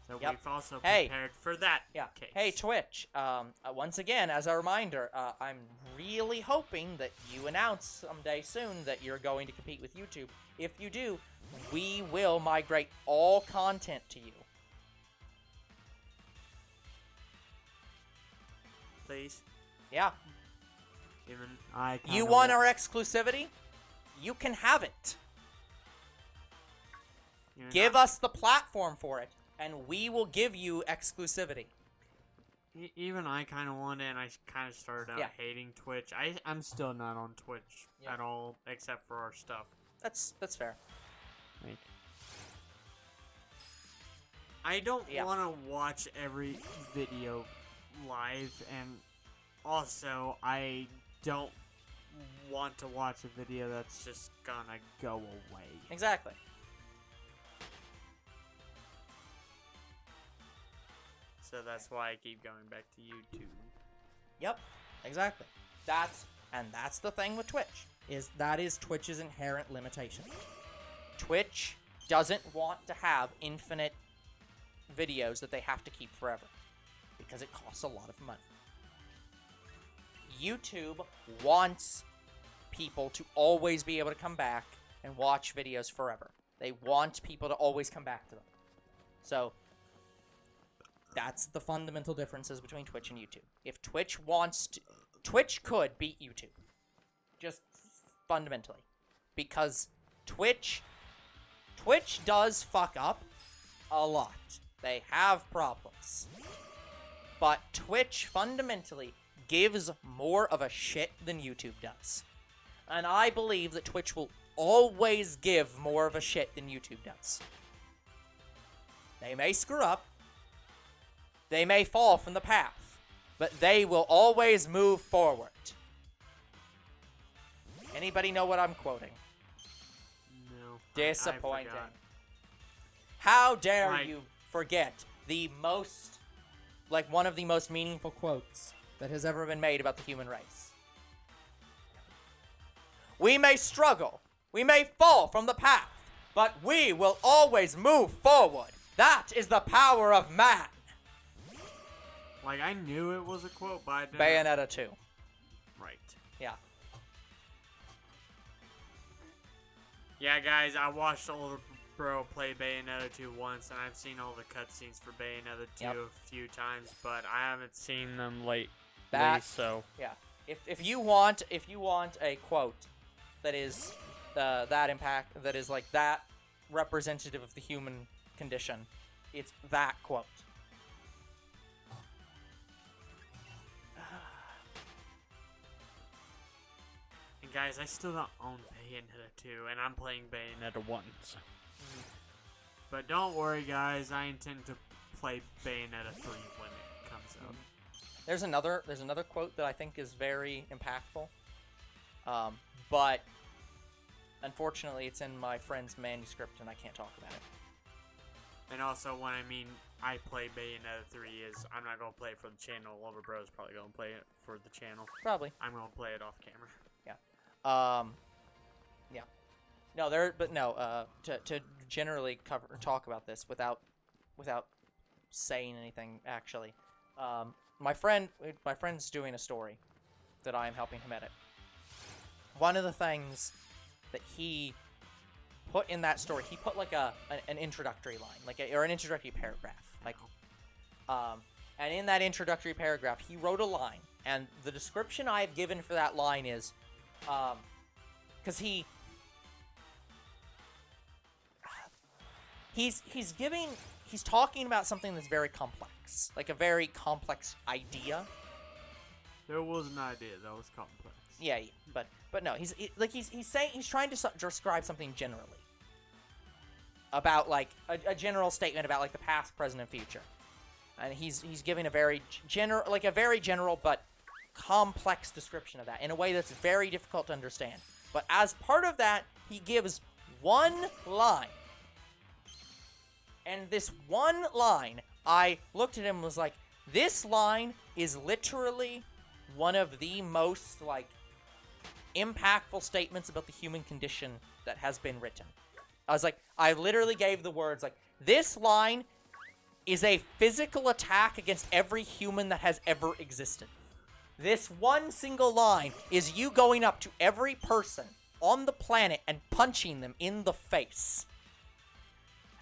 So Yep. we've also prepared for that case. Hey, Twitch. Once again, as a reminder, I'm really hoping that you announce someday soon that you're going to compete with YouTube. If you do, we will migrate all content to you. Please. Yeah. Even I. You want our exclusivity? You can have it. Give us the platform for it, and we will give you exclusivity. Even I kind of want it, and I kind of started out hating Twitch. I'm still not on Twitch at all, except for our stuff. That's fair. Like, I don't want to watch every video live, and also I don't want to watch a video that's just gonna go away. Exactly. So that's why I keep going back to YouTube. Yep, exactly. That's the thing with Twitch, that is Twitch's inherent limitation. Twitch doesn't want to have infinite videos that they have to keep forever, because it costs a lot of money. YouTube wants people to always be able to come back and watch videos forever. They want people to always come back to them. So, that's the fundamental differences between Twitch and YouTube. If Twitch wants to... Twitch could beat YouTube. Just fundamentally. Because Twitch does fuck up a lot. They have problems. But Twitch fundamentally gives more of a shit than YouTube does. And I believe that Twitch will always give more of a shit than YouTube does. They may screw up. They may fall from the path. But they will always move forward. Anybody know what I'm quoting? No. Disappointing. I forgot. How dare you forget the most, one of the most meaningful quotes that has ever been made about the human race. We may struggle, we may fall from the path, but we will always move forward. That is the power of man. Like, I knew it was a quote, but I didn't... Bayonetta 2. Right. Yeah. Yeah, guys, I watched Older Bro play Bayonetta 2 once, and I've seen all the cutscenes for Bayonetta 2 a few times, but I haven't seen them lately, so... Yeah. If you want a quote that is that is like that representative of the human condition, it's that quote. And guys, I still don't own Bayonetta 2, and I'm playing Bayonetta 1. So. But don't worry, guys, I intend to play Bayonetta 3 when it comes out. There's another quote that I think is very impactful, but unfortunately it's in my friend's manuscript and I can't talk about it. And also, when I mean I play Bayonetta 3 is I'm not going to play it for the channel. Loverbro's probably going to play it for the channel. Probably. I'm going to play it off camera. Yeah. Yeah. No, to generally talk about this without saying anything, actually. My friend's doing a story that I am helping him edit. One of the things that he put in that story, he put like an introductory line, or an introductory paragraph, and in that introductory paragraph, he wrote a line And the description I've given for that line is, because he's talking about something that's very complex, like a very complex idea. There was an idea that was complex. Yeah, but no, he's trying to describe something generally about like a general statement about like the past, present, and future, and he's giving a very general but complex description of that in a way that's very difficult to understand. But as part of that, he gives one line, and this one line, I looked at him and was like, this line is literally one of the most like impactful statements about the human condition that has been written. I was like, I literally gave the words like, this line is a physical attack against every human that has ever existed. This one single line is you going up to every person on the planet and punching them in the face.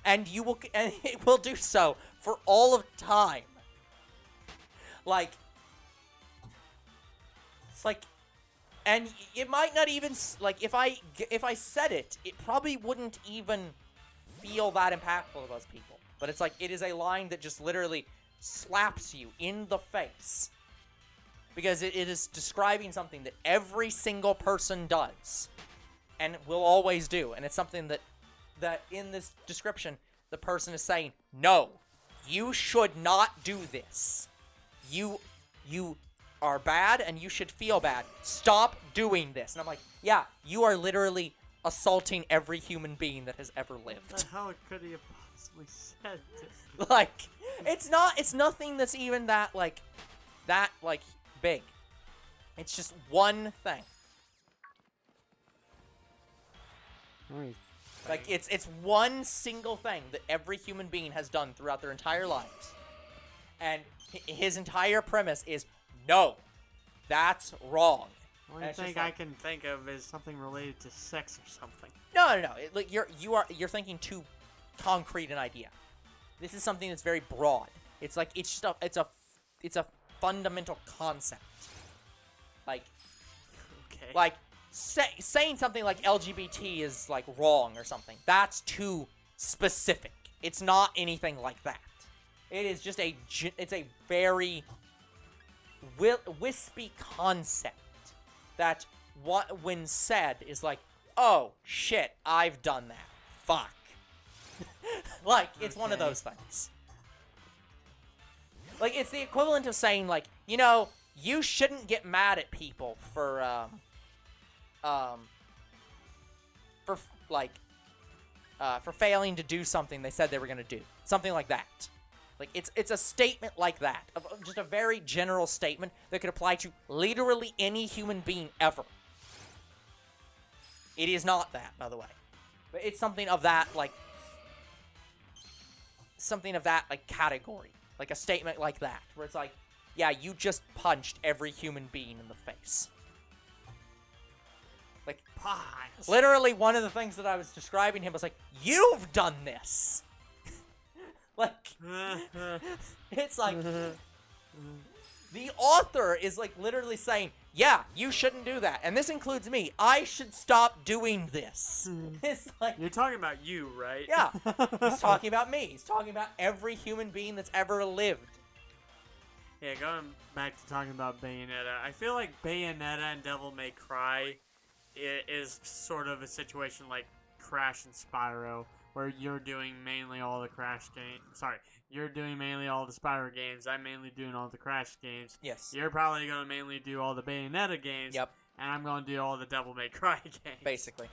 And it will do so for all of time. Like, it's like, and it might not even, like, if I said it, it probably wouldn't even feel that impactful to those people. But it's like, it is a line that just literally slaps you in the face. Because it is describing something that every single person does. And will always do. And it's something that in this description, the person is saying, no, you should not do this. You are bad and you should feel bad. Stop doing this. And I'm like, yeah, you are literally assaulting every human being that has ever lived. What the hell could he have possibly said this? Like, it's nothing that's even that big. It's just one thing. Like, it's one single thing that every human being has done throughout their entire lives. And his entire premise is, no, that's wrong. The only thing I can think of is something related to sex or something. No. Like, you're thinking too concrete an idea. This is something that's very broad. It's like, it's a fundamental concept. Like, okay. Like, saying something like LGBT is, like, wrong or something. That's too specific. It's not anything like that. It is just it's a very wispy concept that, when said, is like, oh, shit, I've done that. Fuck. Like, it's one of those things. Like, it's the equivalent of saying, like, you know, you shouldn't get mad at people for failing to do something they said they were going to do. Something like that. Like, it's a statement like that. Just a very general statement that could apply to literally any human being ever. It is not that, by the way. But it's something of that, like, category. Like, a statement like that. Where it's like, yeah, you just punched every human being in the face. Like, literally one of the things that I was describing him was like, you've done this! Like, it's like, the author is, like, literally saying, yeah, you shouldn't do that. And this includes me. I should stop doing this. It's like... You're talking about you, right? Yeah. He's talking about me. He's talking about every human being that's ever lived. Yeah, going back to talking about Bayonetta, I feel like Bayonetta and Devil May Cry is sort of a situation like Crash and Spyro, where you're doing mainly all the Crash games. Sorry, you're doing mainly all the Spyro games. I'm mainly doing all the Crash games. Yes. You're probably going to mainly do all the Bayonetta games. Yep. And I'm going to do all the Devil May Cry games. Basically.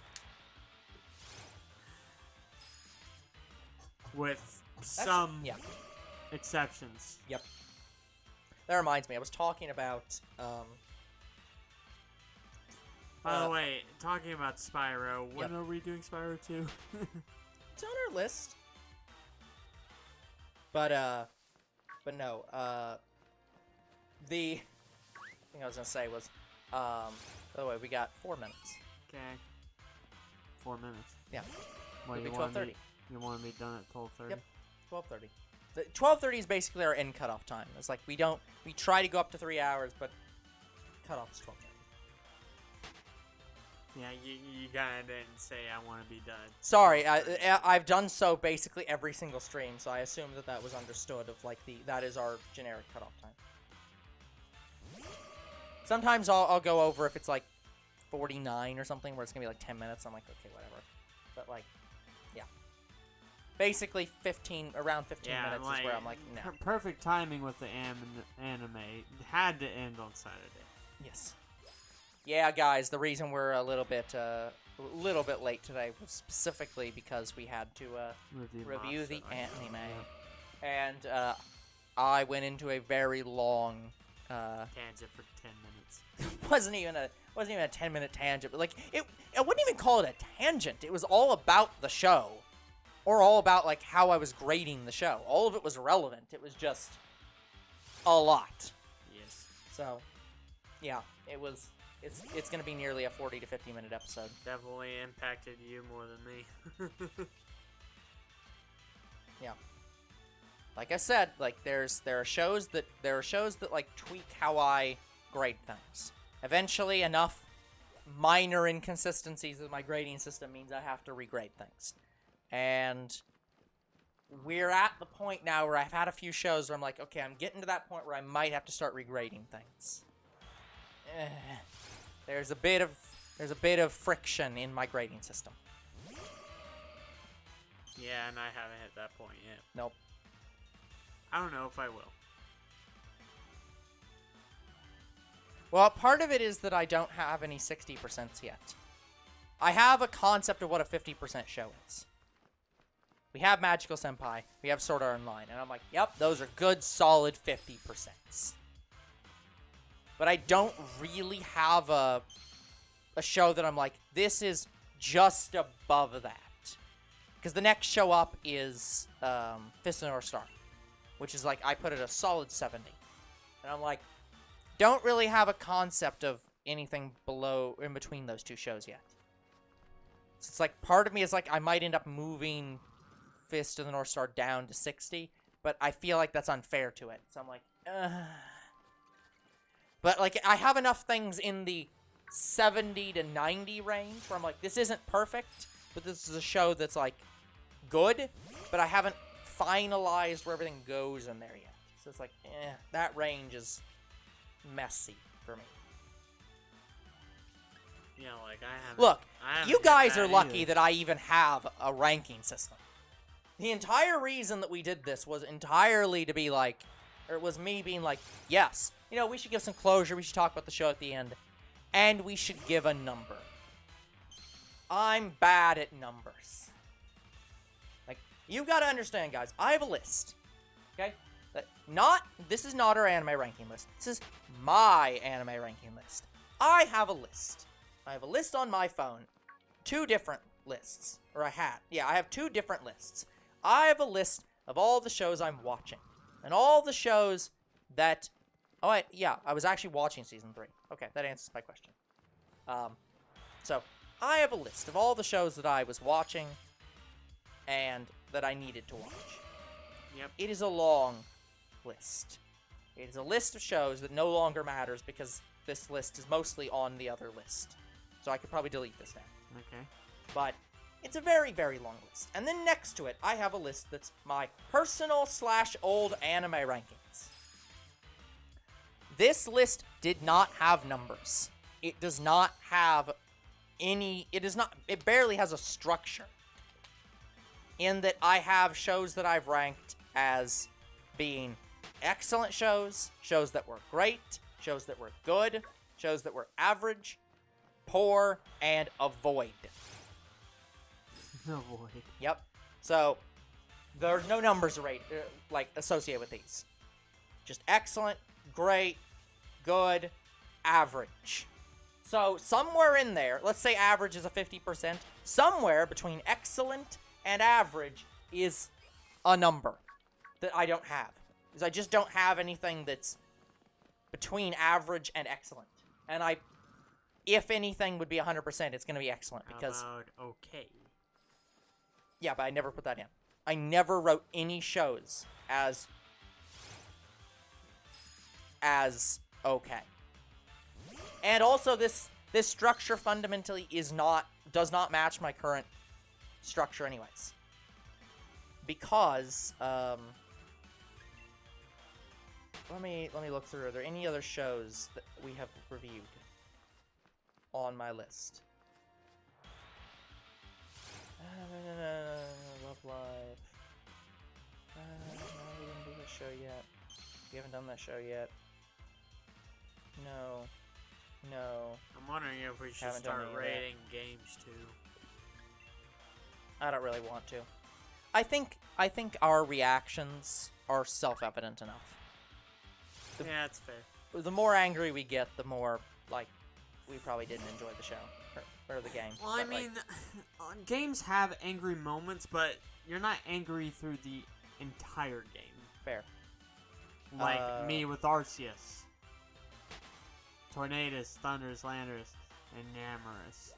With some exceptions. Yep. That reminds me, I was talking about, By the way, talking about Spyro, when are we doing Spyro 2? It's on our list. But no, the thing I was gonna say was, by the way, we got 4 minutes. Okay. 4 minutes. Yeah. Well, It'll be 12:30. You want to be done at 12:30? Yep. 12:30. 12:30 is basically our end cutoff time. It's like we try to go up to 3 hours, but cutoff is 12:30. Yeah, you kinda didn't say I want to be done. Sorry, I've done so basically every single stream, so I assume that was understood of, like, that is our generic cutoff time. Sometimes I'll go over if it's, like, 49 or something, where it's gonna be, like, 10 minutes. I'm like, okay, whatever. But, like, yeah. Basically, around 15 minutes is where I'm like, no. Perfect timing with the anime. It had to end on Saturday. Yes. Yeah, guys, the reason we're a little bit late today was specifically because we had to review the anime, and I went into a very long tangent for 10 minutes. wasn't even a 10-minute tangent, but like I wouldn't even call it a tangent. It was all about the show, or all about like how I was grading the show. All of it was relevant. It was just a lot. Yes. So, yeah, it was. It's going to be nearly a 40 to 50 minute episode. Definitely impacted you more than me. Yeah. Like I said, like there are shows that like tweak how I grade things. Eventually, enough minor inconsistencies with my grading system means I have to regrade things. And we're at the point now where I've had a few shows where I'm like, okay, I'm getting to that point where I might have to start regrading things. There's a bit of friction in my grading system. Yeah, and I haven't hit that point yet. Nope. I don't know if I will. Well, part of it is that I don't have any 60% yet. I have a concept of what a 50% show is. We have Magical Senpai, we have Sword Art Online, and I'm like, yep, those are good, solid 50%. But I don't really have a show that I'm like, this is just above that. Because the next show up is Fist of the North Star, which is like, I put it a solid 70. And I'm like, don't really have a concept of anything in between those two shows yet. So it's like, part of me is like, I might end up moving Fist of the North Star down to 60, but I feel like that's unfair to it. So I'm like, But, like, I have enough things in the 70 to 90 range where I'm like, this isn't perfect, but this is a show that's, like, good, but I haven't finalized where everything goes in there yet. So it's like, that range is messy for me. Yeah, like, I haven't... Look, haven't you guys are either. lucky that I even have a ranking system. The entire reason that we did this was entirely to be like, or it was me being like, yes, you know, we should give some closure, we should talk about the show at the end, and we should give a number. I'm bad at numbers. Like, you gotta understand, guys, I have a list, okay? This is not our anime ranking list. This is my anime ranking list. I have a list. I have a list on my phone. 2 different lists. I have 2 different lists. I have a list of all the shows I'm watching. And all the shows that... I was actually watching Season 3. Okay, that answers my question. So, I have a list of all the shows that I was watching and that I needed to watch. Yep. It is a long list. It is a list of shows that no longer matters because this list is mostly on the other list. So I could probably delete this now. Okay. But it's a very, very long list. And then next to it, I have a list that's my personal / old anime rankings. This list did not have numbers. It does not have it barely has a structure. In that I have shows that I've ranked as being excellent shows, shows that were great, shows that were good, shows that were average, poor, and avoid. Avoid. Yep. So, there's no numbers associated with these. Just excellent, great, good, average. So, somewhere in there, let's say average is a 50%, somewhere between excellent and average is a number that I don't have. Because I just don't have anything that's between average and excellent. And if anything would be 100%, it's going to be excellent. Because How about okay? Yeah, but I never put that in. I never wrote any shows as okay. And also, this structure fundamentally does not match my current structure, anyways. Because let me look through. Are there any other shows that we have reviewed on my list? Love Live. No, we didn't do that show yet. We haven't done that show yet. No. I'm wondering if we should Haven't done start any of that. rating games too. I don't really want to. I think our reactions are self-evident enough. Yeah, that's fair. The more angry we get, the more, like, we probably didn't enjoy the show. Or the game. Well, I mean, games have angry moments, but you're not angry through the entire game. Fair. Like me with Arceus. Tornadus, Thunders, Landers, and Namorous.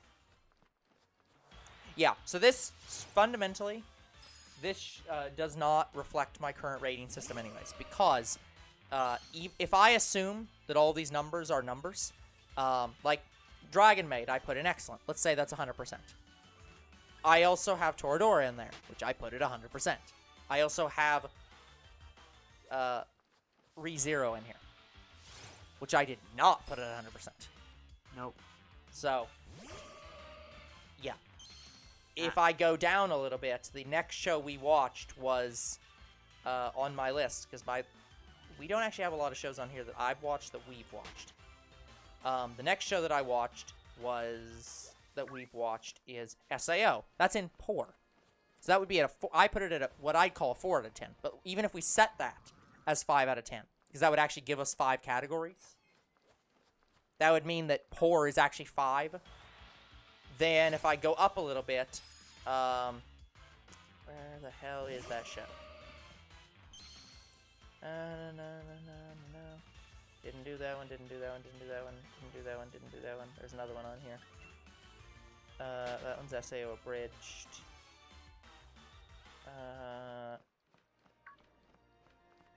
Yeah, so this, fundamentally, this does not reflect my current rating system anyways, because if I assume that all these numbers are numbers, like Dragon Maid, I put in excellent. Let's say that's 100%. I also have Toradora in there, which I put at 100%. I also have ReZero in here, which I did not put at 100%. Nope. So, yeah. If I go down a little bit, the next show we watched was on my list, because we don't actually have a lot of shows on here that I've watched that we've watched. The next show that we've watched is SAO. That's in poor. So that would be at a 4. I put it at what I'd call a 4 out of 10. But even if we set that as 5 out of 10, because that would actually give us 5 categories, that would mean that poor is actually 5. Then if I go up a little bit, where the hell is that show? Didn't do that one, didn't do that one, didn't do that one, didn't do that one, didn't do that one. There's another one on here. That one's SAO abridged.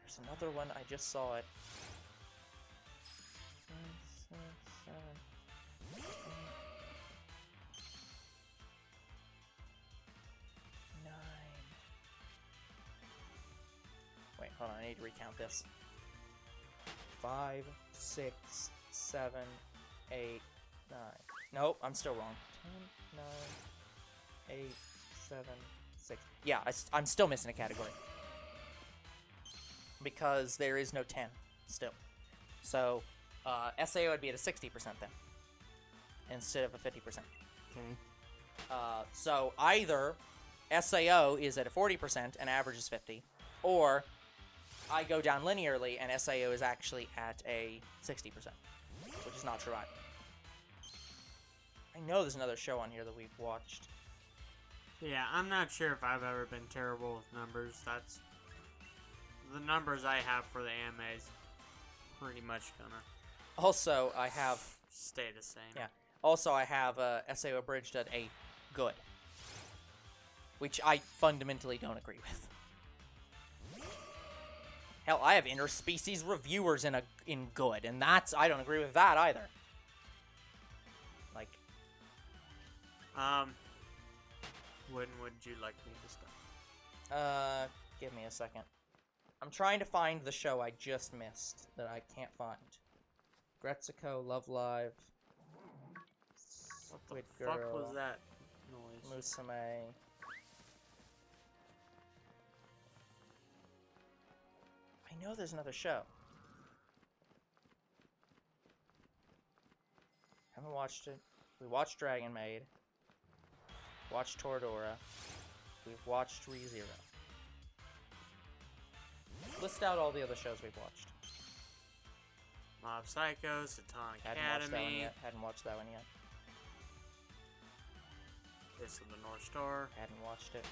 There's another one, I just saw it. 5, 6, 7, 8, 9. Wait, hold on, I need to recount this. 5, 6, 7, 8, 9. Nope, I'm still wrong. 10, 9, 8, 7, 6. Yeah, I'm still missing a category. Because there is no 10 still. So, SAO would be at a 60% then. Instead of a 50%. Okay. So, either SAO is at a 40% and average is 50, or I go down linearly and SAO is actually at a 60%, which is not true either. I know there's another show on here that we've watched. Yeah, I'm not sure if I've ever been terrible with numbers. That's the numbers I have for the animes. Pretty much gonna Also, I have stay the same. Yeah. Also, I have SAO abridged at a good, which I fundamentally don't agree with. Hell, I have interspecies reviewers in good, and I don't agree with that either. Like, when would you like me to start? Give me a second. I'm trying to find the show I just missed that I can't find. Gretzico, Love Live, Squid What the Girl, fuck was that noise? Musume. I know there's another show. Haven't watched it. We watched Dragon Maid. Watched Toradora. We've watched ReZero. List out all the other shows we've watched. Mob Psycho, Satan Hadn't watched that one Academy, yet. Hadn't watched that one yet. Kiss of the North Star. Hadn't watched it.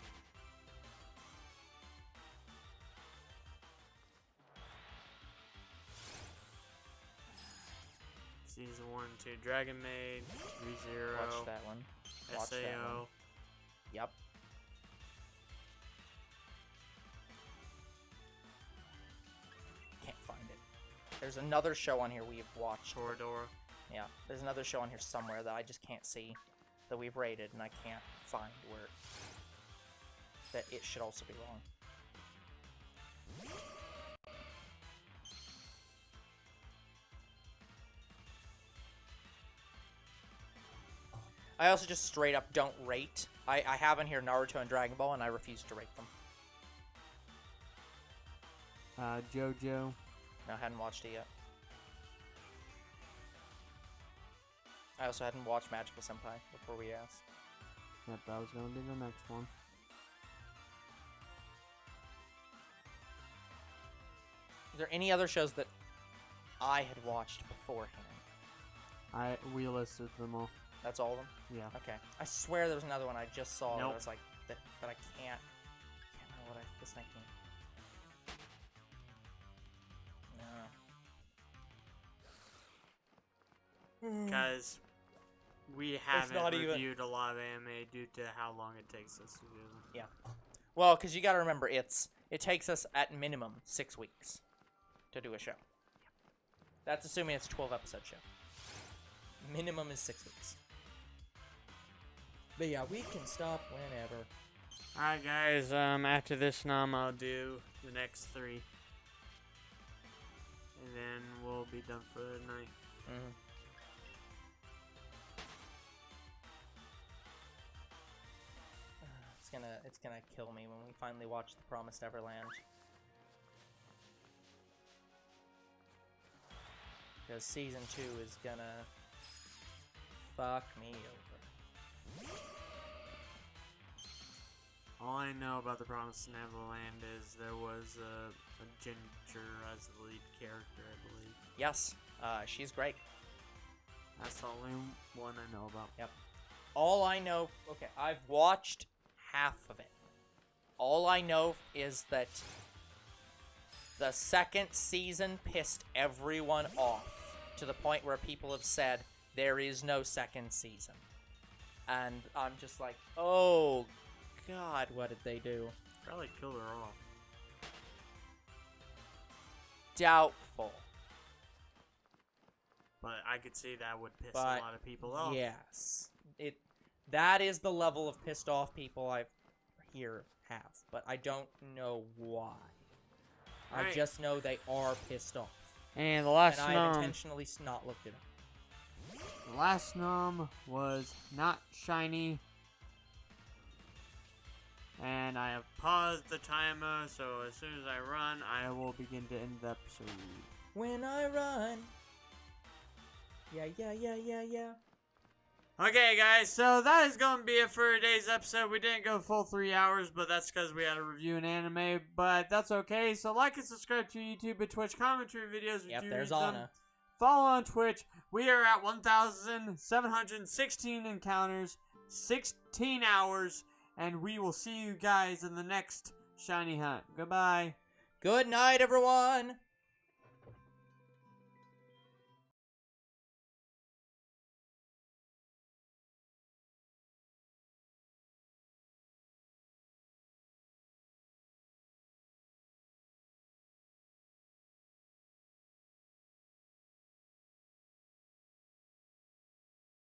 Season 1 and 2, Dragon Maid, ReZero, Watched that one. Watched that SAO. one. Yep. Can't find it. There's another show on here we've watched. Toradora. Yeah, there's another show on here somewhere that I just can't see that we've rated, and I can't find where that it should also be wrong. I also just straight up don't rate. I have in here Naruto and Dragon Ball, and I refuse to rate them. JoJo. No, I hadn't watched it yet. I also hadn't watched Magical Senpai before we asked. Yep, that was gonna be the next one. Is there any other shows that I had watched beforehand? We listed them all. That's all of them? Yeah. Okay. I swear there was another one I just saw that Nope. I was like, that I can't remember what I was thinking. No. Because we haven't not even- reviewed a lot of anime due to how long it takes us to do them. Yeah. Well, because you got to remember, it takes us at minimum 6 weeks to do a show. That's assuming it's a 12-episode show. Minimum is 6 weeks. But yeah, we can stop whenever. Alright guys, after this Snom, I'll do the next 3. And then we'll be done for the night. Mm-hmm. It's gonna kill me when we finally watch The Promised Everland. Because Season 2 is gonna fuck me over. All I know about The Promised Neverland is there was a Ginger as the lead character, I believe. Yes, she's great. That's the only one I know about. Yep. All I know... Okay, I've watched half of it. All I know is that the second season pissed everyone off to the point where people have said there is no second season. And I'm just like, oh god, what did they do? Probably killed her off. Doubtful. But I could see that would piss But a lot of people off. yes. That is the level of pissed off people I've have, but I don't know why. I Right. just know they are pissed off. And the last And I have Snom, intentionally not looked it up. the last Snom was not shiny. And I have paused the timer, so as soon as I run, I will begin to end the episode. When I run. Yeah. Okay, guys, so that is going to be it for today's episode. We didn't go full 3 hours, but that's because we had to review an anime, but that's okay. So like and subscribe to YouTube and Twitch commentary videos. We Yep, do there's read them. Anna. Follow on Twitch. We are at 1,716 encounters, 16 hours, and we will see you guys in the next Shiny Hunt. Goodbye. Good night, everyone!